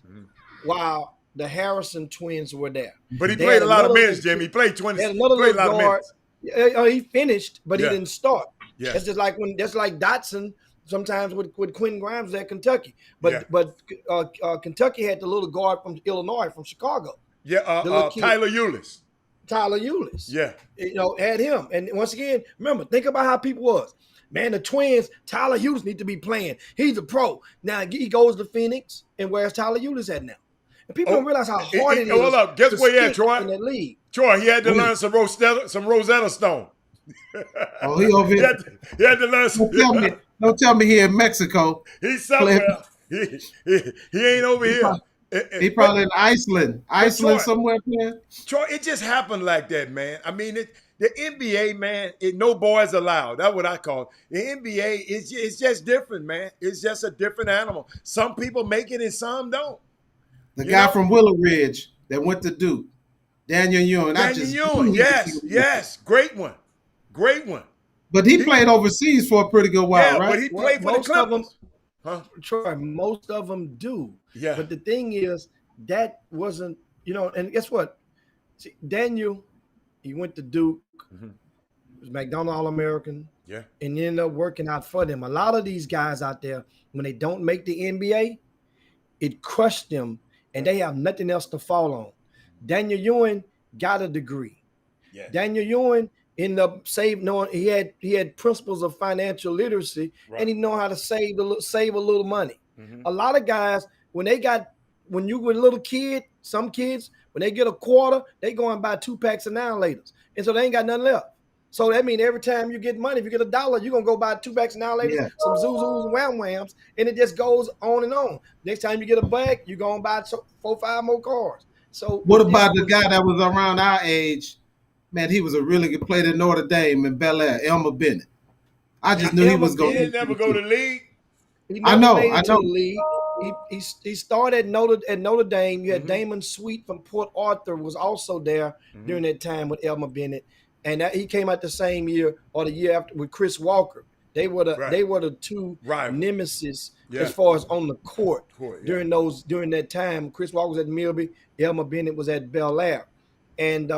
while the Harrison twins were there. But he They played had a lot of another- minutes, Jimmy. He played 20. They had another Played a little lot of guard. minutes. He finished, but Yeah. he didn't start. Yeah. That's just like Dotson sometimes with Quentin Grimes at Kentucky. But Yeah. Kentucky had the little guard from Illinois, from Chicago, Yeah, the little kid. Tyler Eulis. Tyler Eulis. Yeah. Had him. And once again, remember, think about how people was. Man, the twins, Tyler Eulis need to be playing. He's a pro. Now he goes to Phoenix, and where's Tyler Eulis at now? And people don't realize how hard it is. Hold up. Guess to where he at, stick Troy? in that league. Troy, he had to learn some Rosetta Stone. Oh, he over He here. had to learn some. Don't tell me he in Mexico. He's somewhere. He ain't over here. He probably in Iceland. Troy- Somewhere playing. Troy, it just happened like that, man. I mean, the NBA, man, no boys allowed. That's what I call it. The NBA it's just different, man. It's just a different animal. Some people make it and some don't. The You guy know? from Willow Ridge that went to Duke, Daniel Ewing. Daniel Ewing, yes, great one. But he played overseas for a pretty good while, Yeah, right? but he played for the Most of them, Clippers. Huh? Troy, most of them do. Yeah. But the thing is, that wasn't, and guess what? See, Daniel, he went to Duke, was McDonald All-American, Yeah. and ended up working out for them. A lot of these guys out there, when they don't make the NBA, it crushed them, and they have nothing else to fall on. Daniel Ewing got a degree. Yeah. Daniel Ewing ended up knowing he had principles of financial literacy, Right. and he know how to save a little money. A lot of guys, when you were a little kid, some kids, when they get a quarter, they go and buy 2 packs of 9-laters, and so they ain't got nothing left. So that means every time you get money, if you get $1, you're gonna go buy 2 packs of 9-laters, Yeah. some Zuzus and Wham Whams, and it just goes on and on. Next time you get a bag, you're gonna buy 4-5 more cars. So What about the guy that was around our age? Man, he was a really good player at Notre Dame in Bel Air, Elmer Bennett. I just knew he was He going didn't never go to the league. He I never know, made it I to know. the league. He started at Notre Dame. You had Damon Sweet from Port Arthur was also there during that time with Elmer Bennett, and he came out the same year or the year after with Chris Walker. They were the two Rivals. nemesis Yeah. as far as on the court, Court, yeah. during that time. Chris Walker was at Milby, Elmer Bennett was at Bel Air, and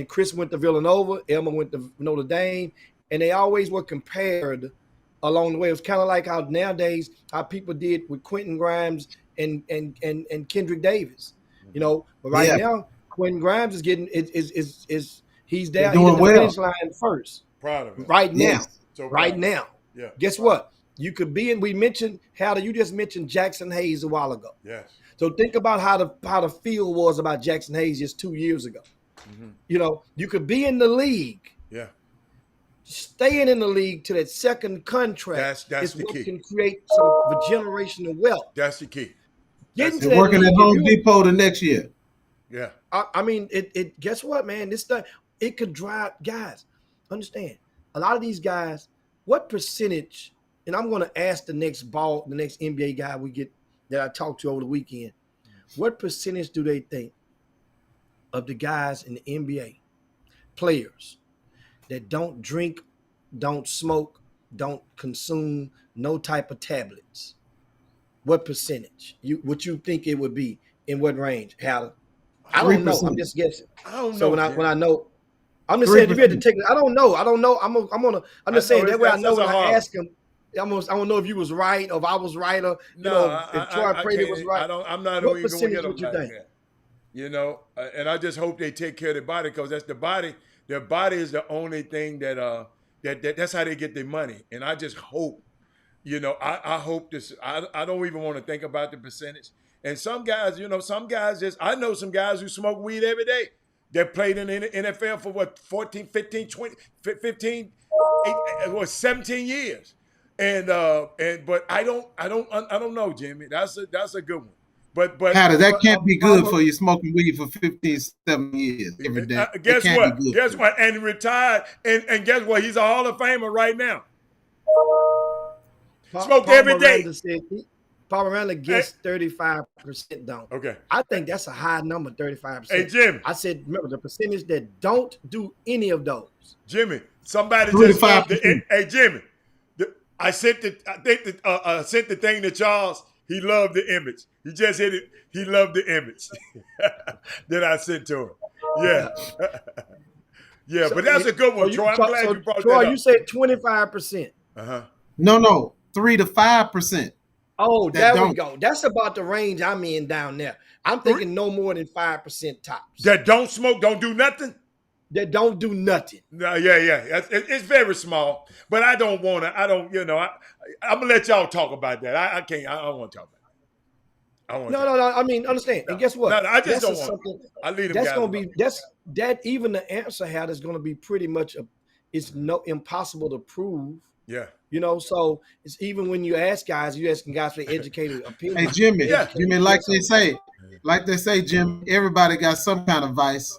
Chris went to Villanova, Elmer went to Notre Dame, and they always were compared along the way. It was kind of like how nowadays how people did with Quentin Grimes and Kendrick Davis, But right Yeah. now, Quentin Grimes is getting he's there. Doing He's at the well. finish line first. Proud of him. Right now. Yes. So Right proud. now. Yeah. Guess what? You could be in. We mentioned you just mentioned Jackson Hayes a while ago. Yes. So think about how the feel was about Jackson Hayes just 2 years ago. You could be in the league, Yeah. staying in the league to that second contract. That's is the what key. can create some generational wealth. That's the key. Getting to They're that working at league, Home if you- Depot the next year. Yeah. I mean, it. Guess what, man? This stuff it could drive guys. Understand? A lot of these guys. What percentage? And I'm going to ask the next NBA guy we get that I talked to over the weekend. What percentage do they think of the guys in the NBA, players that don't drink, don't smoke, don't consume no type of tablets? What percentage? What you think it would be? In what range? How? I don't know. 3%. I'm just guessing. I don't know. So when Jim. I know, I'm just saying, if you had to 3%. take it, I don't know. I'm just saying that way I know that's when a I hard ask him, I don't know if you was right or if I was right or if Troy Prady was right. I'm not What even gonna percentage get them would you like think? that. And I just hope they take care of their body, because that's the body. Their body is the only thing that that's how they get their money. And I just hope, I hope this. I don't even want to think about the percentage. And some guys, I know some guys who smoke weed every day. They played in the NFL for what, 14, 15, 20, 15, 17 years. But I don't know, Jimmy. That's a good one. But Hatter, that can't be good for you smoking weed for 15, 7 years every day. Guess can't what? be good Guess what? And he retired. And guess what? He's a Hall of Famer right now. Smoked every day. Paul Miranda gets 35% don't. Okay. I think that's a high number, 35%. Hey, Jimmy. I said, remember the percentage that don't do any of those. Jimmy, somebody 35%. just hey, Jimmy. I sent the thing to Charles. He loved the image. He just hit it. He loved the image that I sent to him. Yeah. Yeah, but that's a good one, Troy. I'm glad you brought Troy, that up. you said 25%. Uh-huh. No, 3 to 5%. Oh, there we go. That's about the range I'm in down there. I'm thinking no more than 5% tops. That don't smoke, don't do nothing? That don't do nothing. No, yeah. It's very small, but I don't want to. I'm gonna let y'all talk about that. I can't. I don't want to talk about it. No. I mean, understand. No. And guess what? No, I just don't want to. I leave them that's guys gonna alone. be that even the answer hat is gonna be pretty much it's impossible to prove. Yeah. So it's even when you ask guys, you're asking guys for educated opinion. Hey, Jimmy, Yeah. Jimmy, like they say, Jim, everybody got some kind of vice.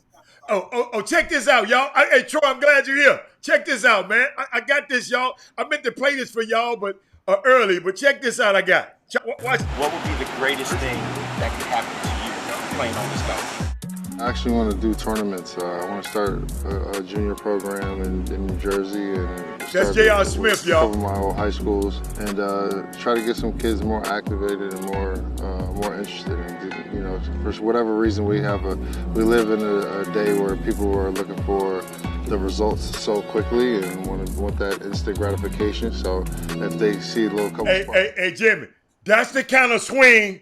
Oh, check this out, y'all. Hey, Troy, I'm glad you're here. Check this out, man. I got this, y'all. I meant to play this for y'all, but early. But check this out. I got. Watch. What would be the greatest thing that could happen to you playing on this golf? I actually want to do tournaments. I want to start a junior program in New Jersey and That's J.R. Smith, y'all. A couple of my old high schools, and try to get some kids more activated and more interested. And for whatever reason, we live in a day where people are looking for the results so quickly and want that instant gratification. So if they see a little couple. Hey, Jimmy, that's the kind of swing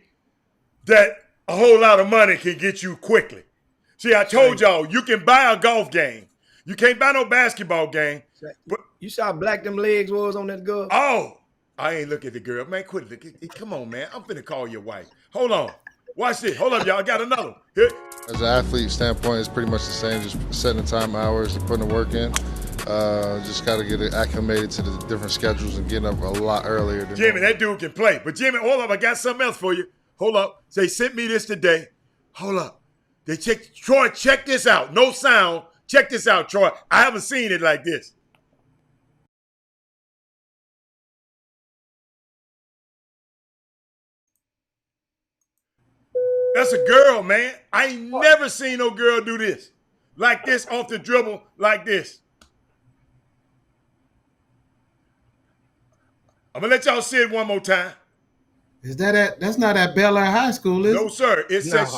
that a whole lot of money can get you quickly. See, I told y'all, you can buy a golf game. You can't buy no basketball game. But you saw how black them legs was on that girl? Oh, I ain't look at the girl. Man, quit looking. Come on, man. I'm finna call your wife. Hold on. Watch this. Hold up, y'all. I got another one. Here. As an athlete standpoint, it's pretty much the same, just setting the time hours and putting the work in. Just got to get it acclimated to the different schedules and getting up a lot earlier. Jimmy, that dude can play. But Jimmy, hold up. I got something else for you. Hold up. They sent me this today. Hold up. Troy, check this out. No sound. Check this out, Troy. I haven't seen it like this. That's a girl, man. I ain't never seen no girl do this. Like this, off the dribble, like this. I'm going to let y'all see it one more time. Is that's not at Bel Air High School, is it? No, sir. It says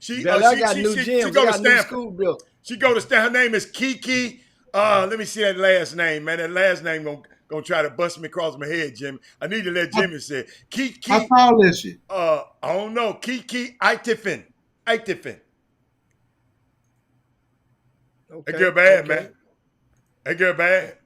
she go to Stanford. She go to Stanford. Her name is Kiki. Let me see that last name, man. That last name gonna try to bust me across my head, Jimmy. I need to let Jimmy say it. Kiki. How tall is she? I don't know. Kiki Aitifin. Okay. That girl bad, man. That girl bad.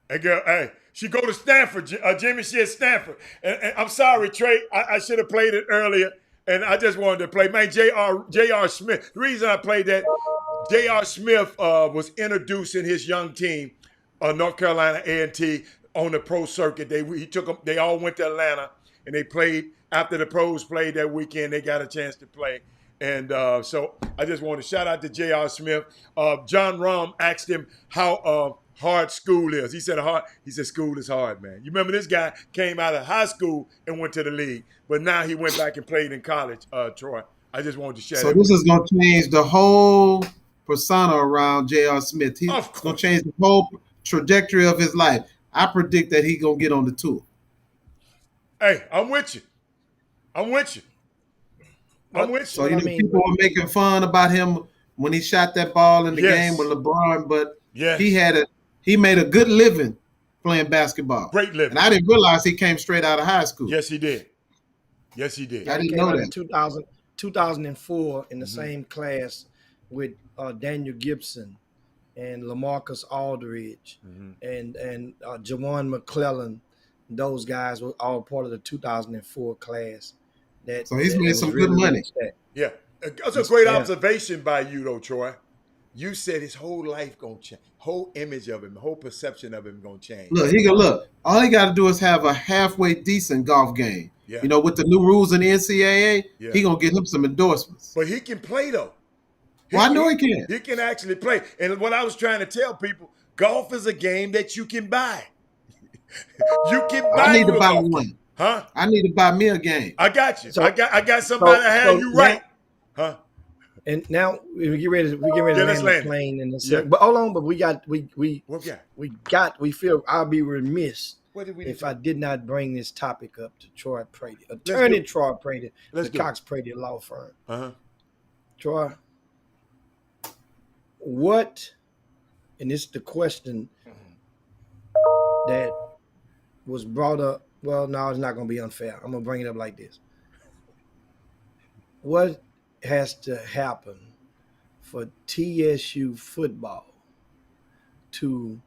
That girl, hey. She go to Stanford, Jimmy. She at Stanford. And I'm sorry, Trey. I should have played it earlier, and I just wanted to play. Man, J.R. Smith. The reason I played that, J.R. Smith was introducing his young team, North Carolina A&T, on the pro circuit. They all went to Atlanta, and they played. After the pros played that weekend, they got a chance to play. And so I just want to shout out to J.R. Smith. John Rahm asked him how hard school is. He said school is hard, man. You remember this guy came out of high school and went to the league, but now he went back and played in college, Troy. I just wanted to share that. So this is going to change the whole persona around J.R. Smith. He's going to change the whole trajectory of his life. I predict that he's going to get on the tour. Hey, I'm with you. So people were making fun about him when he shot that ball in the Yes. game with LeBron, but Yes. he made a good living playing basketball. Great living. And I didn't realize he came straight out of high school. Yes, he did. Yes, he did. I He didn't came know out in that. 2004 in the same class with Daniel Gibson and LaMarcus Aldridge and Jawan McClellan. Those guys were all part of the 2004 class. So he's made was some really good money. upset. Yeah. That's a great Yeah. observation by you, though, Troy. You said his whole life gonna change, whole image of him, whole perception of him gonna change. Look. All he got to do is have a halfway decent golf game. Yeah. You know, with the new rules in the NCAA, Yeah. he gonna get him some endorsements. But he can play though. Well, I know he can. He can actually play. And what I was trying to tell people, golf is a game that you can buy. You can buy. I need to you a buy golf one. game. Huh? I need to buy me a game. I got you. So- I got somebody to have you right. Huh? And now we get ready to Yeah, land let's the land it. plane in a Yeah. second. But hold on, but we What feel I'll be remiss What did we if do? I did not bring this topic up to Troy Prady, do attorney it. Troy Prady, Let's the do it. Cox Prady law firm. Uh-huh. Troy, what, and it's the question that was brought up. Well, no, it's not going to be unfair. I'm going to bring it up like this. What has to happen for TSU football to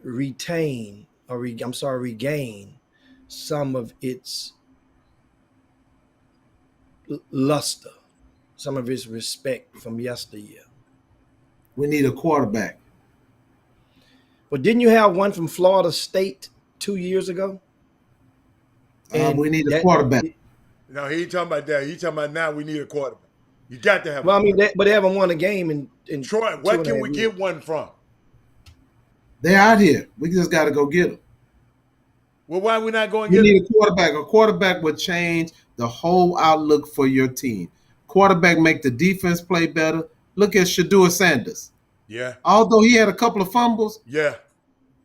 regain some of its luster, some of its respect from yesteryear? We need a quarterback. But didn't you have one from Florida State 2 years ago? We need a quarterback. No, he ain't talking about that. He talking about now we need a quarterback. You got to have Well, a I mean, but they haven't won a game in Troy, where can we get one from? They're out here. We just got to go get them. Well, why we not going You to get need a quarterback. A quarterback would change the whole outlook for your team. Quarterback make the defense play better. Look at Shedeur Sanders. Yeah. Although he had a couple of fumbles, Yeah.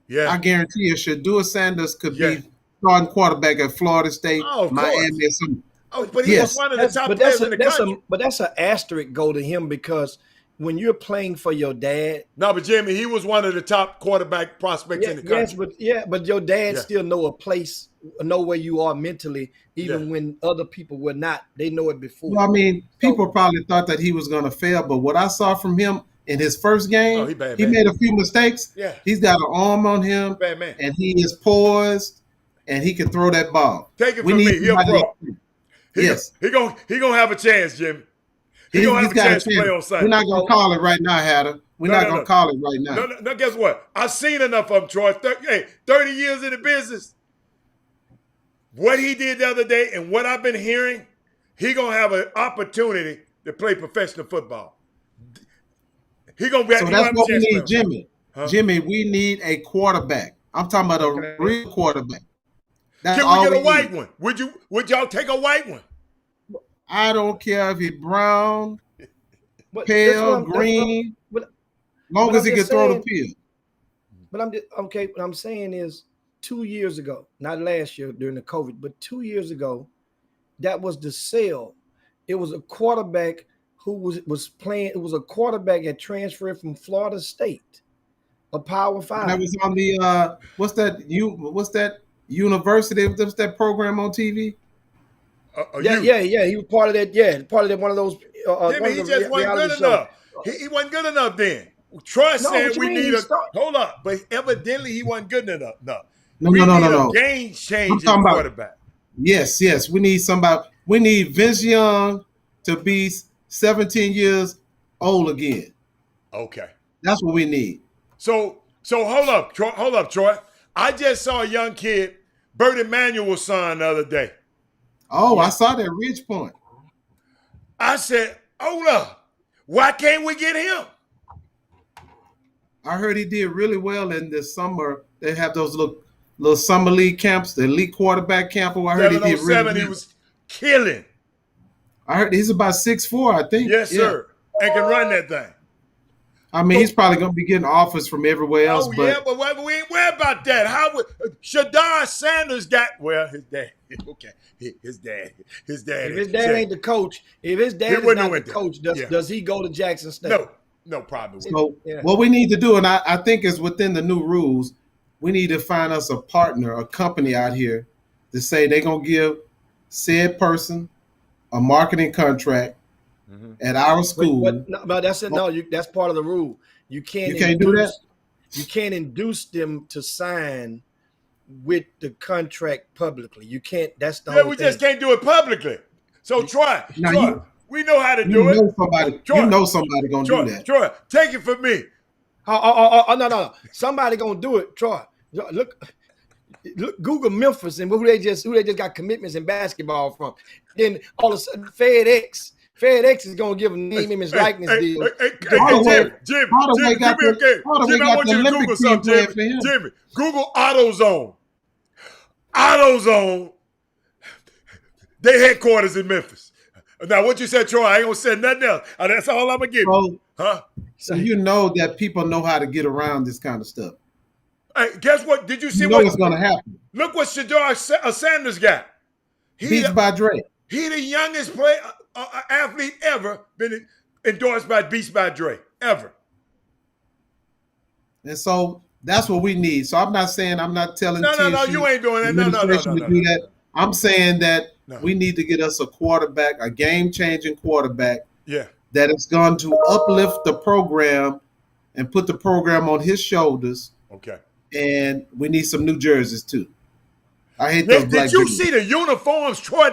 Yeah. I guarantee you Shedeur Sanders could Yeah. be starting quarterback at Florida State, Oh, of Miami, course. or something. Oh, but he Yes. was one of the top players in the country. But that's an asterisk go to him because when you're playing for your dad, No, but Jimmy, he was one of the top quarterback prospects in the country. but your dad Yeah. still know where you are mentally, even Yeah. when other people were not. They know it before. Well, I mean, people probably thought that he was going to fail, but what I saw from him in his first game, Oh, he bad he man. made a few mistakes. Yeah. He's got an arm on him, Bad man. and he is poised, and he can throw that ball. Take it We from need me. He a somebody pro. like- He, Yes. He gonna have a chance, Jimmy. He gonna have a got chance to play on Sunday. We're not going to call it right now, Hatter. We're No, not no, going no. to call it right now. No, guess what? I've seen enough of him, Troy. 30 years in the business. What he did the other day and what I've been hearing, he going to have an opportunity to play professional football. He going to be So he gonna that's have a what we chance to need, play on Jimmy. Huh? Jimmy, we need a quarterback. I'm talking about a real quarterback. That's Can all we get a need. white one? Would y'all take a white one? I don't care if he's brown, But that's what pale, I'm- that's what I'm- green, but- long but as I'm he can just throw the saying- field. But I'm just, okay. What I'm saying is, 2 years ago, not last year during the COVID, but 2 years ago, that was the sale. It was a quarterback who was playing. It was a quarterback that transferred from Florida State, a Power Five. That was on the what's that university? What's that program on TV? Yeah. He was part of that. Yeah, part of that. One of those. Jimmy, he just wasn't good enough. He wasn't good enough then. Troy said what you we mean need he a start- hold up, but evidently he wasn't good enough. No. No. Game I'm changing talking about- quarterback. Yes. We need somebody. We need Vince Young to be 17 years old again. Okay. That's what we need. So hold up, Troy. I just saw a young kid, Bert Emanuel's son, the other day. Oh, I saw that Ridge Point. I said, hold up, why can't we get him? I heard he did really well in this summer. They have those little summer league camps, the elite quarterback camp. I heard he did really 707, well. he was killing. I heard he's about 6'4", I think. Yes, Yeah. sir. And can run that thing. I mean, he's probably going to be getting offers from everywhere else. Oh, but yeah, but we ain't worried about that. How would Shadar Sanders got, well, his dad. Okay, his dad. His dad. If his dad ain't the coach, if his dad is not the coach, does he go to Jackson State? No, probably. So what we need to do, and I think is within the new rules, we need to find us a partner, a company out here to say they're going to give said person a marketing contract at our school. But that's it. No, that's part of the rule. You can't do that. You can't induce them to sign with the contract publicly. You can't. That's the whole thing. We just can't do it publicly. So Troy, we know how to do it. You know somebody gonna do that. Troy, take it from me. No. Somebody gonna do it. Troy, look, Google Memphis and who they just got commitments in basketball from. Then all of a sudden, FedEx is gonna give them name, image, likeness deal. Jimmy, I want you to Google something, Jimmy. Google AutoZone. AutoZone. They headquarters in Memphis. Now, what you said, Troy, I ain't gonna say nothing else. That's all I'm gonna give you. So you know that people know how to get around this kind of stuff. Hey, guess what? Did you see what's gonna happen? Look what Shadar Sanders got. Beats by Dre. He the youngest athlete ever been endorsed by Beats by Dre, ever. And so that's what we need. So I'm not telling No, you ain't doing that. No. Do that. I'm saying that we need to get us a quarterback, a game-changing quarterback. Yeah. That is going to uplift the program and put the program on his shoulders. Okay. And we need some new jerseys too. I hate those black jerseys. Did you see the uniforms, Troy,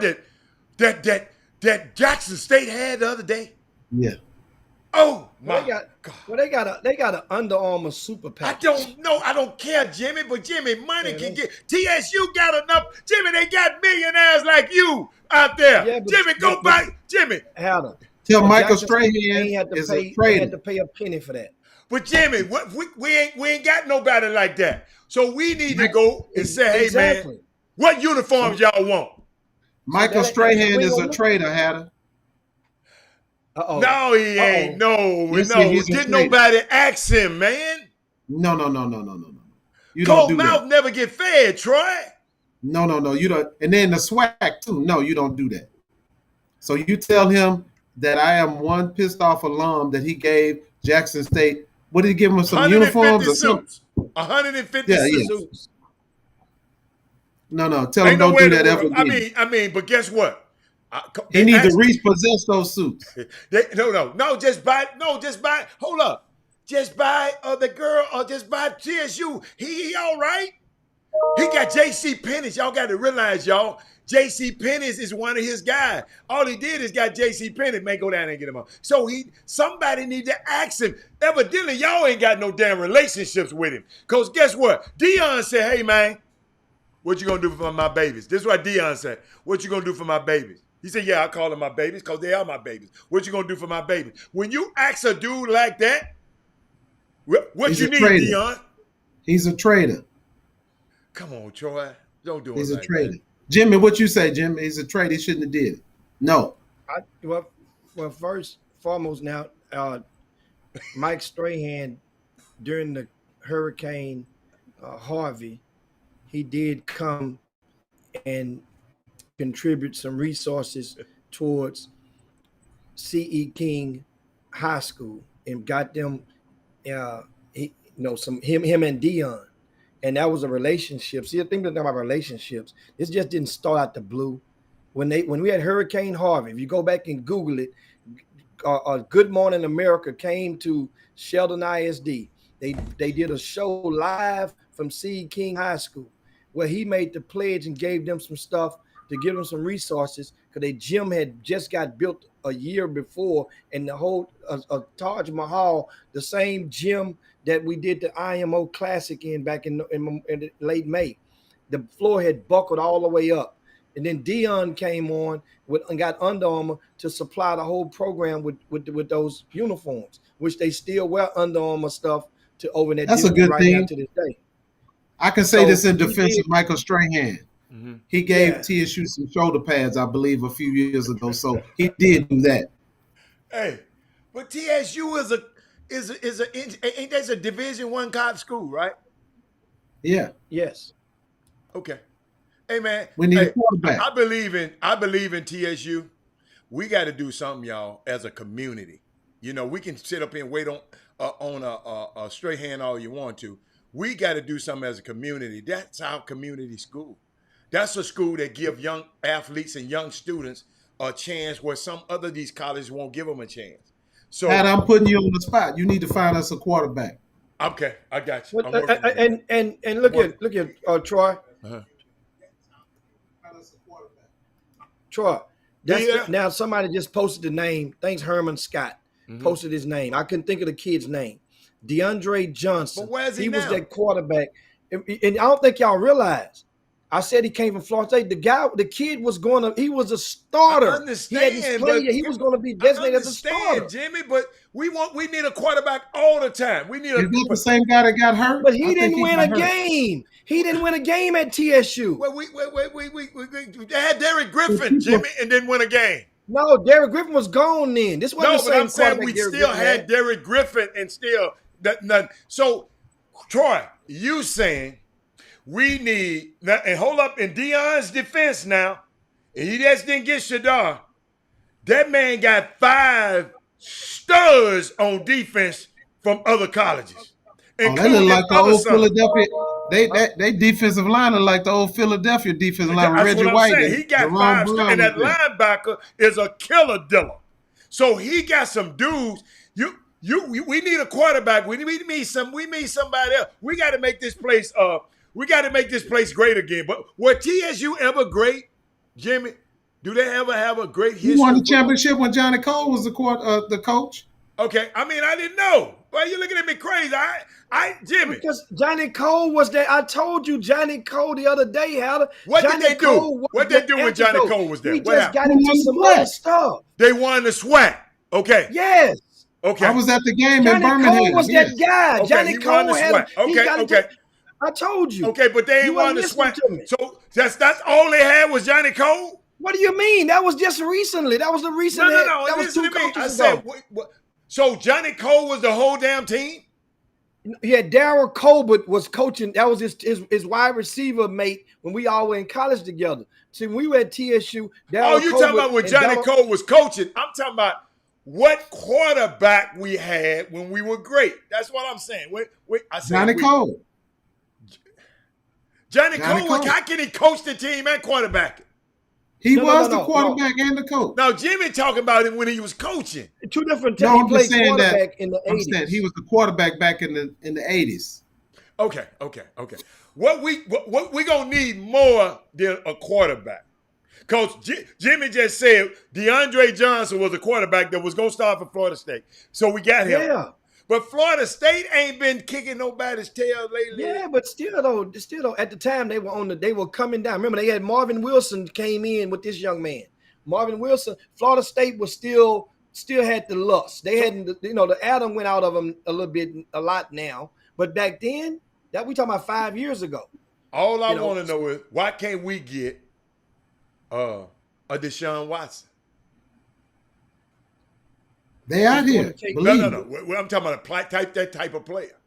that Jackson State had the other day? Yeah. Oh my God! They got an Under Armour super package. I don't know. I don't care, Jimmy. But Jimmy, money can get. TSU got enough. Jimmy, they got millionaires like you out there. Yeah, Jimmy, go buy. Jimmy, tell Michael Strahan is a trader. He had to pay a penny for that. But Jimmy, we ain't got nobody like that. So we need to go and say, hey man, what uniforms y'all want? Michael Strahan is a trader, Hatter. No, he ain't. No. Didn't nobody ask him, man? No. You Cold don't do mouth that. never get fed, Troy. No. You don't. And then the swag too. No, you don't do that. So you tell him that I am one pissed off alum that he gave Jackson State. What did he give him? Some uniforms or suits? 150 suits. No. Tell him don't do that ever again. I mean, but guess what? He needs to repossess those suits. No. Just buy. Hold up. Just buy the girl, or just buy TSU. He all right. He got J.C. Penney's. Y'all got to realize, y'all. J.C. Penney's is one of his guys. All he did is got J.C. Penney. Man, go down and get him up. So somebody need to ask him. Evidently, y'all ain't got no damn relationships with him. Because guess what? Deion said, hey, man, what you going to do for my babies? This is what Deion said. What you going to do for my babies? He said, yeah, I call them my babies because they are my babies. What you going to do for my babies? When you ask a dude like that, what you need, Deion? He's a trader. Come on, Troy. Don't do it. He's a trader. That. Jimmy, what you say, Jimmy? He's a trader. He shouldn't have did it. No. Well, first, foremost now, Mike Strahan, during the Hurricane Harvey, he did come and contribute some resources towards C.E. King High School and got them, him and Deion, and that was a relationship. See, the thing about relationships, this just didn't start out the blue. When we had Hurricane Harvey, if you go back and Google it, Good Morning America came to Sheldon ISD. They did a show live from C.E. King High School where he made the pledge and gave them some stuff to give them some resources because their gym had just got built a year before, and the whole Taj Mahal, the same gym that we did the IMO Classic in back in late May, the floor had buckled all the way up. And then Deion came on and got Under Armour to supply the whole program with those uniforms, which they still wear Under Armour stuff to over in that. That's a good thing. To this day. I can say this in defense of Michael Strahan. Mm-hmm. He gave TSU some shoulder pads, I believe, a few years ago. So he did do that. Hey, but TSU is ain't that's a Division I college school, right? Yeah. Yes. Okay. Hey man, We need a quarterback. I believe in TSU. We got to do something, y'all, as a community. You know, we can sit up here and wait on a straight hand all you want to. We got to do something as a community. That's our community school. That's a school that give young athletes and young students a chance where some other these colleges won't give them a chance. So, Pat, I'm putting you on the spot. You need to find us a quarterback. okay, I got you. And look at Troy. Uh-huh. Troy. Yeah. Now somebody just posted the name. Thanks, Herman Scott. Posted his name. I couldn't think of the kid's name. DeAndre Johnson. But where's he was now? that quarterback. And I don't think y'all realize. I said he came from Florida State. The kid was he was a starter. I understand, he hadn't played yet. He was going to be designated as a starter. Jimmy, but we need a quarterback all the time. We need Is that the same guy that got hurt? But he didn't win a game. He didn't win a game at TSU. Well, we had Derek Griffin, Jimmy, and didn't win a game. No, Derek Griffin was gone then. This wasn't the same but I'm saying quarterback we Derek still Griffin had Derek Griffin and still nothing. So, Troy, you saying we need and hold up in Deion's defense now, and he just didn't get Shadar. That man got 5 studs on defense from other colleges. They look like the old Philadelphia. They defensive line are like the old Philadelphia defensive line with Reggie White. He got 5 studs, and that linebacker is a killer dealer. So he got some dudes. We need a quarterback. We need somebody else. We got to make this place. We got to make this place great again. But were TSU ever great, Jimmy? Do they ever have a great history? He won the championship when Johnny Cole was the coach. Okay, I mean, I didn't know. Why are you looking at me crazy? Jimmy. Because Johnny Cole was there. I told you Johnny Cole the other day, What did they do? What did they do when Johnny Cole was there? We just got into some other stuff. They won the SWAC. Okay. Yes. Okay. I was at the game Johnny in Birmingham. Cole was that guy. Okay, Johnny Cole had. Okay. I told you. Okay, but they ain't won the SWAC. So that's all they had was Johnny Cole? What do you mean? That was just recently. That was the recent. No. That was 2 coaches I said, so Johnny Cole was the whole damn team? Yeah, Darryl Colbert was coaching. That was his wide receiver mate when we all were in college together. See, when we were at TSU. You talking about when Johnny Cole was coaching? I'm talking about what quarterback we had when we were great. That's what I'm saying. I said Johnny Cole. Johnny Cole. How can he coach the team and quarterback it? He was the quarterback and the coach. Now, Jimmy talking about it when he was coaching. 2 different times. No, I'm just saying that in the 80s. He was the quarterback back in the 80s. Okay. What we gonna need more than a quarterback? Because Jimmy just said DeAndre Johnson was a quarterback that was gonna start for Florida State, so we got him. Yeah. But Florida State ain't been kicking nobody's tail lately. Yeah, but still though, at the time they were coming down. Remember, they had Marvin Wilson came in with this young man. Marvin Wilson, Florida State was still had the lust. They hadn't, the Adam went out of them a lot now. But back then, that we talking about 5 years ago. All I want to know is why can't we get a Deshaun Watson? They out here. No. I'm talking about that type of player.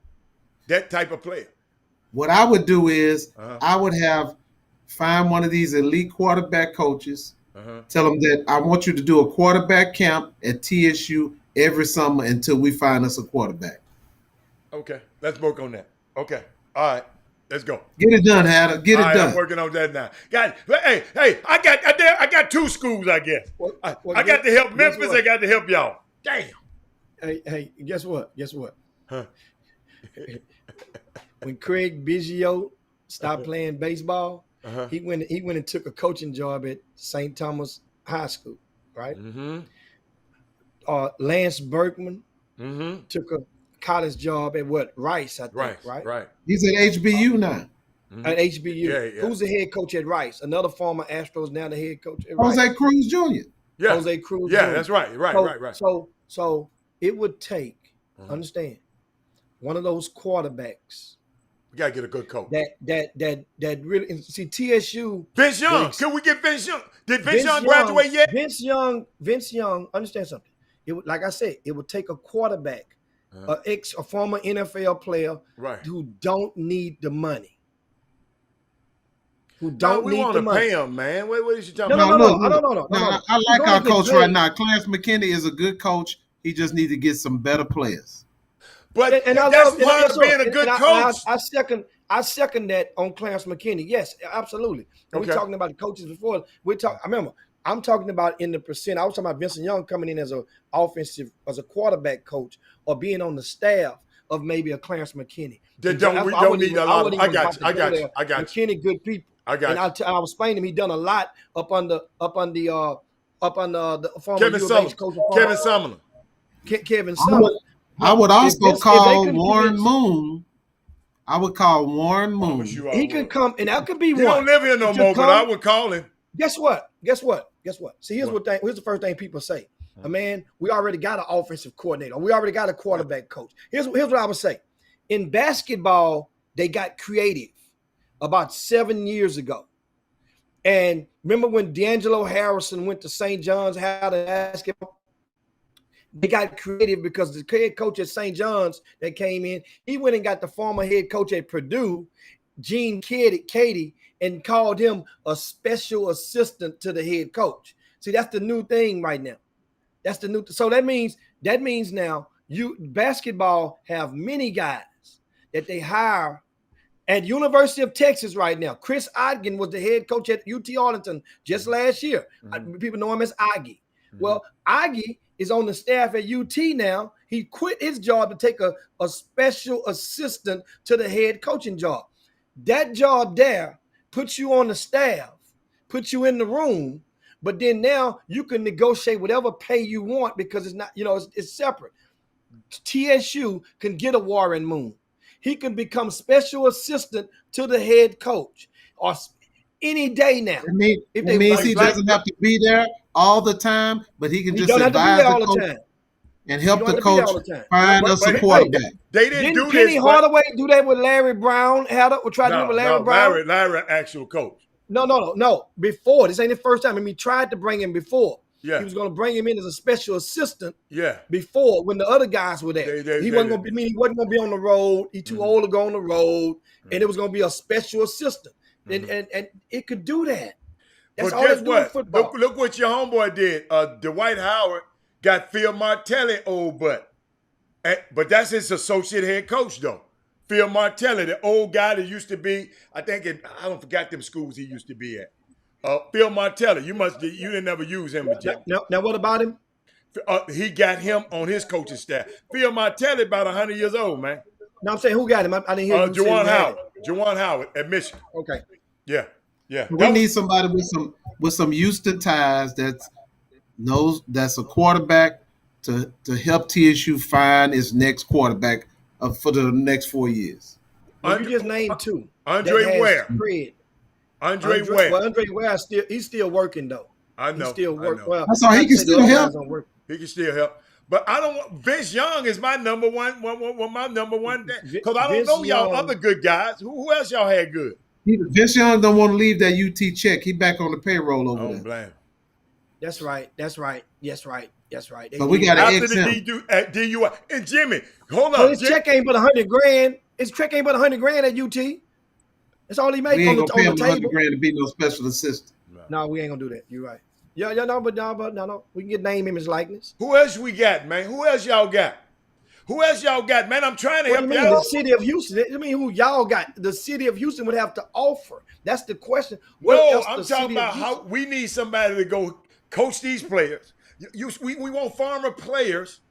That type of player. What I would do is I would find one of these elite quarterback coaches, tell them that I want you to do a quarterback camp at TSU every summer until we find us a quarterback. Okay, let's work on that. Okay, all right, let's go. Get it done, Hatter. Get it done. I'm working on that now. Hey, I got 2 schools, I guess. I got to help Memphis. I got to help y'all. Damn. Hey, guess what? Huh? When Craig Biggio stopped playing baseball, he went and took a coaching job at St. Thomas High School, right? Mm-hmm. Lance Berkman Mm-hmm. took a college job at Rice, I think, right? He's at HBU now. Mm-hmm. At HBU. Yeah. Who's the head coach at Rice? Another former Astros, now the head coach at Rice. Jose Cruz Jr. Yeah. Jose Cruz. Yeah, Jr. that's right. Right. So it would take, understand, one of those quarterbacks. We gotta get a good coach. That really see TSU. Vince Young. Can we get Vince Young? Did Vince Young graduate yet? Vince Young. Understand something. It would, like I said, it would take a quarterback a former NFL player Right. who don't need the money. Who No, don't we need want the to money. pay him, man. What is you talking No, about? no, Now, no, look, no. I He's like gonna our get coach paid. right now. Clarence McKinney is a good coach. He just needs to get some better players. But And I that's love, part of being a good coach. I second that on Clarence McKinney. Yes, absolutely. And Okay. we're talking about the coaches before. I remember, I'm talking about in the percent. I was talking about Vincent Young coming in as a quarterback coach or being on the staff of maybe a Clarence McKinney. We don't need a lot of. I got you. McKinney, good people. I got you. I was explaining to him he done a lot up on the former Kevin U of Sumlin. H coach. Kevin Sumlin. Kevin Sumlin. I would also call if Warren Moon. I would call Warren Moon. He could come, and that could be He one. don't live here no more, but I would call him. Guess what? See, here's the first thing people say. Man, we already got an offensive coordinator. We already got a quarterback coach. Here's what I would say. In basketball, they got creative about 7 years ago. And remember when D'Angelo Harrison went to St. John's, had a basketball? They got creative because the head coach at St. John's that came in, he went and got the former head coach at Purdue, Gene Katie, and called him a special assistant to the head coach. See, that's the new thing right now. That's the new. So that means now basketball have many guys that they hire at University of Texas right now. Chris Ogden was the head coach at UT Arlington just last year. People know him as Aggie. Well, Aggie is on the staff at UT now. He quit his job to take a special assistant to the head coaching job. That job there puts you on the staff, puts you in the room, but then now you can negotiate whatever pay you want because it's not, it's separate. TSU can get a Warren Moon. He can become special assistant to the head coach or any day now. It means he doesn't have to be there all the time, but he can just advise the coach and help the coach find us a quarterback. They didn't do Penny this. Hardaway do that with Larry Brown? Try to do it with Larry Brown? Larry, actual coach. No. Before, this ain't the first time. He tried to bring him before. Yeah. He was going to bring him in as a special assistant. Yeah. Before, when the other guys were there, he wasn't going to be on the road. He too old to go on the road, and it was going to be a special assistant, and it could do that. That's all guess what? Football. Look what your homeboy did. Dwight Howard got Phil Martelli old butt, but that's his associate head coach though. Phil Martelli, the old guy that used to be, I don't forget them schools he used to be at. Phil Martelli, you didn't never use him. Now what about him? He got him on his coaching staff. Phil Martelli about 100 years old, man. No, I'm saying who got him? I didn't hear you. Juwan Howard at Michigan. Okay. Yeah. We need somebody with some Houston ties that's a quarterback to help TSU find its next quarterback for the next 4 years. You just named two. Andre Ware. Andre Ware. Well, Andre Ware he's still working though. I know. He's still working. Well, that's all. He can still help. He can still help. But I don't want Vince Young is my number one. My number one because I don't know y'all other good guys. Who else y'all had good? Vince Young don't want to leave that UT check. He back on the payroll over there. Blame. That's right. But we got to after the DUI. And Jimmy, hold up. His check ain't but $100,000. His check ain't but $100,000 at UT. That's all he makes on the table. $100,000 to be no special assistant. No, we ain't gonna do that. You're right. No. We can get name, image, likeness. Who else we got, man? Who else y'all got? Man, I'm trying to help y'all. The city of Houston. I mean, who y'all got? The city of Houston would have to offer. That's the question. I'm talking about how we need somebody to go coach these players. We want farmer players.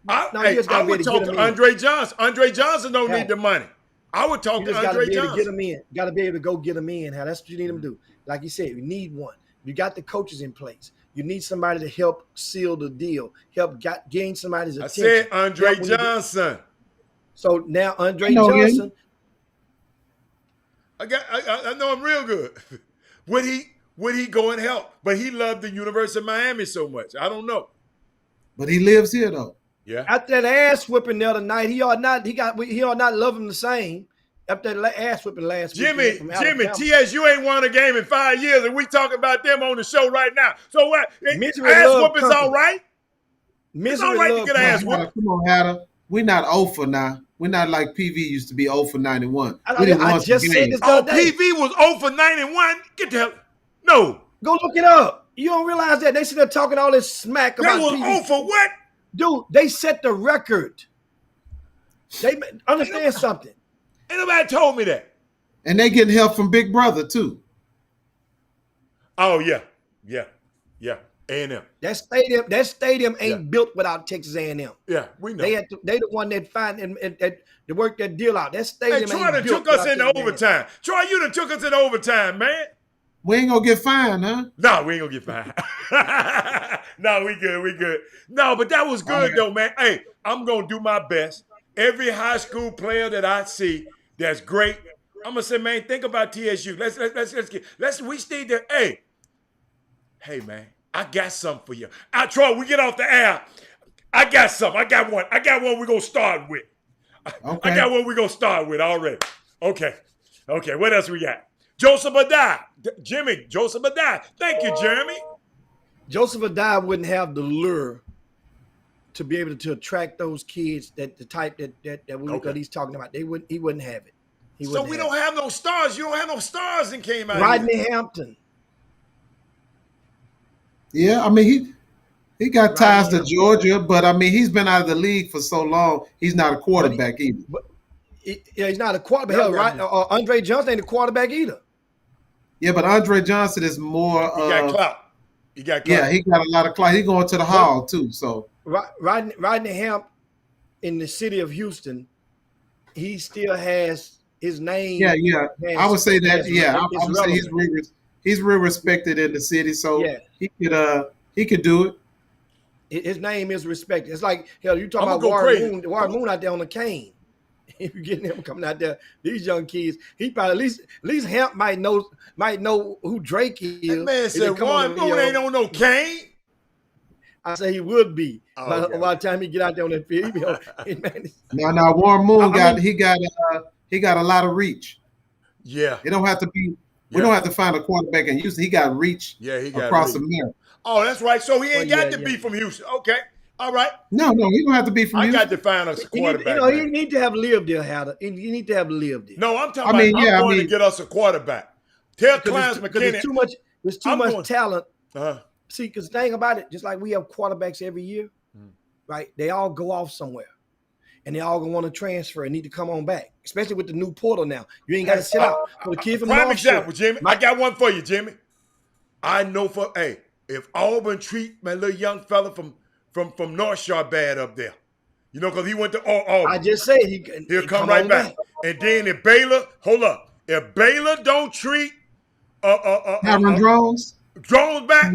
I would talk to Andre Johnson. Andre Johnson don't need the money. I would talk to Andre Johnson. Get them in. Got to be able to go get them in. That's what you need them to do. Like you said, you need one. You got the coaches in place. You need somebody to help seal the deal, gain somebody's attention. I said Andre Johnson. So now Andre Johnson. I know him real good. Would he go and help? But he loved the University of Miami so much. I don't know. But he lives here though. Yeah. After that ass whipping the other night, he ought not love him the same. After that ass whipping last week. Jimmy, TSU ain't won a game in 5 years, and we talking about them on the show right now. So what? Ass whooping's all right? It's all right to get ass whooping. Come on, Hatter. we're not 0 for now. We're not like PV used to be 0 for 91. I We didn't won just some said games. this the Oh, other day. PV was 0 for 91. Get the hell. No. Go look it up. You don't realize that they sit there talking all this smack That about was PV. 0 for what? Dude, they set the record. They understand something. Ain't nobody told me that. And they getting help from Big Brother too. Oh, yeah. A&M. That stadium ain't built without Texas A&M. Yeah, we know. They the one that find and to work that deal out. That Hey, stadium Troy ain't done built took us without into Texas A&M. overtime. Troy, you done took us into overtime, man. We ain't gonna get fined, huh? No, we ain't gonna get fined. No, we good. No, but that was good though, man. Hey, I'm gonna do my best. Every high school player that I see that's great, I'm gonna say, man, think about TSU. Let's we stay there. Hey, man, I got something for you. Troy, we get off the air. I got something. I got one we're gonna start with. Okay. I got one we're gonna start with already. Okay. What else we got? Joseph Adai. Joseph Adai. Thank you, Jeremy. Joseph Adai wouldn't have the lure to be able to attract those kids that the type that he's talking about. He wouldn't have it. So we don't have no stars. You don't have no stars that came out. Rodney Hampton. Yeah, I mean he got ties to Georgia, but I mean he's been out of the league for so long. He's not a quarterback either. He's not a quarterback. Hell, right? Andre Johnson ain't a quarterback either. Yeah, but Andre Johnson is more. He got clout. Yeah, he got a lot of clout. He's going to the hall too. So Rodney Hamp in the city of Houston, he still has his name. Yeah. I would say that. Yeah, I would say he's real respected in the city. So he could do it. His name is respected. It's like hell. You talking I'm about gonna go Warren Moon out there on the cane. If you getting him coming out there, these young kids, he probably at least Hamp might know who Drake is. That man said Warren Moon ain't on no cane. I say he would be by the time he get out there on that field. No, Warren Moon he got a lot of reach. Yeah, it don't have to be. We don't have to find a quarterback in Houston. He got reach. Yeah, he got across reach. America. Oh, that's right. So he ain't got to be from Houston. Okay. All right. No, he don't have to be from Houston. I got to find us a quarterback. You need to have lived there, Hatter. You need to have lived there. No, I'm talking about I'm going to get us a quarterback. Tell Clarence McKinney. There's too much talent. See, because the thing about it, just like we have quarterbacks every year, right? They all go off somewhere. And they all going to want to transfer and need to come on back, especially with the new portal now. You ain't got to sit out. For the kid from prime North example, Shore, Jimmy. I got one for you, Jimmy. I know if Auburn treat my little young fella from North Shore bad up there, because he went to Auburn. I just said he'll come right back. And then if Baylor, if Baylor don't treat Cameron Drones back,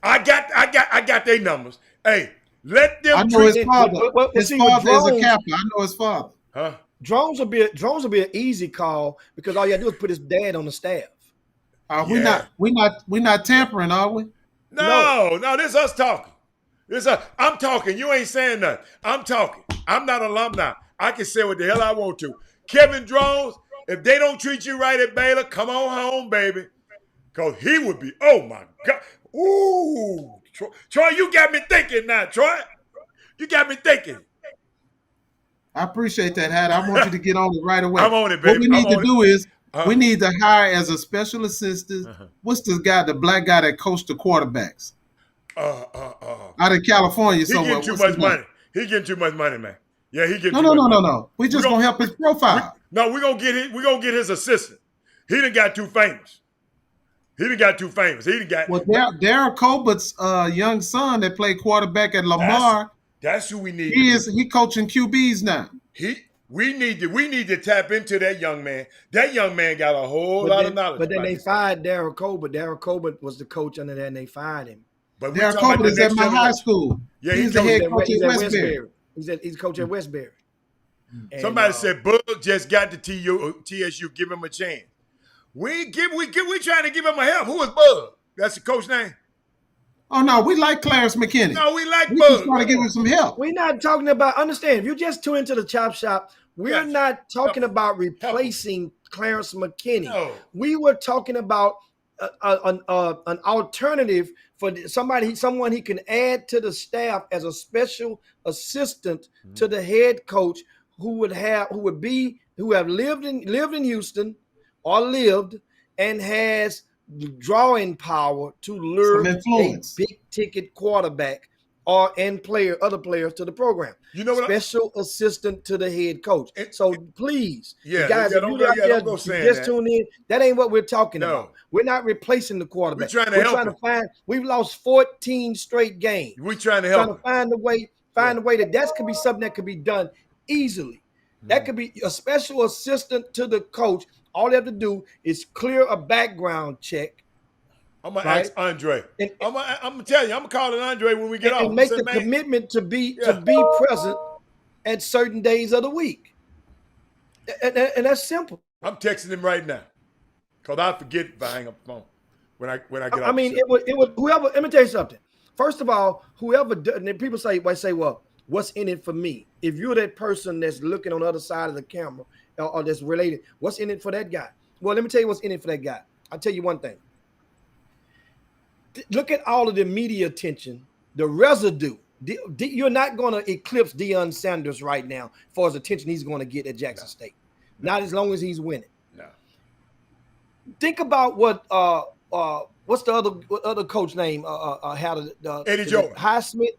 I got their numbers. Hey, let them. I know his father. His father is a captain. I know his father. Huh? Drones will be an easy call because all you gotta do is put his dad on the staff. We're not tampering, are we? No, this us talking. I'm talking. You ain't saying nothing. I'm talking. I'm not alumni. I can say what the hell I want to. Kevin Drones, if they don't treat you right at Baylor, come on home, baby. Because he would be, oh my God. Ooh. Troy, you got me thinking now, Troy. You got me thinking. I appreciate that, Hat. I want you to get on it right away. I'm on it, baby. What we need to do is we need to hire as a special assistant. What's this guy, the black guy that coached the quarterbacks? Out of California somewhere. He getting too much money. He getting too much money, man. Yeah, he getting No. We just gonna help his profile. We're gonna get his assistant. He done got too famous. He done got Darryl Colbert's young son that played quarterback at Lamar. That's who we need. He coaching QBs now. We need to tap into that young man. That young man got a whole lot of knowledge. But then they fired Darryl Colbert. Darryl Colbert was the coach under that, and they fired him. But Darryl Colbert is at my high school. Yeah, he's the head coach at Westbury. He's coach at Westbury. Somebody said Bug just got to TSU. Give him a chance. We trying to give him a help. Who is Bug? That's the coach name. Oh no, we like Clarence McKinney. No, we like Bug. Just trying to give him some help. We're not talking about. Understand? If you just tune into the Chop Shop, we're not talking about replacing Clarence McKinney. No. We were talking about an alternative for someone he can add to the staff as a special assistant to the head coach who have lived in Houston or lived and has drawing power to lure a big ticket quarterback and other players to the program. You know what? Special assistant to the head coach. So please, guys, don't go saying just that. tune in. That ain't what we're talking about. We're not replacing the quarterback. We're trying to help. We've lost 14 straight games. We're trying to help. Find a way that could be something that could be done easily. That could be a special assistant to the coach. All they have to do is clear a background check. I'm gonna ask Andre. I'm gonna tell you. I'm gonna call it Andre when we get off. And make the commitment to be present at certain days of the week. And that's simple. I'm texting him right now because I forget if I hang up the phone when I get off. I mean, it would whoever. Let me tell you something. First of all, whoever and people say, well, what's in it for me? If you're that person that's looking on the other side of the camera or that's related, what's in it for that guy? Well, let me tell you what's in it for that guy. I'll tell you one thing. Look at all of the media attention, the residue. You're not going to eclipse Deion Sanders right now for his attention he's going to get at Jackson State. Not as long as he's winning. No. Think about what's the other coach name? Eddie George. Highsmith.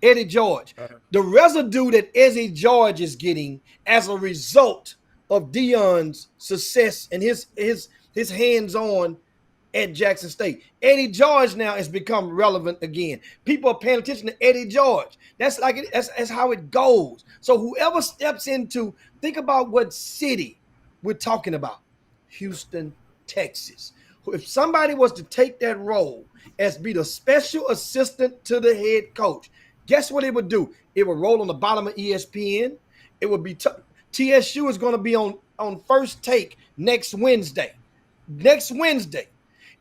Eddie George. The residue that Eddie George is getting as a result of Deion's success and his hands-on at Jackson State. Eddie George now has become relevant again. People are paying attention to Eddie George. That's how it goes. So whoever steps into, think about what city we're talking about. Houston, Texas. If somebody was to take that role as be the special assistant to the head coach, guess what it would do? It would roll on the bottom of ESPN. It would be TSU is going to be on First Take next Wednesday.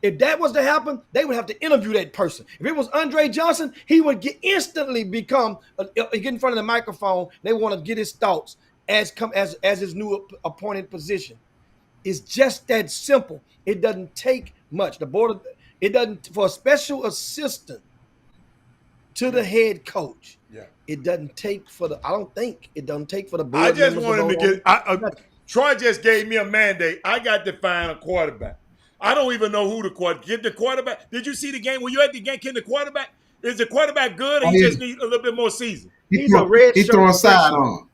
If that was to happen, they would have to interview that person. If it was Andre Johnson, he would get in front of the microphone. They want to get his thoughts as his new appointed position. It's just that simple. It doesn't take much. For a special assistant to the head coach. Yeah. It doesn't take for the board. I just wanted to get Troy just gave me a mandate. I got to find a quarterback. I don't even know who get the quarterback. Did you see the game? Were you at the game? Can the quarterback? Is the quarterback good? Or he just need a little bit more season. He's throwing side on.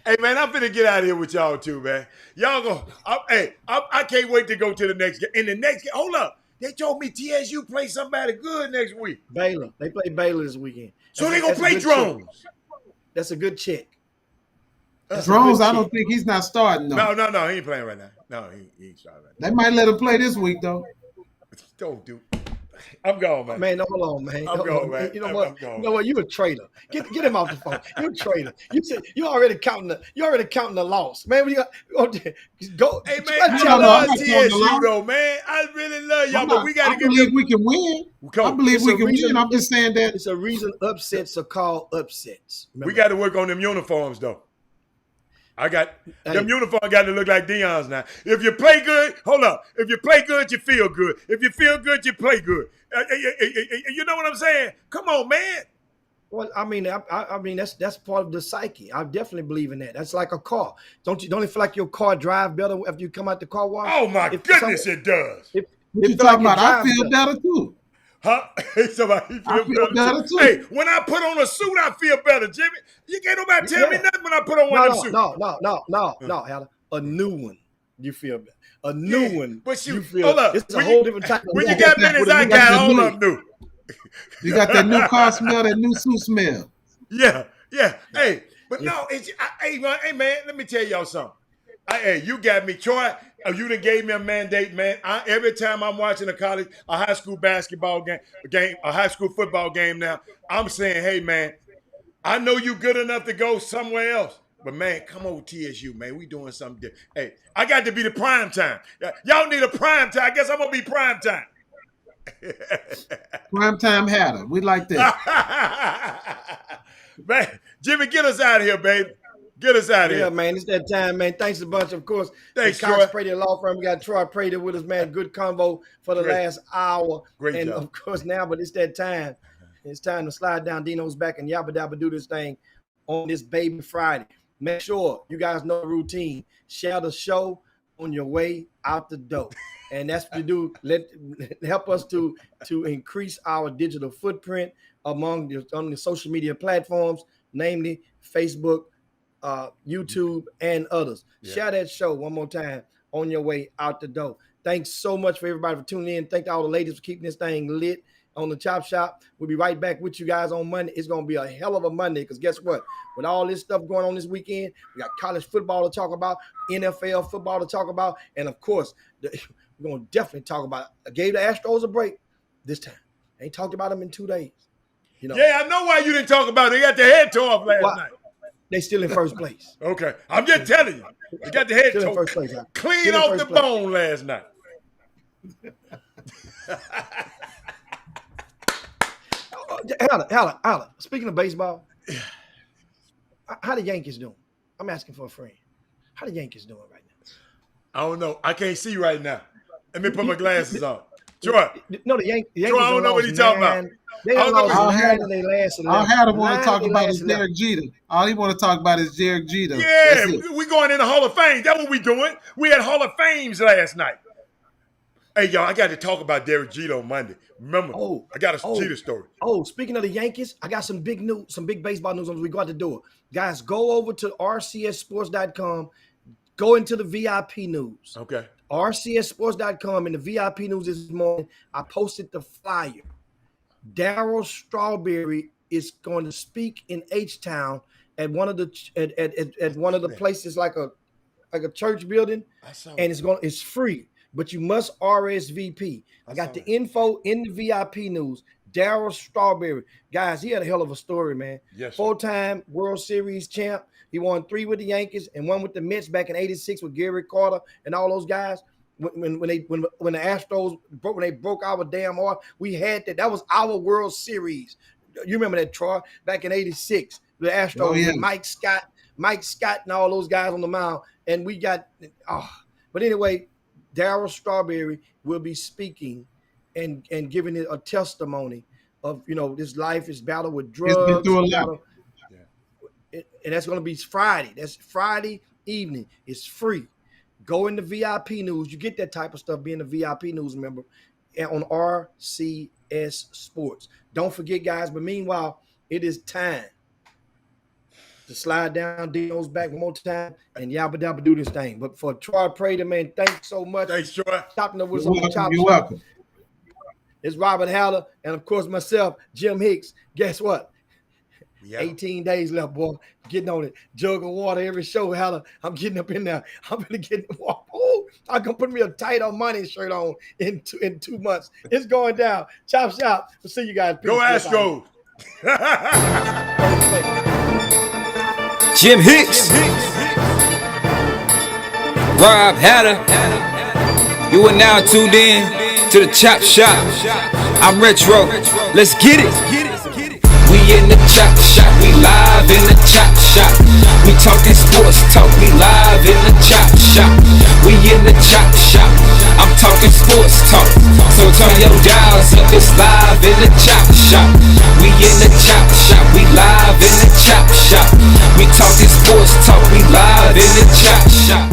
Hey man, I'm finna get out of here with y'all too, man. Y'all go. I can't wait to go to the next game. In the next game, hold up. They told me TSU play somebody good next week. Baylor. They play Baylor this weekend. So they gonna play Drones. That's a good check. Drones, I don't think he's not starting though. No, he ain't playing right now. No, he ain't starting right now. They might let him play this week though. Don't do. I'm going, man. Man, hold on, man. I'm going, man. You know what? You know what? You a traitor. Get him off the phone. You a traitor. You already counting the loss, man. Go. Hey man, I love TSU though, man. I really love y'all, but we got to get. I believe we can win. I believe we can win. I'm just saying that it's a reason upsets are called upsets. Remember? We got to work on them uniforms though. Them uniforms got to look like Deion's now. If you play good, hold up. If you play good, you feel good. If you feel good, you play good. You know what I'm saying? Come on, man. Well, I mean, that's part of the psyche. I definitely believe in that. That's like a car. Don't you feel like your car drive better after you come out the car wash? Oh my goodness, it does. What you talking about? I feel better too. Huh? Somebody feel better too. Hey, when I put on a suit, I feel better, Jimmy. You can't nobody tell me nothing when I put on one of them suits. No, Alan. A new one, you feel better. A new one, but you feel. Hold up. It's a whole different type. When you got minutes, I got all of them new. You got that new car smell, that new suit smell. Yeah. Hey, but no, hey man, let me tell y'all something. Hey, you got me, Troy. You done gave me a mandate, man. Every time I'm watching a high school basketball game, a high school football game now, I'm saying, hey, man, I know you good enough to go somewhere else. But, man, come on, TSU, man. We doing something different. Hey, I got to be the prime time. Y'all need a prime time. I guess I'm going to be prime time. Prime time hatter. We like that. Man, Jimmy, get us out of here, baby. Get us out of Yeah, here. man, it's that time, man. Thanks a bunch, of course. Thanks, the Cox Troy. Prater Law Firm. We got Troy Prater with us, man. Good convo for the Great. last hour. Great and job. of course now, but it's that time. It's time to slide down Dino's back and yabba dabba do this thing on this Baby Friday. Make sure you guys know the routine. Share the show on your way out the door. And that's what you do. Help us to increase our digital footprint on the social media platforms, namely Facebook, YouTube, and others. Yeah. Share that show one more time on your way out the door. Thanks so much for everybody for tuning in. Thank all the ladies for keeping this thing lit on the Chop Shop. We'll be right back with you guys on Monday. It's going to be a hell of a Monday because guess what? With all this stuff going on this weekend, we got college football to talk about, NFL football to talk about, and of course, we're going to definitely talk about. I gave the Astros a break this time. Ain't talked about them in 2 days. You know, Yeah, I know why you didn't talk about it. They got their head tore off last Why? night. They still in first place. Okay. I'm just telling you. They got their head Still in tore first place. Huh? clean Still in off first the place. bone last night. Holla. Speaking of baseball, how the Yankees doing? I'm asking for a friend. How the Yankees doing right now? I don't know. I can't see right now. Let me put my glasses on. Troy. No, the Yankees. Troy, I don't know what he's talking about. They I don't know lost what- 9 in their last 11. All Hatter want 9 to talk in about their is last 11. Derek Jeter. All he want to talk about is Derek Jeter. Yeah, That's it. we going in the Hall of Fame. That's what we doing. We had Hall of Fames last night. Hey, y'all, I got to talk about Derek Jeter on Monday. Remember, I got a Jeter story. Oh, speaking of the Yankees, I got some big news, some big baseball news as we go out the door. Guys, go over to rcssports.com. Go into the VIP news. Okay. rcssports.com in the VIP news this morning. I posted the flyer. Darryl Strawberry is going to speak in H-Town at one of the at one of the places like a church building, and it's free, but you must RSVP. I got the info in the VIP news. Darryl Strawberry, guys, he had a hell of a story, man. Yes, sir. 4-time World Series champ. He won 3 with the Yankees and 1 with the Mets back in '86 with Gary Carter and all those guys. When the Astros broke our damn heart, we had that. That was our World Series. You remember that, Troy? Back in '86, the Astros with Mike Scott, and all those guys on the mound, and we got. But anyway, Darryl Strawberry will be speaking and giving it a testimony of this life, his battle with drugs. He's been through a lot. And that's going to be Friday. That's Friday evening. It's free. Go in the VIP news. You get that type of stuff being a VIP news member on RCS Sports. Don't forget, guys. But meanwhile, it is time to slide down Dino's back one more time and yabba dabba do this thing. But for Troy Prater, man, thanks so much. Thanks, Troy. Chopping up with You're some welcome. chop You're shop. welcome. It's Robert Haller and of course myself, Jim Hicks. Guess what? Yeah. 18 days left, boy. Getting on it. Jug of water every show, Haller. I'm getting up in there. I'm gonna get in the water. Oh, I'm gonna put me a tight on money shirt on in 2 months. It's going down. Chop shop. We'll see you guys. Go Peace. Astros. Jim Hicks, Rob Hatter. You are now tuned in to the Chop Shop. I'm Retro. Let's get it. We in the Chop Shop. We live in the Chop Shop. We talking sports talk. We live in the Chop Shop. We in the Chop Shop. I'm talking sports talk. So turn your dials up. It's live in the Chop Shop. We in the Chop Shop. We live in the Chop Shop. We talking sports talk. We live in the Chop Shop.